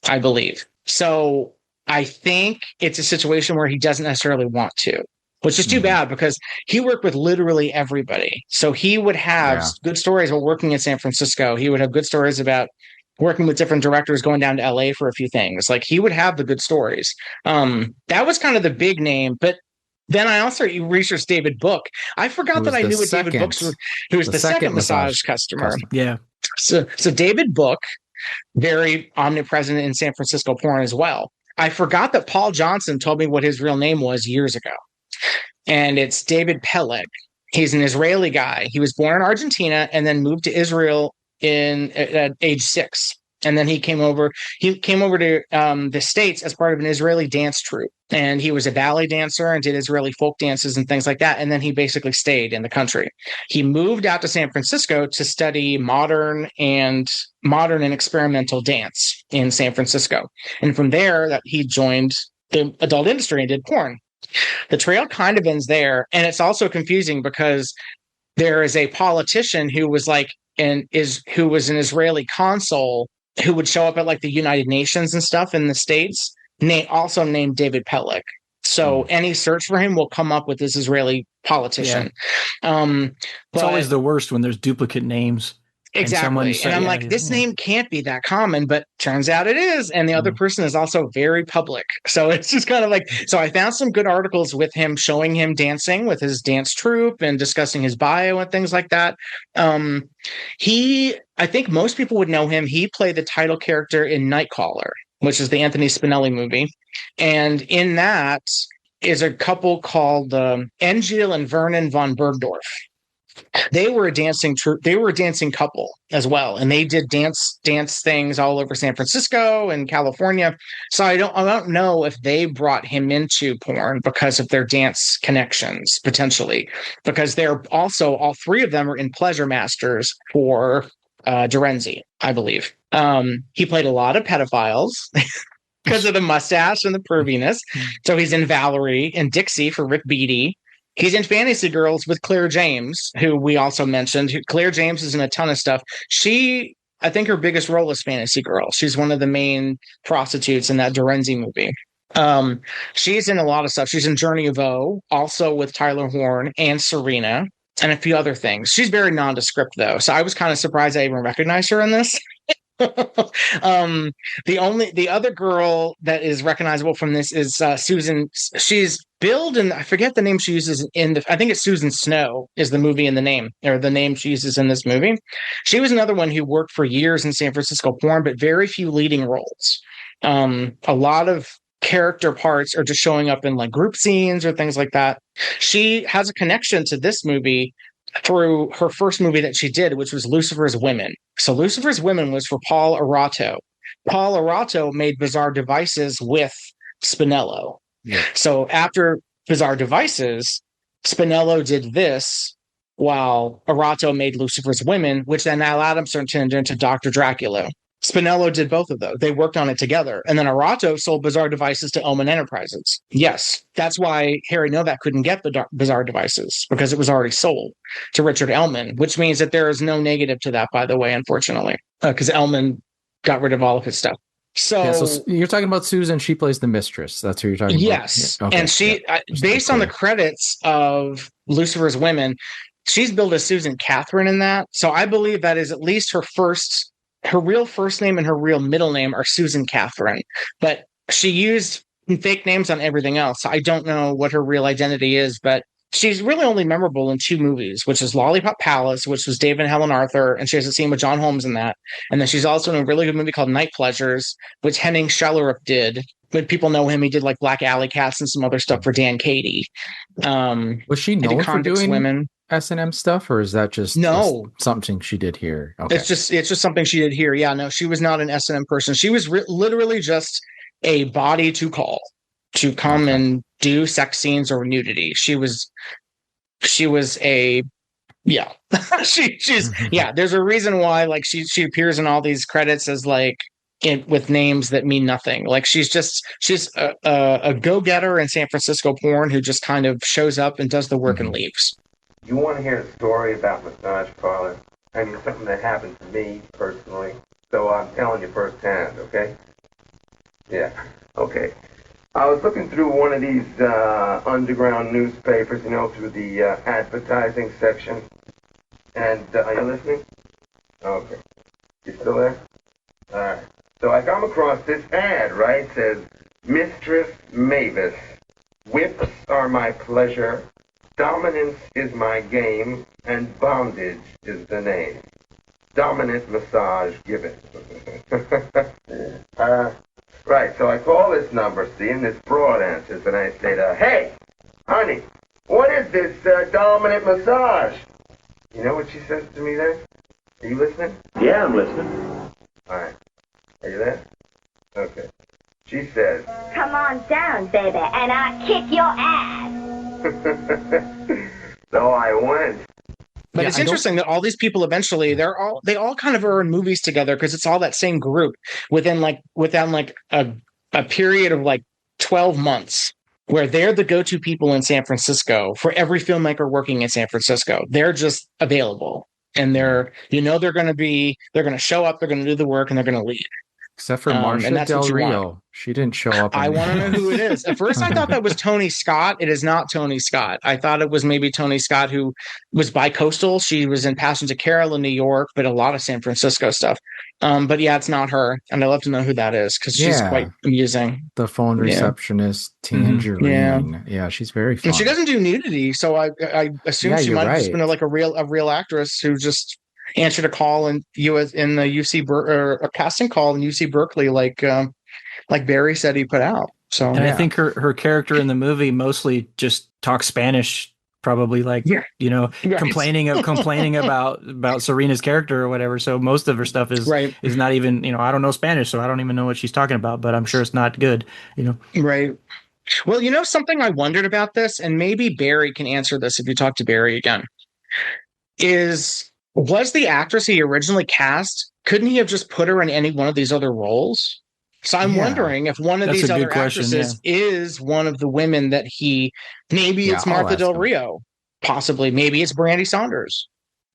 I believe. So I think it's a situation where he doesn't necessarily want to, which is too bad because he worked with literally everybody. So he would have good stories about working in San Francisco. He would have good stories about working with different directors, going down to LA for a few things. Like he would have the good stories. That was kind of the big name, but then I also researched David Book. I forgot that I knew what David Book was, who was the second massage customer. Yeah. So David Book, very omnipresent in San Francisco porn as well. I forgot that Paul Johnson told me what his real name was years ago. And it's David Peleg. He's an Israeli guy. He was born in Argentina and then moved to Israel at age 6. And then he came over to the States as part of an Israeli dance troupe. And he was a ballet dancer and did Israeli folk dances and things like that. And then he basically stayed in the country. He moved out to San Francisco to study modern and experimental dance in San Francisco. And from there, he joined the adult industry and did porn. The trail kind of ends there. And it's also confusing because there is a politician who was an Israeli consul who would show up at like the United Nations and stuff in the States, also named David Peleg. So any search for him will come up with this Israeli politician. Yeah. It's always the worst when there's duplicate names. Exactly. And I'm like, this name can't be that common, but turns out it is. And the other person is also very public. So it's just kind of like, so I found some good articles with him showing him dancing with his dance troupe and discussing his bio and things like that. I think most people would know him. He played the title character in Nightcaller, which is the Anthony Spinelli movie. And in that is a couple called Engel and Vernon von Bergdorf. They were a dancing troupe. They were a dancing couple as well, and they did dance things all over San Francisco and California. So I don't know if they brought him into porn because of their dance connections potentially, because they're also all 3 of them are in Pleasure Masters for Dorenzi, I believe. He played a lot of pedophiles. Because of the mustache and the perviness. So he's in Valerie and Dixie for Rick Beatty. He's in Fantasy Girls with Claire James, who we also mentioned. Claire James is in a ton of stuff. I think her biggest role is Fantasy Girls. She's one of the main prostitutes in that Dorenzi movie. She's in a lot of stuff. She's in Journey of O, also with Tyler Horn and Serena, and a few other things. She's very nondescript, though. So I was kind of surprised I even recognized her in this. The other girl that is recognizable from this is Susan. She's billed, and I forget the name she uses I think it's Susan Snow is the movie in the name, or the name she uses in this movie. She was another one who worked for years in San Francisco porn, but very few leading roles. A lot of character parts are just showing up in like group scenes or things like that. She has a connection to this movie through her first movie that she did, which was Lucifer's Women. So Lucifer's Women was for Paul Arato. Paul Arato made Bizarre Devices with Spinello. Yeah. So after Bizarre Devices, Spinello did this while Arato made Lucifer's Women, which then Al Adamson turned into Dr. Dracula. Spinello did both of those. They worked on it together. And then Arato sold Bizarre Devices to Omen Enterprises. Yes, that's why Harry Novak couldn't get Bizarre Devices, because it was already sold to Richard Ellman, which means that there is no negative to that, by the way, unfortunately, because Ellman got rid of all of his stuff. So you're talking about Susan. She plays the mistress. That's who you're talking about. Yes. Yeah. Okay. And she, based on the credits of Lucifer's Women, she's billed as Susan Catherine in that. So I believe that is at least her real first name and her real middle name are Susan Catherine. But she used fake names on everything else. I don't know what her real identity is, but she's really only memorable in 2 movies, which is Lollipop Palace, which was Dave and Helen Arthur, and she has a scene with John Holmes in that. And then she's also in a really good movie called Night Pleasures, which Henning Schellerup did. When people know him, he did like Black Alley Cats and some other stuff for Dan Katie. Was she known for doing women S&M stuff, or is that just something she did here? Okay. It's just something she did here. Yeah, no, she was not an S&M person. She was literally just a body to call to come and do sex scenes or nudity. She was a she's yeah. There's a reason why like she appears in all these credits as like with names that mean nothing. Like she's a go-getter in San Francisco porn who just kind of shows up and does the work and leaves. You want to hear a story about massage parlor? I mean, something that happened to me personally. So I'm telling you firsthand, okay? Yeah, okay. I was looking through one of these underground newspapers, through the advertising section. And are you listening? Okay. You still there? All right. So I come across this ad, right? It says, Mistress Mavis, whips are my pleasure, dominance is my game, and bondage is the name. Dominant massage given. Right, so I call this number, and this broad answers, and I say to her, hey, honey, what is this dominant massage? You know what she says to me then? Are you listening? Yeah, I'm listening. All right. Are you there? Okay. She says, Come on down, baby, and I'll kick your ass. So I went. But it's interesting that all these people eventually they all kind of are in movies together because it's all that same group within a period of like 12 months where they're the go-to people in San Francisco for every filmmaker working in San Francisco. They're just available and they're going to show up, they're going to do the work, and they're going to leave. Except for Marcia Del Rio. She didn't show up. I want to know who it is. At first, I thought that was Tony Scott. It is not Tony Scott. I thought it was maybe Tony Scott, who was bi-coastal. She was in Passenger Carol in New York, but a lot of San Francisco stuff. But yeah, it's not her. And I'd love to know who that is because she's quite amusing. The phone receptionist, Tangerine. Yeah, she's very fun. And she doesn't do nudity. So I assume she might have just been like a real actress who just answered a call in the UC or a casting call in UC Berkeley, like Barry said he put out. So, and I think her character in the movie mostly just talks Spanish, probably complaining about Serena's character or whatever. So most of her stuff is not even, I don't know Spanish, so I don't even know what she's talking about, but I'm sure it's not good, Right. Well, something I wondered about this, and maybe Barry can answer this if you talk to Barry again, was the actress he originally cast, couldn't he have just put her in any one of these other roles? So I'm wondering if one of these other actresses is one of the women that maybe it's Martha Del Rio, possibly. Maybe it's Brandy Saunders.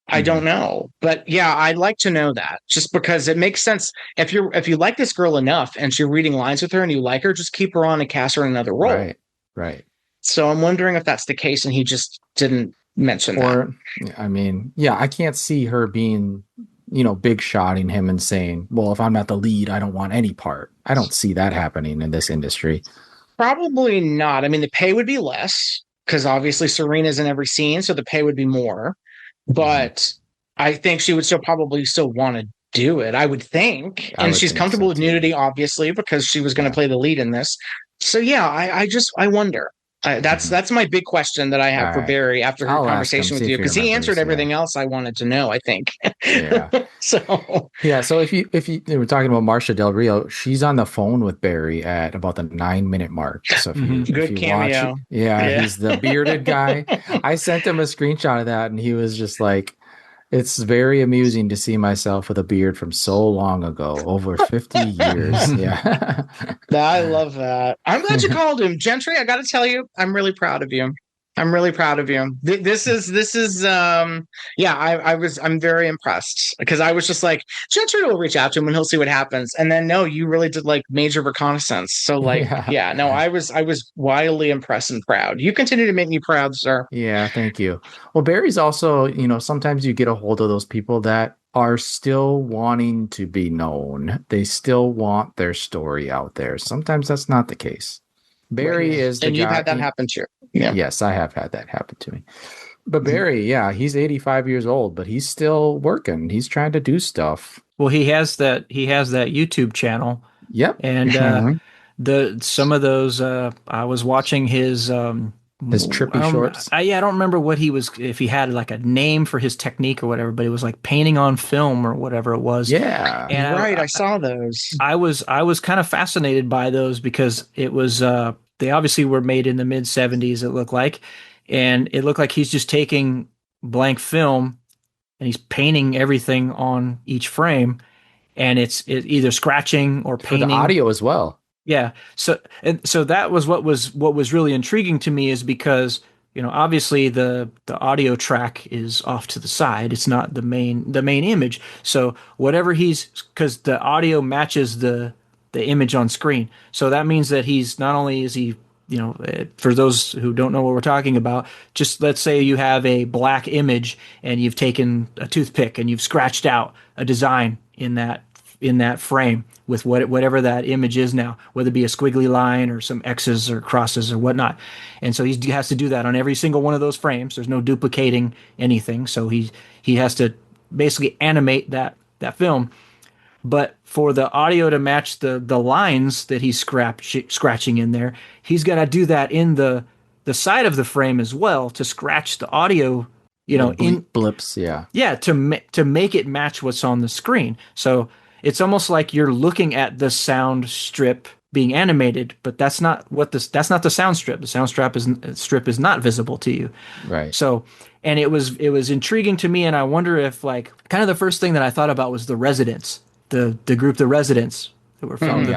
I don't know. But yeah, I'd like to know that just because it makes sense. If you like this girl enough and you're reading lines with her and you like her, just keep her on and cast her in another role. Right. So I'm wondering if that's the case and he just didn't mention that. I mean, I can't see her being, big shotting him and saying, well, if I'm not the lead, I don't want any part. I don't see that happening in this industry. Probably not. I mean, the pay would be less because obviously Serena's in every scene, so the pay would be more. But I think she would probably still want to do it, I would think. And she's comfortable with nudity, obviously, because she was going to play the lead in this. So yeah, I wonder. That's my big question that I have for Barry after her conversation with you, because he answered everything else I wanted to know, I think. So if you were talking about Marcia Del Rio, she's on the phone with Barry at about the 9-minute mark. So if you good cameo. He's the bearded guy. I sent him a screenshot of that, and he was just like, It's very amusing to see myself with a beard from so long ago, over 50 years. Yeah. I love that. I'm glad you called him. Gentry, I got to tell you, I'm really proud of you. I'm really proud of you. Yeah, I'm very impressed because I was just like, Gentry will reach out to him and he'll see what happens. And then no, you really did like major reconnaissance. So like, Yeah. yeah, no, I was wildly impressed and proud. You continue to make me proud, sir. Yeah, thank you. Well, Barry's also, sometimes you get a hold of those people that are still wanting to be known. They still want their story out there. Sometimes that's not the case. Barry Right. is the And you've guy. had that happen to you. Yeah. Yes, I have had that happen to me. But Barry, yeah, he's 85 years old, but he's still working. He's trying to do stuff. Well, he has that YouTube channel, Yep. and Mhm. some of those I was watching his His trippy shorts. I don't remember what he was, if he had like a name for his technique or whatever, but it was like painting on film or whatever it was. Yeah. And Right, I saw those. I was kind of fascinated by those because it was they obviously were made in the mid 70s, it looked like, and it looked like he's just taking blank film and he's painting everything on each frame, and it's either scratching or For the painting. audio as well. Yeah. So that was what was really intriguing to me, is because, obviously the audio track is off to the side. It's not the main image. So whatever because the audio matches the image on screen. So that means that he's not only is he, for those who don't know what we're talking about, just let's say you have a black image and you've taken a toothpick and you've scratched out a design in that frame with whatever that image is now, whether it be a squiggly line or some X's or crosses or whatnot. And so he has to do that on every single one of those frames. There's no duplicating anything. So he has to basically animate that film. But for the audio to match the lines that he's scratching in there, he's got to do that in the side of the frame as well to scratch the audio, in blips. Yeah. Yeah, to make it match what's on the screen. So it's almost like you're looking at the sound strip being animated, but that's not the sound strip. The sound strip is not visible to you. Right. So, and it was intriguing to me, and I wonder if, like, kind of the first thing that I thought about was the Residents, the group, the Residents, that were from the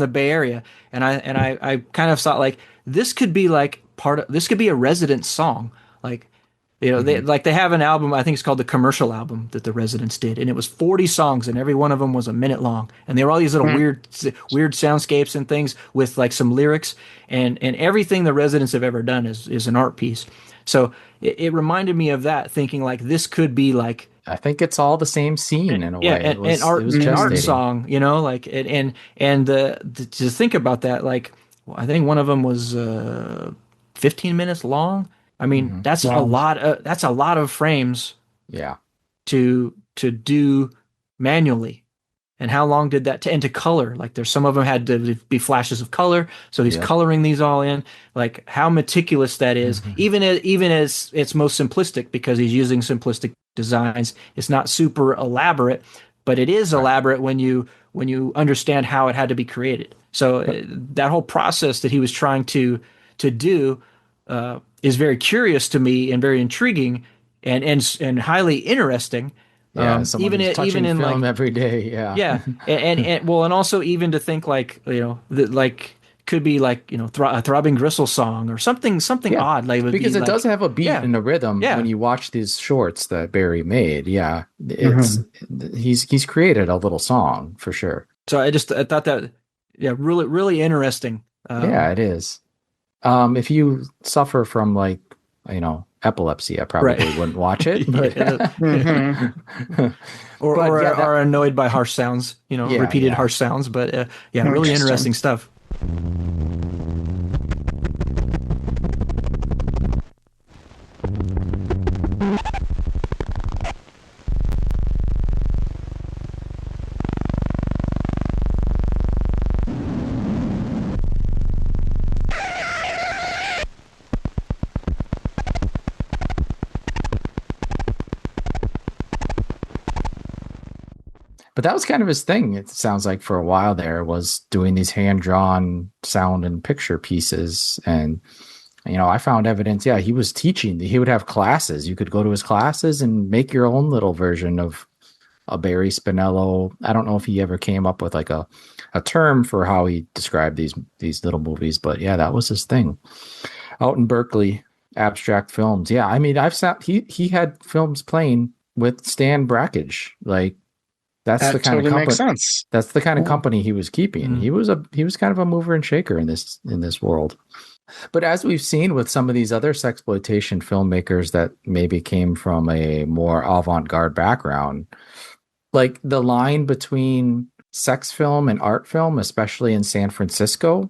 Bay Area, and I kind of thought, like, this could be like this could be a Residents song, like. They have an album, I think it's called the Commercial Album, that the Residents did, and it was 40 songs, and every one of them was a minute long, and they were all these little weird soundscapes and things with like some lyrics, and everything the Residents have ever done is an art piece. So it reminded me of that, thinking like this could be like, I think it's all the same scene in a way. An art song, like to think about that, like I think one of them was 15 minutes long. I mean, that's a lot of frames. Yeah. To do manually. And how long did that and to color? Like there's some of them had to be flashes of color, so he's coloring these all in. Like how meticulous that is, even as it's most simplistic, because he's using simplistic designs. It's not super elaborate, but it is elaborate when you understand how it had to be created. So that whole process that he was trying to do is very curious to me and very intriguing and highly interesting. Yeah, even in film like every day. Yeah. Yeah. and also even to think like, that like could be like, a Throbbing Gristle song or something odd. Like because it does have a beat and a rhythm when you watch these shorts that Barry made. Yeah. He's created a little song for sure. So I thought that, really, really interesting. Yeah, it is. If you suffer from like, epilepsy, I probably wouldn't watch it, but or are annoyed by harsh sounds, repeated harsh sounds, but really interesting stuff. But that was kind of his thing. It sounds like for a while there was doing these hand-drawn sound and picture pieces. And I found evidence. Yeah, he was teaching. He would have classes. You could go to his classes and make your own little version of a Barry Spinello. I don't know if he ever came up with like a term for how he described these little movies, but yeah, that was his thing. Out in Berkeley, abstract films. Yeah, I mean, I've sat. He had films playing with Stan Brakhage. Like that's That the kind totally of makes company. sense. That's the kind of company he was keeping. He was kind of a mover and shaker in this world. But as we've seen with some of these other sexploitation filmmakers that maybe came from a more avant-garde background, like the line between sex film and art film, especially in San Francisco,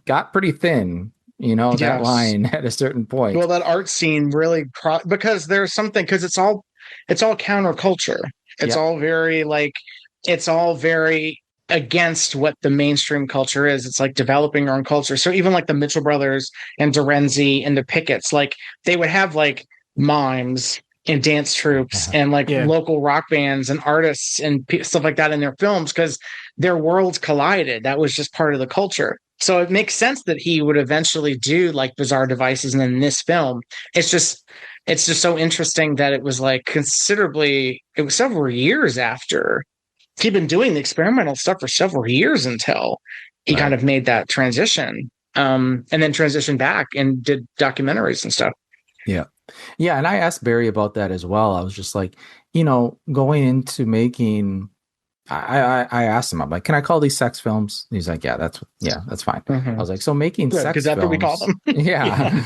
got pretty thin. That Yes. line at a certain point. Well, that art scene really because there's something because it's all counterculture. It's all very against what the mainstream culture is. It's like developing your own culture. So even like the Mitchell brothers and Dorenzi and the Pickets, like they would have like mimes and dance troops and like local rock bands and artists and stuff like that in their films because their worlds collided. That was just part of the culture. So it makes sense that he would eventually do like Bizarre Devices and then this film. It's just so interesting that it was like it was several years after he'd been doing the experimental stuff for several years until he kind of made that transition and then transitioned back and did documentaries and stuff. Yeah. Yeah. And I asked Barry about that as well. I was just like, going into making, I asked him, I'm like, can I call these sex films? He's like, yeah, that's fine. I was like, so making sex films. Because that's what we call them. Yeah.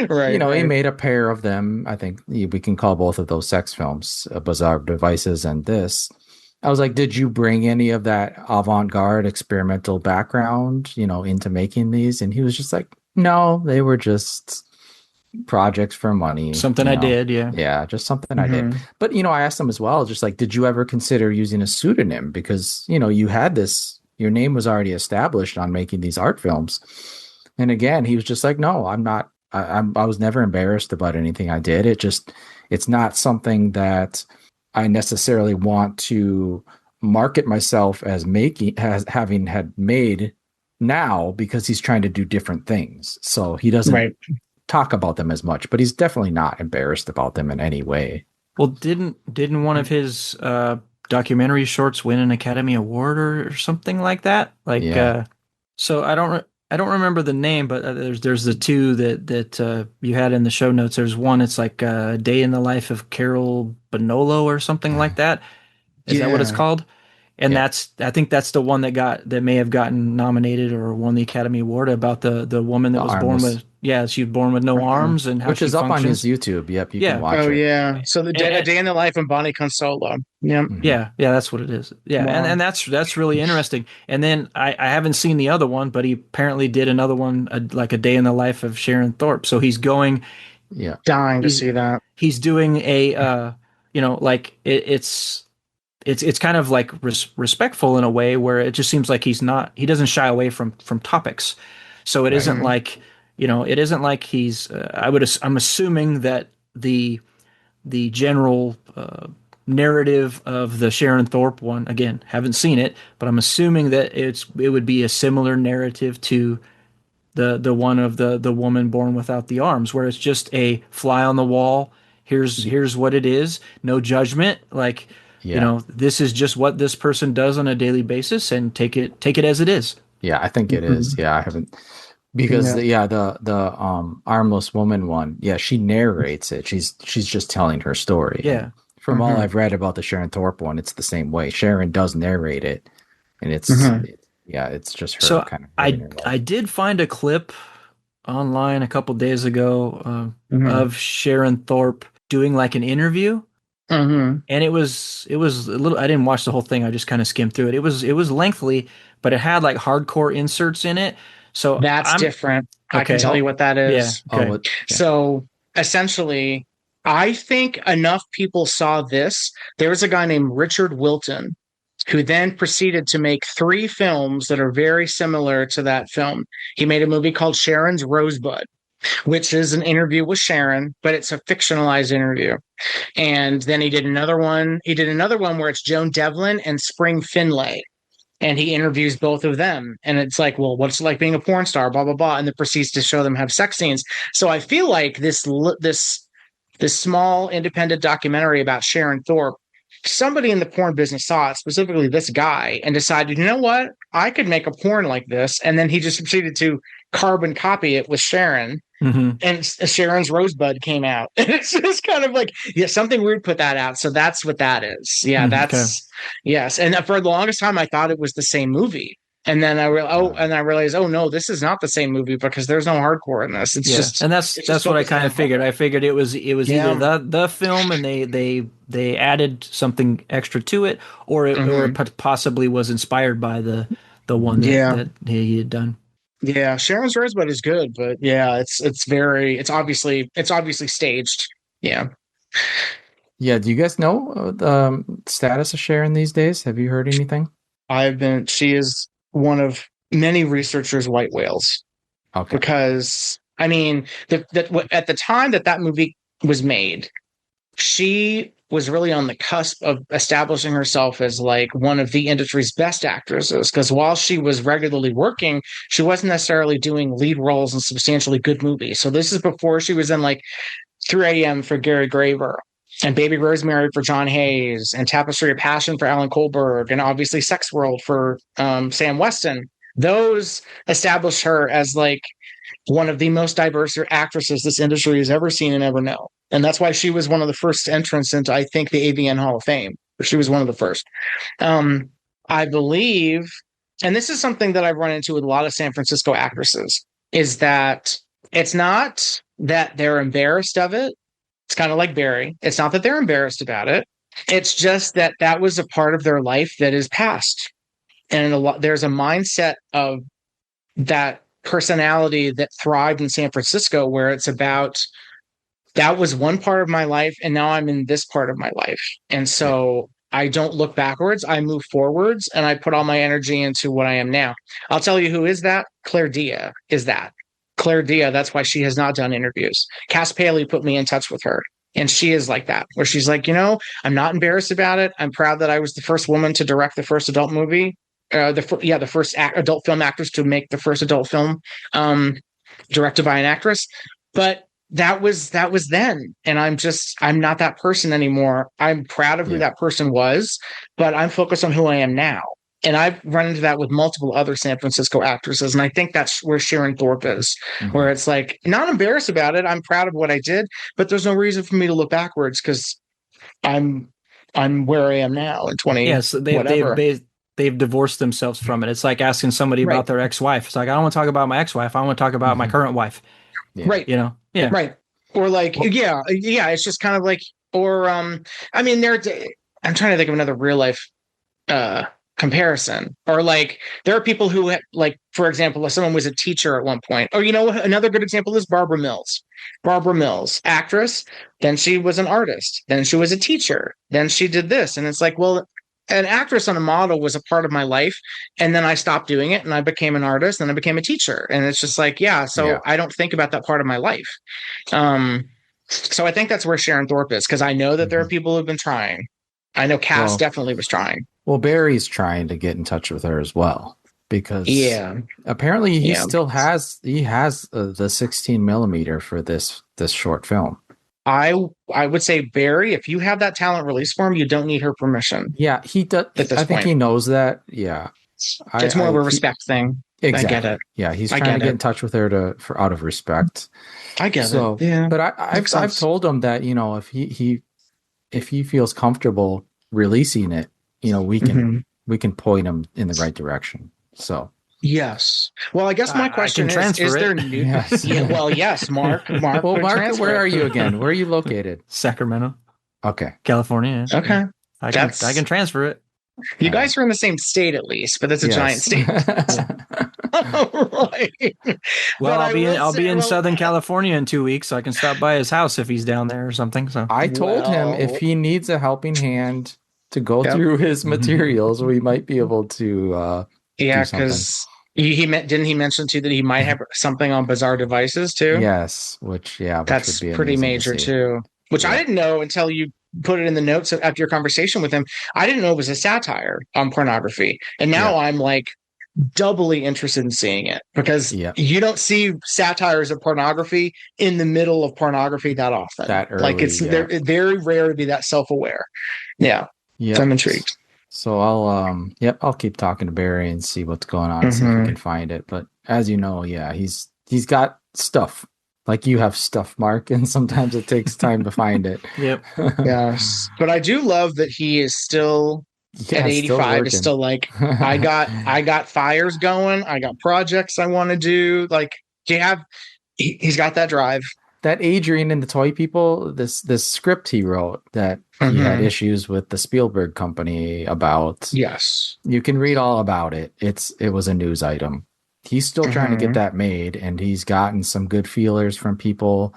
Right. He made a pair of them. I think we can call both of those sex films, Bizarre Devices and this. I was like, did you bring any of that avant-garde experimental background, into making these? And he was just like, no, they were just projects for money. Something I did, yeah. Yeah, just something I did. But, I asked him as well, just like, did you ever consider using a pseudonym? Because, you had your name was already established on making these art films. And again, he was just like, no, I'm not, I was never embarrassed about anything I did. It's not something that I necessarily want to market myself as having had made now because he's trying to do different things. So he doesn't talk about them as much, but he's definitely not embarrassed about them in any way. Well, didn't one of his documentary shorts win an Academy Award or something like that? So I don't remember the name, but there's the two that you had in the show notes. There's one. It's like a Day in the Life of Carol Bonolo or something like that. Is that what it's called? And I think that's the one that may have gotten nominated or won the Academy Award about the woman that was born with she was born with no arms and how which she is up functions. on his YouTube. Yep, you can watch it. Oh yeah. So the Day in the Life of Bonnie Consolo. Yeah. Yeah, that's what it is. Yeah, wow. and that's really interesting. And then I haven't seen the other one, but he apparently did another one like a Day in the Life of Sharon Thorpe. So he's going dying to see that. He's doing a like it's kind of like respectful in a way where it just seems like he doesn't shy away from topics. So it isn't like, it isn't like he's I'm assuming that the general narrative of the Sharon Thorpe one, again, haven't seen it, but I'm assuming that it would be a similar narrative to the one of the woman born without the arms, where it's just a fly on the wall. Here's what it is. No judgment. Like, this is just what this person does on a daily basis, and take it as it is. Yeah, I think it is. Yeah, I haven't, because the armless woman one. Yeah, she narrates it. She's just telling her story. Yeah. And from all I've read about the Sharon Thorpe one, it's the same way. Sharon does narrate it, and it's just her. So kind of. I did find a clip online a couple days ago of Sharon Thorpe doing like an interview. And it was a little. I didn't watch the whole thing. I just kind of skimmed through it. It was lengthy, but it had like hardcore inserts in it. So that's different. Okay. I can tell you what that is. Yeah. Okay. So essentially, I think enough people saw this. There was a guy named Richard Wilton who then proceeded to make 3 films that are very similar to that film. He made a movie called Sharon's Rosebud, which is an interview with Sharon, but it's a fictionalized interview. And then he did another one. He did another one where it's Joan Devlin and Spring Finlay. and he interviews both of them, and it's like, well, what's it like being a porn star, blah blah blah, and then proceeds to show them have sex scenes. So I feel like this small independent documentary about Sharon Thorpe, somebody in the porn business saw it, specifically this guy, and decided, you know what, I could make a porn like this, and then he just proceeded to carbon copy it with Sharon. And Sharon's Rosebud came out. And it's just kind of like, yeah, something weird put that out. So that's what that is. Yeah, that's yes. And for the longest time, I thought it was the same movie. And then I realized, oh no, this is not the same movie because there's no hardcore in this. It's just, and that's what I kind of figured. I figured it was either the film and they added something extra to it, or it possibly was inspired by the one that he had done. Yeah, Sharon's Rosebud is good, but yeah, it's obviously staged. Yeah. Yeah. Do you guys know the status of Sharon these days? Have you heard anything? She is one of many researchers' white whales. Okay. Because I mean, at the time that movie was made, she was really on the cusp of establishing herself as like one of the industry's best actresses. Because while she was regularly working, she wasn't necessarily doing lead roles in substantially good movies. So this is before she was in like 3 a.m. for Gary Graver, and Baby Rosemary for John Hayes, and Tapestry of Passion for Alan Kohlberg, and obviously Sex World for Sam Weston. Those established her as like one of the most diverse actresses this industry has ever seen and ever know. And that's why she was one of the first entrants into, I think, the AVN Hall of Fame. She was one of the first. I believe, and this is something that I've run into with a lot of San Francisco actresses, is that it's not that they're embarrassed of it. It's kind of like Barry. It's not that they're embarrassed about it. It's just that was a part of their life that is past. And there's a mindset of that personality that thrived in San Francisco where it's about, that was one part of my life, and now I'm in this part of my life. And so I don't look backwards. I move forwards, and I put all my energy into what I am now. I'll tell you who is that. Claire Dia is that. Claire Dia, that's why she has not done interviews. Cass Paley put me in touch with her, and she is like that, where she's like, I'm not embarrassed about it. I'm proud that I was the first woman to direct the first adult movie. The first adult film actress to make the first adult film directed by an actress. But that was then, and I'm not that person anymore. I'm proud of who that person was, but I'm focused on who I am now. And I've run into that with multiple other San Francisco actresses, and I think that's where Sharon Thorpe is, where it's like, not embarrassed about it. I'm proud of what I did, but there's no reason for me to look backwards because I'm where I am now in 20. Yes, they've divorced themselves from it. It's like asking somebody about their ex-wife. It's like, I don't want to talk about my ex-wife. I want to talk about my current wife. Yeah. Right. Yeah. Right. Or like, it's just kind of like, or, I'm trying to think of another real life, comparison, or like there are people who like, for example, if someone was a teacher at one point, or another good example is Barbara Mills, actress, then she was an artist, then she was a teacher, then she did this, and it's like, well, an actress on a model was a part of my life, and then I stopped doing it and I became an artist and I became a teacher, and it's just like, I don't think about that part of my life. So I think that's where Sharon Thorpe is, because I know that there are people who've been trying. I know Cass definitely was trying. Well, Barry's trying to get in touch with her as well, because apparently he still has the 16 millimeter for this short film. I would say, Barry, if you have that talent release form, you don't need her permission. Yeah, he does. I think he knows that. Yeah, it's more of a respect thing. Exactly. I get it. Yeah, he's trying to get in touch with her for out of respect. I get it. Yeah, but I've told him that if he feels comfortable releasing it, we can point him in the right direction. So yes. Well, I guess my question is there new? Yes. Yes, Mark. Well, Mark, where are you again? Where are you located? Sacramento. Okay. California. Okay. I can transfer it. You guys are in the same state at least, but that's a giant state. Right. Well, I'll be in Southern California in 2 weeks, so I can stop by his house if he's down there or something. So I told him if he needs a helping hand to go through his materials, we might be able to because didn't he mention too that he might have something on Bizarre Devices too? Yes, which that's would be pretty major too. Which I didn't know until you put it in the notes after your conversation with him. I didn't know it was a satire on pornography, and now I'm like doubly interested in seeing it, because you don't see satires of pornography in the middle of pornography that often. That early, like it's very rare to be that self-aware. So I'm intrigued. So I'll keep talking to Barry and see what's going on, see if we can find it. But as you know, he's got stuff. Like you have stuff, Mark, and sometimes it takes time to find it. Yes. But I do love that he is still at 85 is still like, I got fires going, I got projects I want to do. Like he's got that drive. That Adrian and the Toy People, this script he wrote that he had issues with the Spielberg company about. Yes. You can read all about it. It was a news item. He's still trying to get that made, and he's gotten some good feelers from people.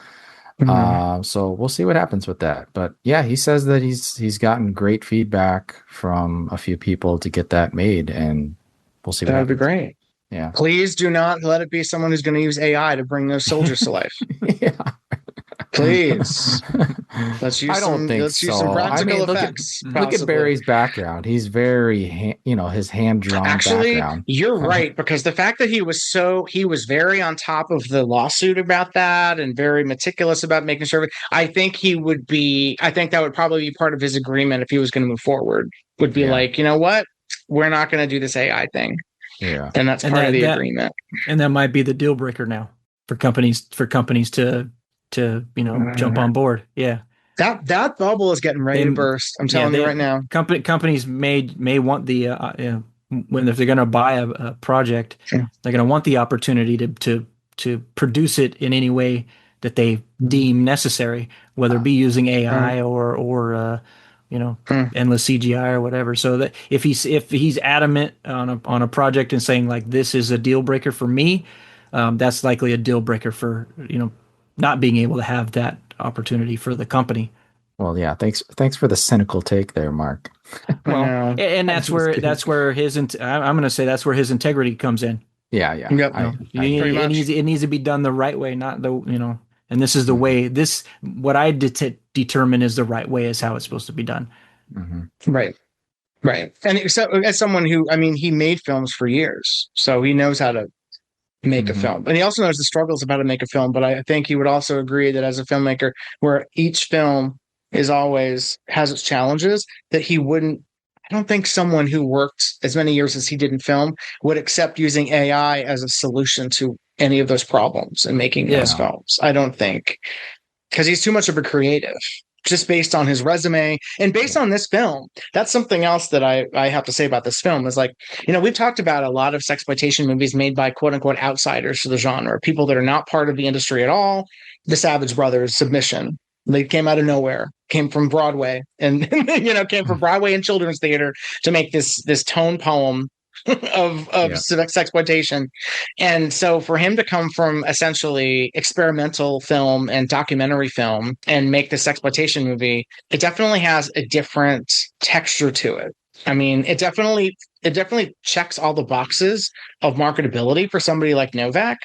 So we'll see what happens with that. But yeah, he says that he's gotten great feedback from a few people to get that made, and we'll see what happens. That'd be great. Yeah. Please do not let it be someone who's going to use AI to bring those soldiers to life. Please. Let's use some practical effects. Look at Barry's background. He's very, his hand-drawn background. You're right, because the fact that he was very on top of the lawsuit about that and very meticulous about making sure. I think that would probably be part of his agreement if he was going to move forward, would be like, you know what? We're not going to do this AI thing. Yeah. And that's part of the agreement. And that might be the deal breaker now for companies to jump on board. Yeah. That bubble is getting ready to burst. I'm telling you right now. Companies may want the if they're going to buy a project, they're going to want the opportunity to produce it in any way that they deem necessary, whether it be using AI or endless CGI or whatever. So that if he's adamant on a project and saying like, this is a deal breaker for me, that's likely a deal breaker for not being able to have that opportunity for the company. Well, yeah. Thanks for the cynical take there, Mark. Well, and that's where his I'm going to say that's where his integrity comes in. Yeah. Yep. It needs to be done the right way, not the and this is the way. This what I determine is the right way is how it's supposed to be done. Right. And so, as someone who, he made films for years, so he knows how to make a film, and he also knows the struggles of how to make a film. But I think he would also agree that as a filmmaker, where each film is always has its challenges, that he wouldn't. I don't think someone who worked as many years as he did in film would accept using AI as a solution to any of those problems and making those films. I don't think, because he's too much of a creative, just based on his resume and based on this film. That's something else that I have to say about this film is like, we've talked about a lot of sexploitation movies made by quote unquote outsiders to the genre, people that are not part of the industry at all. The Savage Brothers, Submission. They came out of nowhere, came from Broadway, and came from Broadway and children's theater to make this tone poem of sexploitation. And so for him to come from essentially experimental film and documentary film and make this sexploitation movie, it definitely has a different texture to it. It definitely checks all the boxes of marketability for somebody like Novak,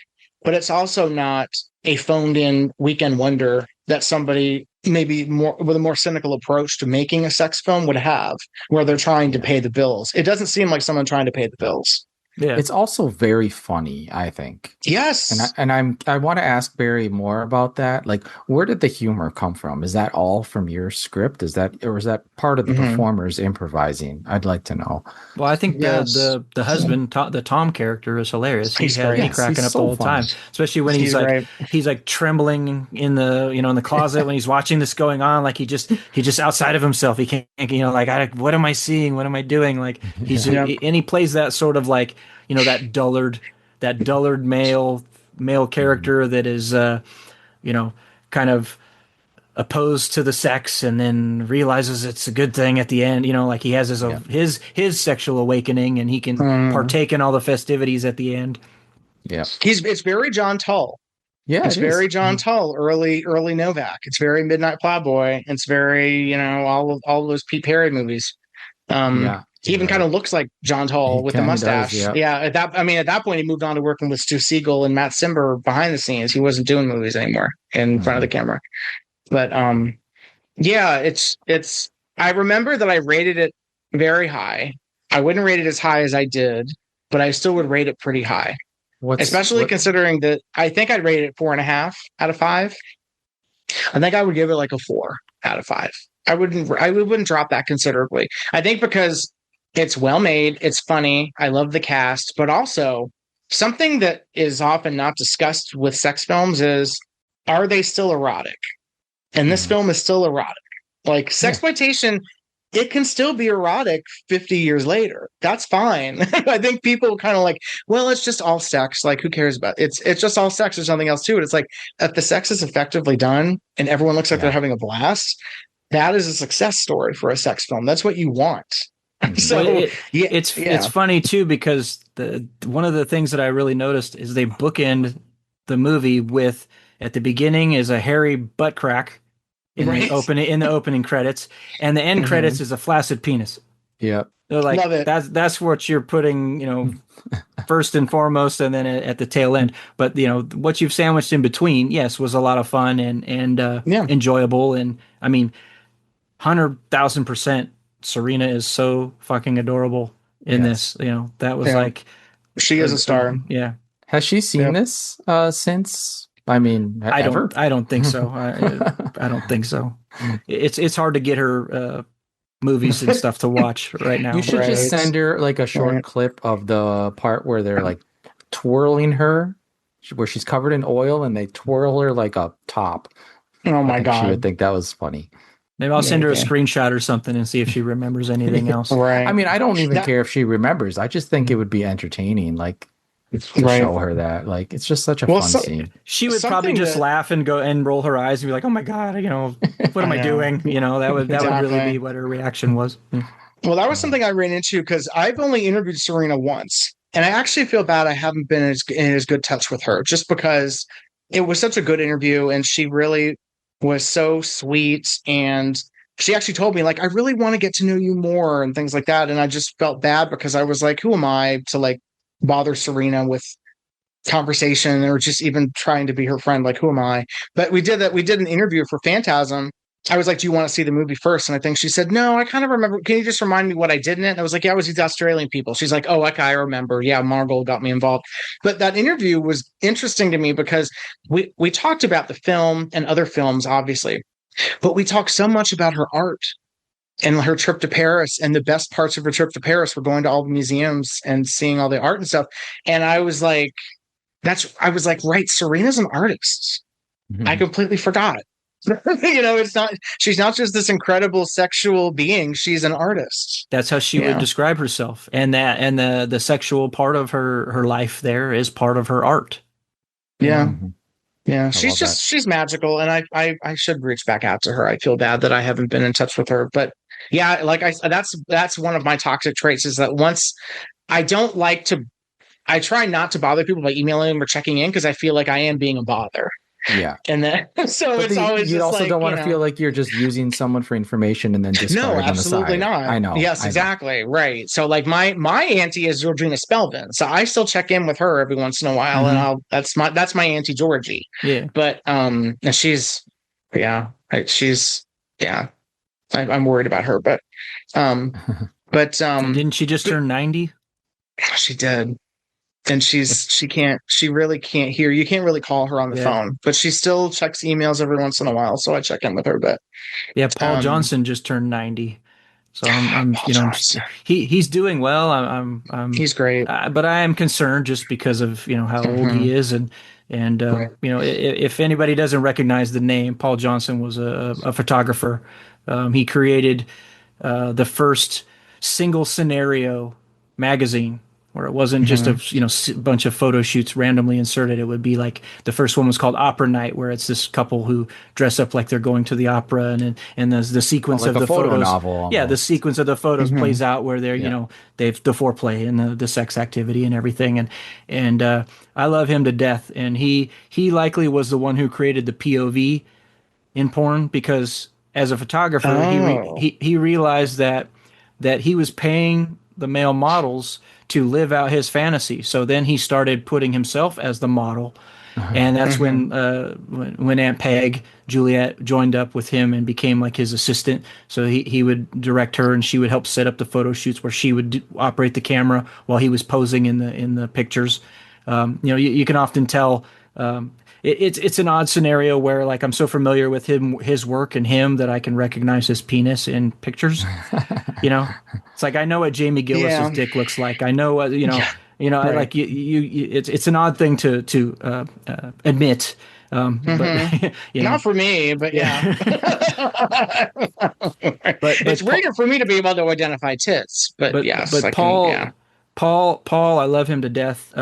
but it's also not a phoned in weekend wonder that somebody maybe more with a more cynical approach to making a sex film would have, where they're trying to pay the bills. It doesn't seem like someone trying to pay the bills. Yeah. It's also very funny, I think. Yes. And I want to ask Barry more about that. Like, where did the humor come from? Is that all from your script? Is that part of the performers improvising? I'd like to know. Well, I think the husband, the Tom character, is hilarious. He's cracking up the whole time, especially when he's like trembling in the closet when he's watching this going on. Like he just outside of himself. He can't what am I seeing? What am I doing? Like and he plays that sort of like, that dullard male character that is, kind of opposed to the sex and then realizes it's a good thing at the end. Like he has his sexual awakening and he can partake in all the festivities at the end. Yeah, it's very John Tull. Yeah, it's very John Tull, early Novak. It's very Midnight Plowboy. It's very all those Pete Perry movies. He even kind of looks like John Tull with the mustache. Does, at that point, he moved on to working with Stu Siegel and Matt Simber behind the scenes. He wasn't doing movies anymore in front of the camera. But Yeah, it's I remember that I rated it very high. I wouldn't rate it as high as I did, but I still would rate it pretty high. Especially what considering that I think I'd rate it 4.5 out of 5. I think I would give it like a 4 out of 5. I wouldn't drop that considerably. I think because it's well made, it's funny, I love the cast, but also something that is often not discussed with sex films is, are they still erotic? And this film is still erotic. Like sexploitation, it can still be erotic 50 years later. That's fine. I think people kind of like, well, it's just all sex. Like, who cares about it? It's just all sex. There's nothing else to it. It's like, if the sex is effectively done and everyone looks like they're having a blast, that is a success story for a sex film. That's what you want. So Well, it's funny too, because one of the things that I really noticed is they bookend the movie with, at the beginning is a hairy butt crack in the opening credits, and the end credits is a flaccid penis. Yep. They're like, Love it. that's what you're putting, first and foremost, and then at the tail end. But what you've sandwiched in between, yes, was a lot of fun and enjoyable. And I mean, 100,000%, Serena is so fucking adorable in this. That was like, she is a star. Yeah. Has she seen this since? I mean, ever? I don't think so. I don't think so. It's hard to get her movies and stuff to watch right now. You should just send her like a short clip of the part where they're like twirling her, where she's covered in oil and they twirl her like a top. Oh my God. She would think that was funny. Maybe I'll send her a screenshot or something and see if she remembers anything else. Right. I mean, I don't even care if she remembers. I just think it would be entertaining, like, to show her that. Like, it's just such a fun scene. She would probably just laugh and go and roll her eyes and be like, "Oh my God, what am I doing?" That would really be what her reaction was. Well, that was something I ran into because I've only interviewed Serena once, and I actually feel bad I haven't been in as good touch with her, just because it was such a good interview and she really was so sweet, and she actually told me, like, I really want to get to know you more and things like that. And I just felt bad because I was like, who am I to like bother Serena with conversation or just even trying to be her friend? Like, who am I? But we did that. We did an interview for Phantasm. I was like, do you want to see the movie first? And I think she said, no, I kind of remember. Can you just remind me what I did in it? And I was like, yeah, it was these Australian people. She's like, oh, okay, I remember. Yeah, Margot got me involved. But that interview was interesting to me because we talked about the film and other films, obviously, but we talked so much about her art and her trip to Paris. And the best parts of her trip to Paris were going to all the museums and seeing all the art and stuff. And I was like, right, Serena's an artist. Mm-hmm. I completely forgot. She's not just this incredible sexual being. She's an artist. That's how she would describe herself. And the sexual part of her life there is part of her art. Yeah. Mm-hmm. Yeah. She's magical. And I should reach back out to her. I feel bad that I haven't been in touch with her, but yeah, like that's one of my toxic traits is that once I try not to bother people by emailing them or checking in because I feel like I am being a bother. Yeah. And then it's always you just also like, don't want to feel like you're just using someone for information and then discarding no, absolutely not. I know. Yes, exactly. Right. So like my auntie is Georgina Spelvin. So I still check in with her every once in a while and that's my Auntie Georgie. Yeah. But and I'm worried about her, but didn't she just turn 90? She did. And she really can't hear. You can't really call her on the phone, but she still checks emails every once in a while. So I check in with her. But yeah, Paul Johnson just turned 90. So he's doing well. He's great. But I am concerned just because of, how old he is. And if anybody doesn't recognize the name, Paul Johnson was a photographer. He created the first single scenario magazine, where it wasn't just a bunch of photo shoots randomly inserted. It would be like the first one was called Opera Night, where it's this couple who dress up like they're going to the opera, and the sequence of the photos. Novel almost. Yeah, the sequence of the photos plays out where they're they've the foreplay and the sex activity and everything, and I love him to death. And he likely was the one who created the POV in porn, because as a photographer he realized that he was paying the male models to live out his fantasy. So then he started putting himself as the model, and that's when Aunt Peg Juliet joined up with him and became like his assistant. So he would direct her, and she would help set up the photo shoots where she would operate the camera while he was posing in the pictures. You can often tell. It's an odd scenario where like I'm so familiar with his work and him that I can recognize his penis in pictures. It's like I know what Jamie Gillis's dick looks like. I know what I Right. like you. It's an odd thing to admit. But Not for me, but yeah. It's weirder for me to be able to identify tits, but yes, but I can. Yeah. Paul, I love him to death.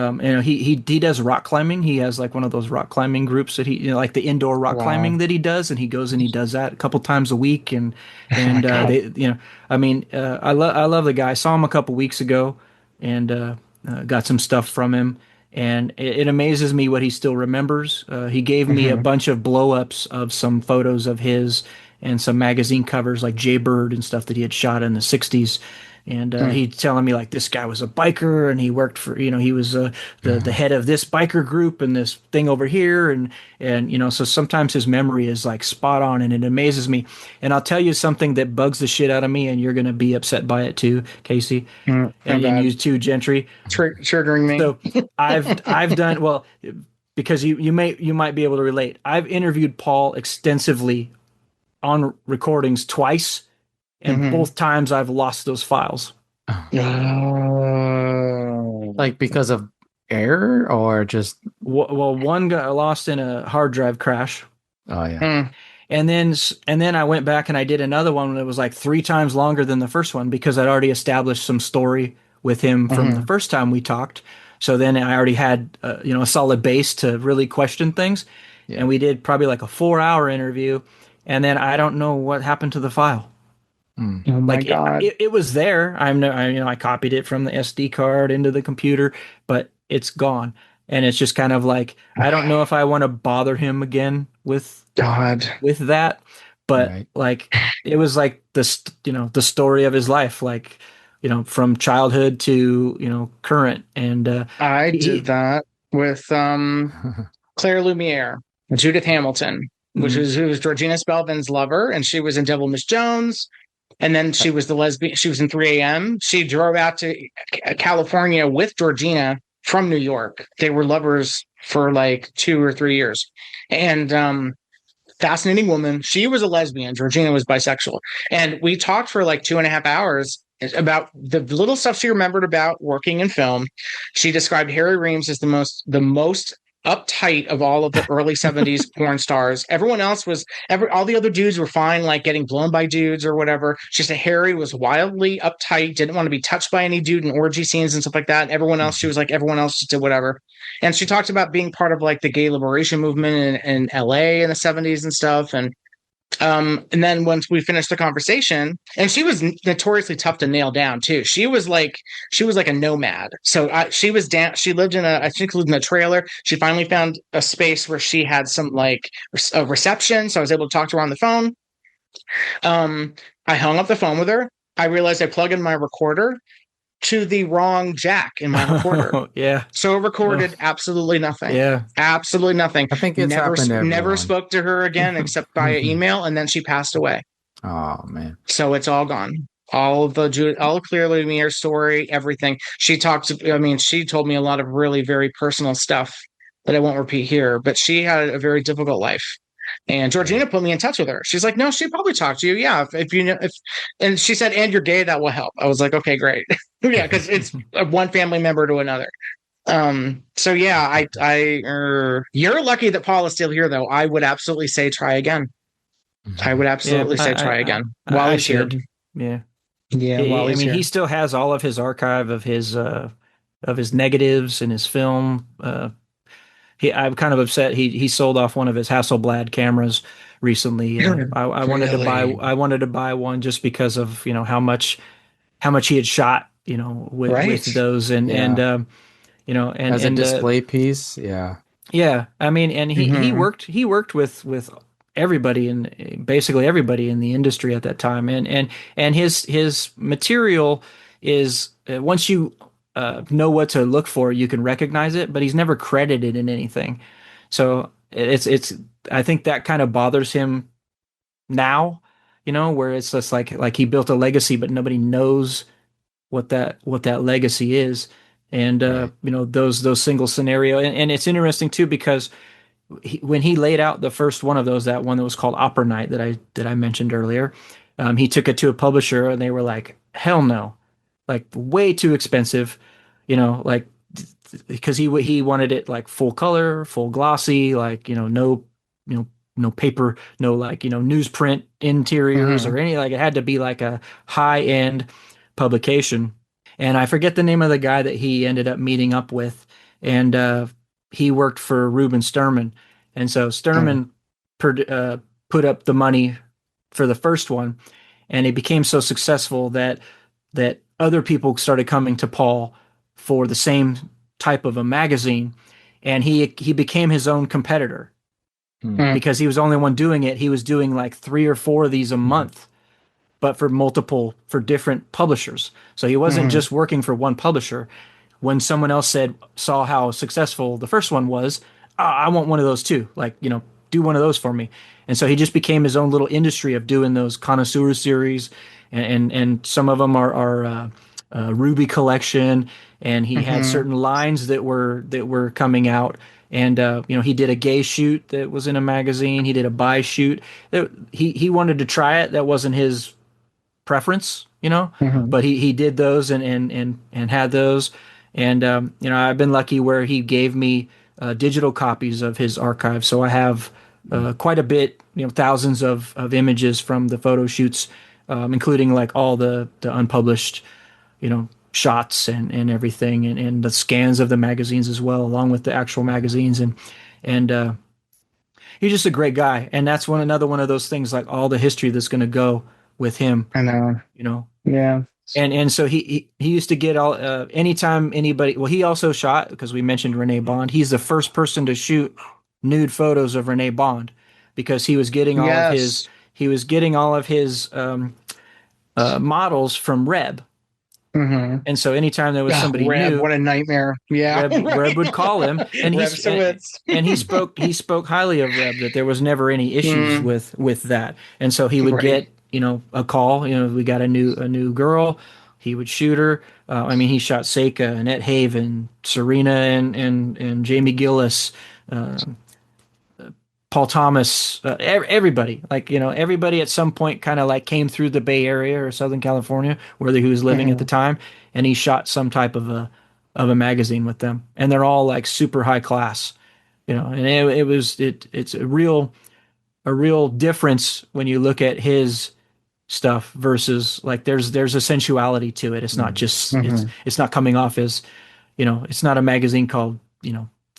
He does rock climbing. He has like one of those rock climbing groups that like the indoor rock Wow. climbing that he does, and he goes and he does that a couple times a week. And God. I love the guy. I saw him a couple weeks ago, and got some stuff from him. And it amazes me what he still remembers. He gave me a bunch of blow-ups of some photos of his and some magazine covers like Jaybird and stuff that he had shot in the 60s. And he's telling me like this guy was a biker and he worked for, he was the head of this biker group and this thing over here. And so sometimes his memory is like spot on, and it amazes me. And I'll tell you something that bugs the shit out of me, and you're going to be upset by it too, Casey, and you too, Gentry. Triggering me. So I've done well because you might be able to relate. I've interviewed Paul extensively on recordings twice, and both times I've lost those files. Like because of error or just Well, one got lost in a hard drive crash. Oh yeah. And then I went back and I did another one that was like 3 times longer than the first one because I'd already established some story with him from the first time we talked. So then I already had a solid base to really question things. Yeah. And we did probably like a 4-hour interview, and then I don't know what happened to the file. Oh my God. It was there. I copied it from the SD card into the computer, but it's gone. And it's just kind of like, I don't know if I want to bother him again with that, but like, it was like the story of his life, like, from childhood to, current. And, I did that with, Claire Lumiere, Judith Hamilton, who was Georgina Spelvin's lover. And she was in Devil Miss Jones. And then she was the lesbian. She was in 3 a.m. She drove out to California with Georgina from New York. They were lovers for like 2 or 3 years. And fascinating woman. She was a lesbian. Georgina was bisexual. And we talked for like 2.5 hours about the little stuff she remembered about working in film. She described Harry Reams as the most uptight of all of the early 70s porn stars. Everyone else all the other dudes were fine, like getting blown by dudes or whatever. She said Harry was wildly uptight, didn't want to be touched by any dude in orgy scenes and stuff like that. And everyone else, she was like, everyone else just did whatever. And she talked about being part of like the gay liberation movement in LA in the 70s and stuff. And then once we finished the conversation, and she was notoriously tough to nail down too. She was like a nomad. So she lived in I think lived in a trailer. She finally found a space where she had some like a reception. So I was able to talk to her on the phone. I hung up the phone with her. I realized I plugged in my recorder to the wrong jack in my recorder. Yeah. So it recorded absolutely nothing. Yeah. Absolutely nothing. I think it's happened to everyone. Never spoke to her again except via email, and then she passed away. Oh man. So it's all gone. All of Claire Lumiere's story, everything. She told me a lot of really very personal stuff that I won't repeat here, but she had a very difficult life. And Georgina put me in touch with her. She's like, no, she'd probably talk to you. Yeah. And she said, and you're gay, that will help. I was like, okay, great. Yeah. Cause it's one family member to another. So yeah, you're lucky that Paul is still here though. I would absolutely say, try again. I would absolutely say, try again while he's here. Yeah. Yeah. He still has all of his archive of his negatives and his film, I'm kind of upset. He sold off one of his Hasselblad cameras recently. I wanted to buy one just because of how much he had shot with those and as a display piece. Yeah. I mean, and he worked with everybody basically everybody in the industry at that time, and his material is once you know what to look for, you can recognize it, but he's never credited in anything. So it's I think that kind of bothers him now, where it's just like he built a legacy, but nobody knows what that legacy is. And Right. those single scenario, and it's interesting too because when he laid out the first one of those, that one that was called Opera Night that I mentioned earlier, he took it to a publisher and they were like, hell no, like way too expensive, like because he wanted it like full color, full glossy, like no you know no paper, no like newsprint interiors Hmm. or any, like it had to be like a high end publication. And I forget the name of the guy that he ended up meeting up with, and he worked for Ruben Sturman, and so Sturman put up the money for the first one, and it became so successful that other people started coming to Paul for the same type of a magazine, and he became his own competitor Hmm. Hmm. because he was the only one doing it. He was doing like 3 or 4 of these a month, but for different publishers. So he wasn't Hmm. just working for one publisher. When someone else saw how successful the first one was, I want one of those too. Like, do one of those for me. And so he just became his own little industry of doing those connoisseur series, and some of them are Ruby collection, and he had Hmm. certain lines that were coming out. And he did a gay shoot that was in a magazine. He did a bi shoot. He wanted to try it. That wasn't his preference, Hmm. but he did those and had those. And I've been lucky where he gave me digital copies of his archive, so I have quite a bit, thousands of images from the photo shoots, including like all the unpublished, shots and everything, and the scans of the magazines as well, along with the actual magazines. And he's just a great guy, and that's another one of those things, like all the history that's going to go with him, I know. you know. Yeah. And so he used to get all anytime anybody. Well, he also shot, because we mentioned Renee Bond. He's the first person to shoot nude photos of Renee Bond, because Yes. he was getting all of his models from Reb. Hmm. And so anytime there was Oh, somebody Reb, new, what a nightmare. Yeah. Reb would call him, and Reb Sowitz. he spoke highly of Reb, that there was never any issues Mm, with that. And so he would right. get, a call, we got a new girl. He would shoot her. I mean, he shot Seika and Ed Haven, Serena and Jamie Gillis, uh, Paul Thomas, everybody. Like, everybody at some point kind of like came through the Bay Area or Southern California, where he was living at the Hmm. time, and he shot some type of a magazine with them, and they're all like super high class, and it's a real difference when you look at his stuff versus, like, there's a sensuality to it. It's not Hmm. just Hmm. it's not coming off as, it's not a magazine called,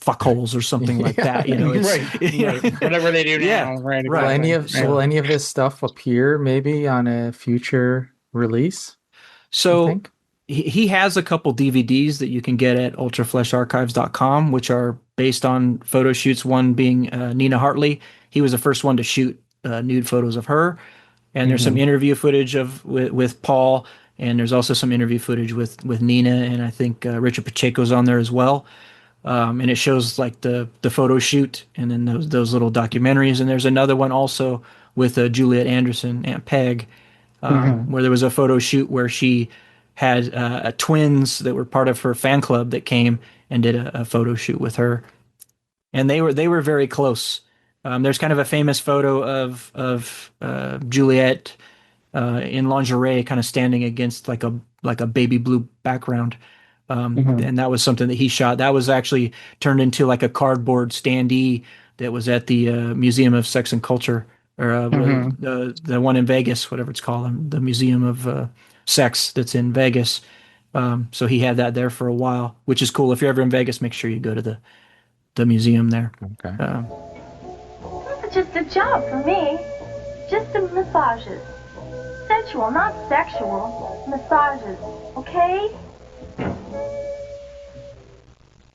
fuckholes or something like Yeah. that. It's Right. Right. Whatever they do yeah, now. Right. Will right. any Exactly. of Yeah. will any of this stuff appear maybe on a future release, you So think? he has a couple DVDs that you can get at ultraflesharchives.com, which are based on photo shoots. One being Nina Hartley. He was the first one to shoot nude photos of her. And there's some Hmm. interview footage with Paul, and there's also some interview footage with Nina, and I think Richard Pacheco's on there as well. And it shows like the photo shoot, and then those little documentaries. And there's another one also with Juliet Anderson, Aunt Peg, Hmm. where there was a photo shoot where she had twins that were part of her fan club that came and did a photo shoot with her, and they were very close. There's kind of a famous photo of Juliet in lingerie, kind of standing against like a baby blue background. Hmm. And that was something that he shot. That was actually turned into like a cardboard standee that was at the Museum of Sex and Culture, or Hmm. the one in Vegas, whatever it's called, the Museum of Sex that's in Vegas. So he had that there for a while, which is cool. If you're ever in Vegas, make sure you go to the museum there. Okay. It's just a job for me. Just the massages. Sensual, not sexual. Massages, okay?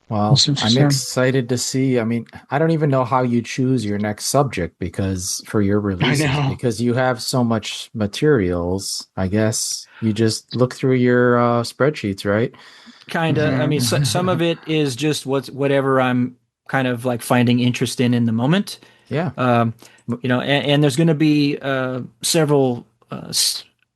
Well, That's I'm interesting. excited to see. I mean, I don't even know how you choose your next subject because for your I releases, know. because you have so much materials, I guess you just look through your spreadsheets, right? Kind of. I mean, Mhm. some of it is just whatever I'm kind of like finding interest in the moment. Yeah. Um, and there's going to be several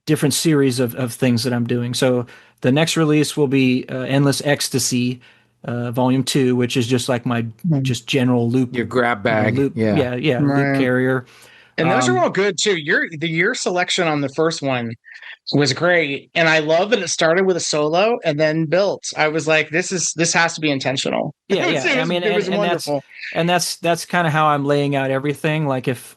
different series of things that I'm doing. So the next release will be Endless Ecstasy, Volume 2, which is just like my just general loop, Your grab bag. loop, Yeah. yeah, loop Right. carrier. And those are all good too. Your selection on the first one was great, and I love that it started with a solo and then built. I was like, this has to be intentional. Yeah, yeah. I mean, It was and that's wonderful. that's kind of how I'm laying out everything. Like if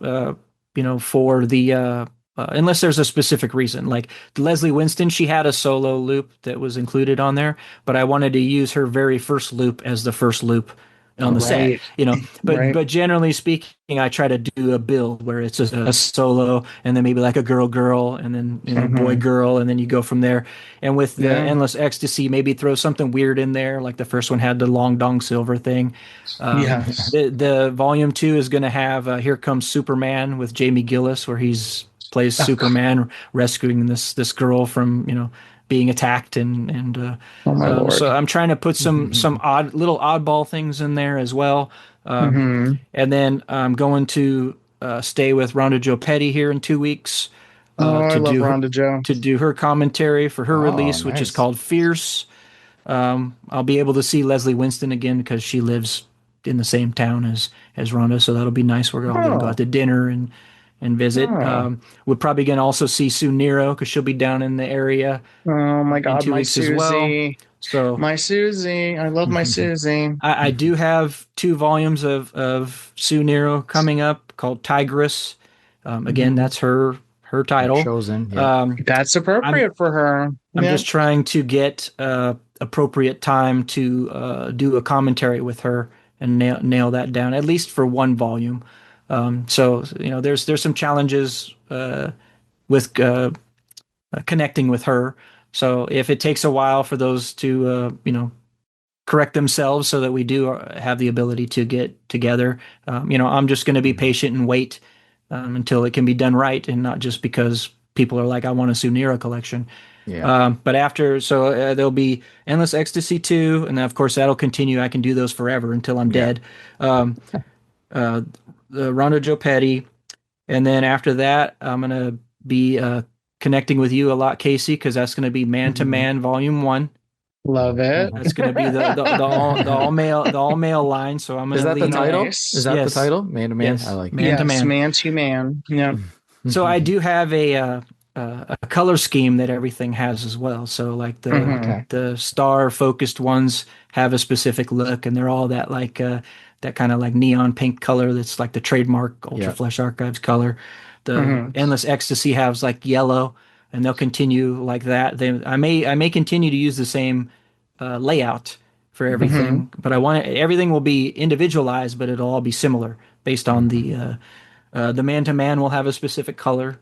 for the unless there's a specific reason, like Leslie Winston, she had a solo loop that was included on there, but I wanted to use her very first loop as the first loop on the Okay. set. Right, But right. generally speaking, I try to do a build where it's just a solo and then maybe like a girl and then boy Mhm. girl and then you go from there. And with the Yeah. Endless Ecstasy, maybe throw something weird in there, like the first one had the long dong silver thing. Yes. The volume 2 is going to have Here Comes Superman with Jamie Gillis, where he's plays Oh, Superman rescuing this girl from being attacked oh my so Lord. I'm trying to put some oddball things in there as well. Um, Hmm. and then I'm going to stay with Rhonda Joe Petty here in 2 weeks Oh, I to love do Rhonda Joe. her commentary for her Oh, release, which is nice. called Fierce. I'll be able to see Leslie Winston again because she lives in the same town as Rhonda, so that'll be nice. We're all going to go out Oh, to dinner and visit. oh, We're probably going to also see Sue Nero because she'll be down in the area oh my in God, two my weeks as well. Susie, So my Susie. I love my Susie. I do have 2 volumes of Sue Nero coming up called Tigress. Again, Mhm. that's her Her title. chosen. Yep. Um, That's I'm appropriate for her. I'm Yeah. just trying to get appropriate time to do a commentary with her and nail that down at least for 1 volume. So there's some challenges with connecting with her. So if it takes a while for those to correct themselves so that we do have the ability to get together. I'm just going to be patient and wait until it can be done right, and not just because people are like, "I want a Sunira collection." Yeah. But after, so there'll be Endless Ecstasy 2, and then of course that'll continue. I can do those forever until I'm Yeah. dead. Um, the Rondo Joe Petty, and then after that, I'm gonna be connecting with you a lot, Casey, because that's gonna be Man to Mhm. Man Volume 1. Love it. That's going to be the all male line. So I'm going Is to that the lean on. title? Is Nice. that the Yes, title? Man to man? I yes, like man to Yes, man. man to man. Yeah. So I do have a color scheme that everything has as well. So like Hmm. Okay. the star focused ones have a specific look, and they're all that kind of like neon pink color. That's like the trademark Ultra Yeah. Flesh Archives color. The Hmm. Endless Ecstasy has like yellow, and they'll continue like that. I may continue to use the same layout for Hmm. everything, but everything will be individualized, but it'll all be similar based on Mhm. the man to man will have a specific color.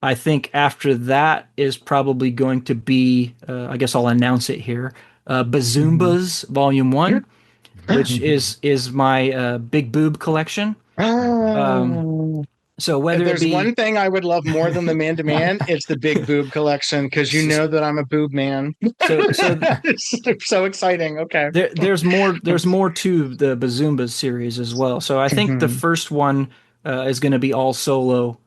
I think after that is probably going to be, I guess I'll announce it here, Hmm. Bazoombas Volume One, which is my big boob collection. Um, Oh. so If whether it there's be one thing I would love more than the man to man, it's the big boob collection because you so know that I'm a boob man. so It's so exciting. Okay. there's more to the Bazoombas series as well. So I think the Hmm. first one is going to be all solo.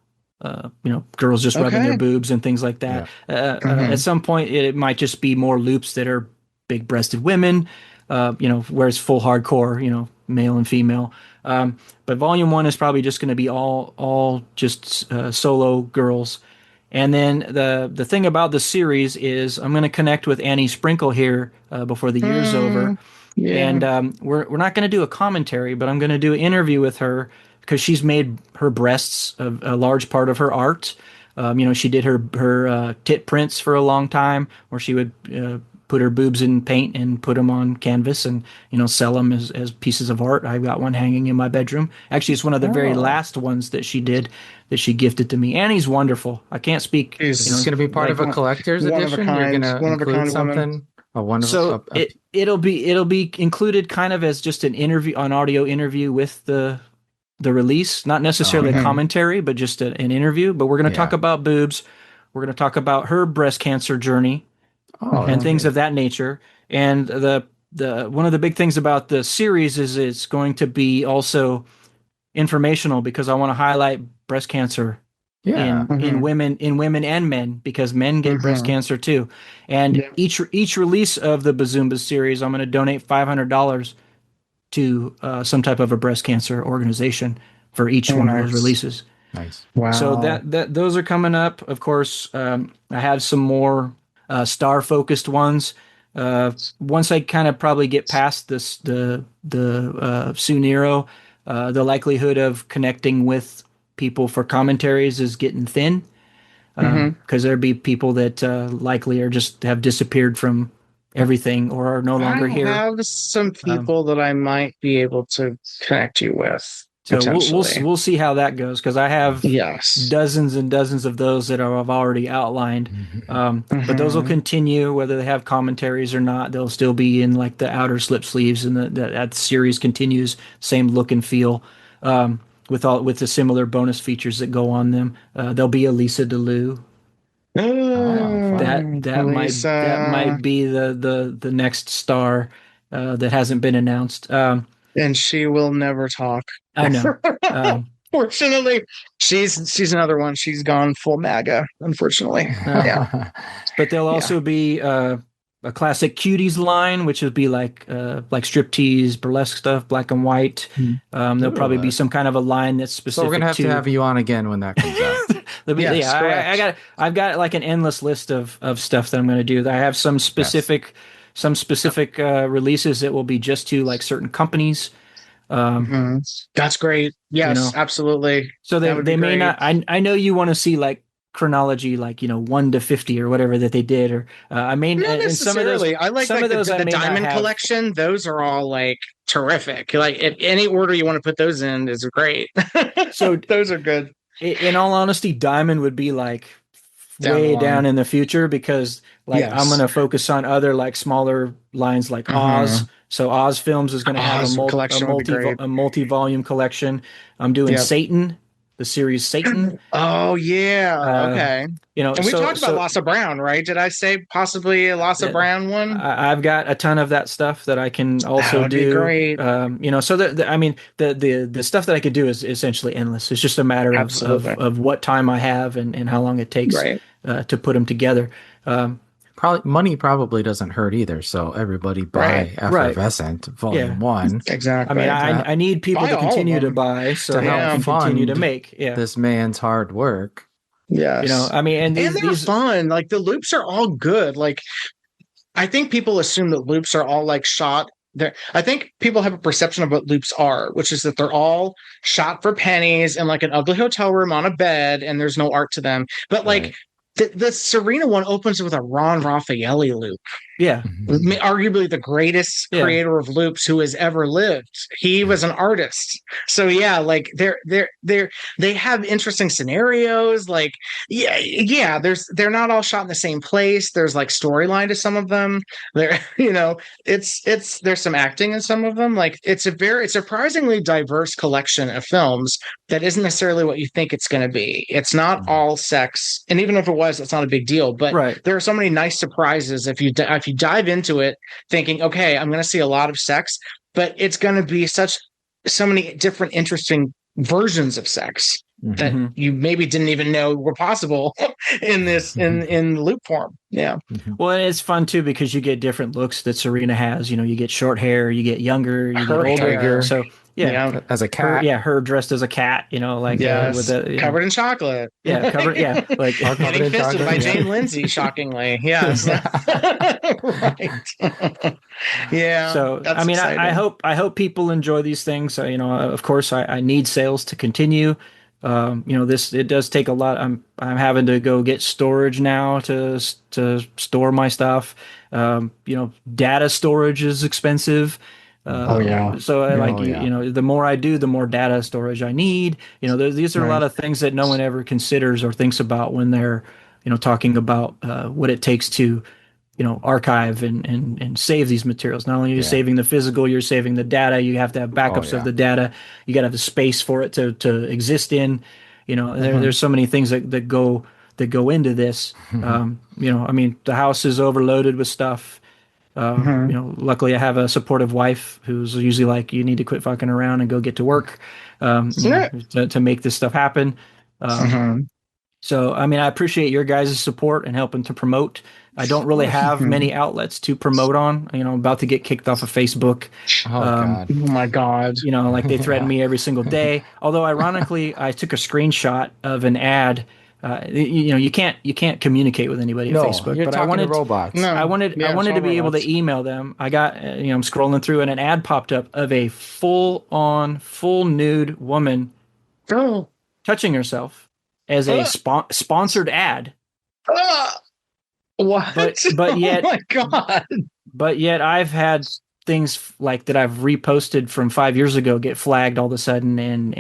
Girls just rubbing their Okay. boobs and things like that. Yeah. At Hmm. some point, it might just be more loops that are big-breasted women. Whereas full hardcore, male and female. But volume 1 is probably just going to be all just solo girls. And then the thing about the series is I'm going to connect with Annie Sprinkle here before the year's over, Mm, yeah. and we're not going to do a commentary, but I'm going to do an interview with her because she's made her breasts a large part of her art. She did her tit prints for a long time, where she would put her boobs in paint and put them on canvas and sell them as pieces of art. I've got one hanging in my bedroom. Actually, it's one of the very Oh, last ones that she did that she gifted to me. Annie's wonderful. I can't speak, Is this she's going to be part like of a collector's one of a edition? You're going kind, to one of a include kind woman. something So it'll be included kind of as just an interview, an audio interview with the release, not necessarily a commentary, but just an interview. But we're going to talk about boobs. We're going to talk about her breast cancer journey and things of that nature. And the one of the big things about the series is it's going to be also informational, because I want to highlight breast cancer in women and men, because men get breast cancer too. And each release of the Bazumba series, I'm going to donate $500 to some type of a breast cancer organization for each one of those releases. Nice. Wow. So that those are coming up. Of course, I have some more star focused ones. Once I kind of probably get past this, the Suniro, the likelihood of connecting with people for commentaries is getting thin, because there'd be people that likely are just have disappeared from everything or are no longer here. I have some people that I might be able to connect you with. So we'll see how that goes, because I have dozens and dozens of those that I've already outlined. But those will continue whether they have commentaries or not. They'll still be in like the outer slip sleeves, and that series continues, same look and feel, with the similar bonus features that go on them. There'll be a Lisa DeLue. That might be the next star that hasn't been announced. And she will never talk. I know. Fortunately, she's another one. She's gone full MAGA, unfortunately. Yeah. But there'll also be a classic cuties line, which would be like striptease, burlesque stuff, black and white. There'll probably be some kind of a line that's specific. So we're gonna have to have you on again when that comes out. I've got like an endless list of stuff that I'm going to do. I have some specific releases that will be just to like certain companies. That's great. Yes, absolutely. So they may not. I know you want to see like chronology, like 1 to 50 or whatever that they did, or I mean, not necessarily. I like some of those. The Diamond Collection. Those are all like terrific. Like if any order you want to put those in is great. So those are good. In all honesty, Diamond would be like way down in the future, because like I'm going to focus on other like smaller lines like Oz. So Oz Films is going to have a multi-volume collection. I'm doing Satan, the series Satan. Oh yeah, okay. And we talked about Lassa Brown, right? Did I say possibly a Lassa Brown one? I've got a ton of that stuff that I can also do. Be great. So the stuff that I could do is essentially endless. It's just a matter of what time I have and how long it takes to put them together. Money probably doesn't hurt either. So everybody buy Effervescent Volume 1. Exactly. I mean, I need people to continue to buy, so to help continue to make this man's hard work. Yes. And they're fun. Like the loops are all good. Like I think people assume that loops are all like shot there. I think people have a perception of what loops are, which is that they're all shot for pennies in like an ugly hotel room on a bed, and there's no art to them. But like the Serena one opens with a Ron Raffaelli loop. Yeah. Arguably the greatest creator of loops who has ever lived. He was an artist. So like they have interesting scenarios. Like, they're not all shot in the same place. There's like storyline to some of them. There, there's some acting in some of them. Like it's a surprisingly diverse collection of films that isn't necessarily what you think it's going to be. It's not all sex. And even if it was, it's not a big deal. But there are so many nice surprises if you dive into it thinking, okay, I'm going to see a lot of sex, but it's going to be so many different interesting versions of sex that you maybe didn't even know were possible in this in loop form. Well, it's fun too, because you get different looks that Serena has. You get short hair, you get younger, you get older. So as a cat, her dressed as a cat, with covered in chocolate, like getting fisted by Jane Lindsay, shockingly, right, So I mean, I hope people enjoy these things. Of course, I need sales to continue. It does take a lot. I'm having to go get storage now to store my stuff. Data storage is expensive. So the more I do, the more data storage I need. These are a lot of things that no one ever considers or thinks about when they're, talking about what it takes to, archive and save these materials. Not only are you saving the physical, you're saving the data. You have to have backups of the data. You got to have the space for it to exist in. There's so many things that go into this. I mean, the house is overloaded with stuff. Luckily I have a supportive wife who's usually like, you need to quit fucking around and go get to work, to make this stuff happen. So, I mean, I appreciate your guys' support and helping to promote. I don't really have many outlets to promote on. I'm about to get kicked off of Facebook. God. Oh my God. Like they threaten me every single day. Although ironically, I took a screenshot of an ad. You can't communicate with anybody at Facebook. You're but talking I wanted to robots. No, I wanted to be able to email them. I got I'm scrolling through and an ad popped up of a full nude woman touching herself as a sponsored ad. What? But yet, oh my God. But yet I've had things like that I've reposted from 5 years ago get flagged all of a sudden, and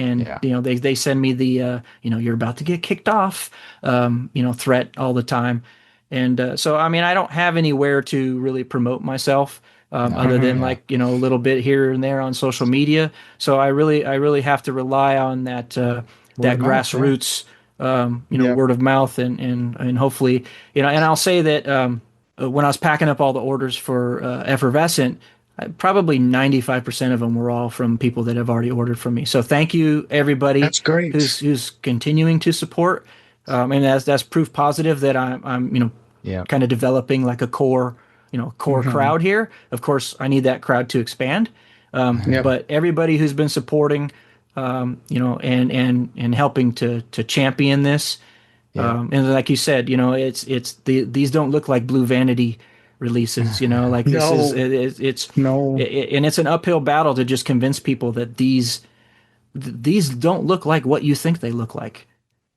they send me the you're about to get kicked off threat all the time. And so I mean, I don't have anywhere to really promote myself other than like a little bit here and there on social media. So I really have to rely on that grassroots word of mouth, and hopefully, and I'll say that when I was packing up all the orders for Effervescent, probably 95% of them were all from people that have already ordered from me. So thank you, everybody. That's great. Who's continuing to support, and that's proof positive that I'm kind of developing like a core crowd here. Of course, I need that crowd to expand, but everybody who's been supporting. And helping to champion this. And like you said, these don't look like Blue Vanity releases, like this and it's an uphill battle to just convince people that these don't look like what you think they look like.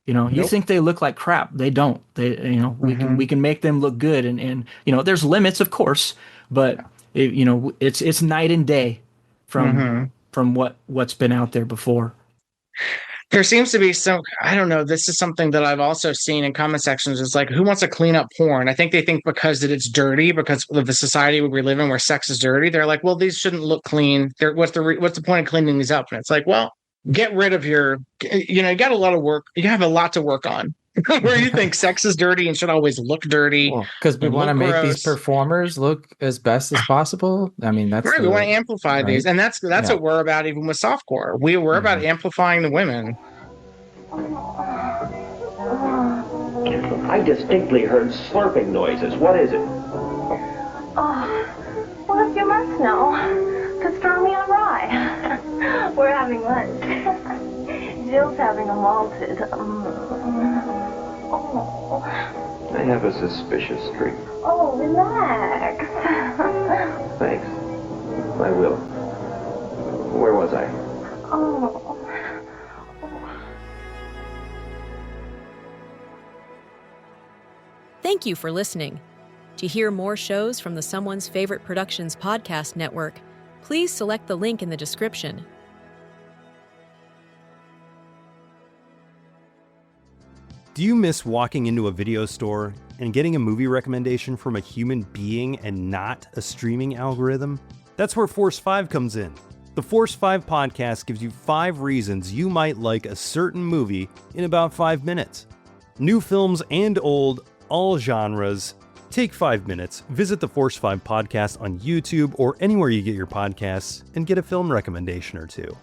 You think they look like crap. They don't. We can make them look good, and there's limits, of course, but it's night and day from what's been out there before. There seems to be I don't know, this is something that I've also seen in comment sections. It's like, who wants to clean up porn? I think they think because that it's dirty, because of the society we live in where sex is dirty, they're like, well, these shouldn't look clean. What's the point of cleaning these up? And it's like, well, get rid of you got a lot of work. You have a lot to work on. Where you think sex is dirty and should always look dirty. Because we want to make these performers look as best as possible. I mean, that's right. We want to amplify these, and that's what we're about. Even with softcore, we're about amplifying the women. I distinctly heard slurping noises. What is it? Well, if you must know, pastrami on rye. We're having lunch. Jill's having a malted. I have a suspicious streak. Oh, relax. Thanks. I will. Where was I? Thank you for listening. To hear more shows from the Someone's Favorite Productions podcast network, please select the link in the description. Do you miss walking into a video store and getting a movie recommendation from a human being and not a streaming algorithm? That's where Force 5 comes in. The Force 5 podcast gives you 5 reasons you might like a certain movie in about 5 minutes. New films and old, all genres. Take 5 minutes, visit the Force 5 podcast on YouTube or anywhere you get your podcasts, and get a film recommendation or two.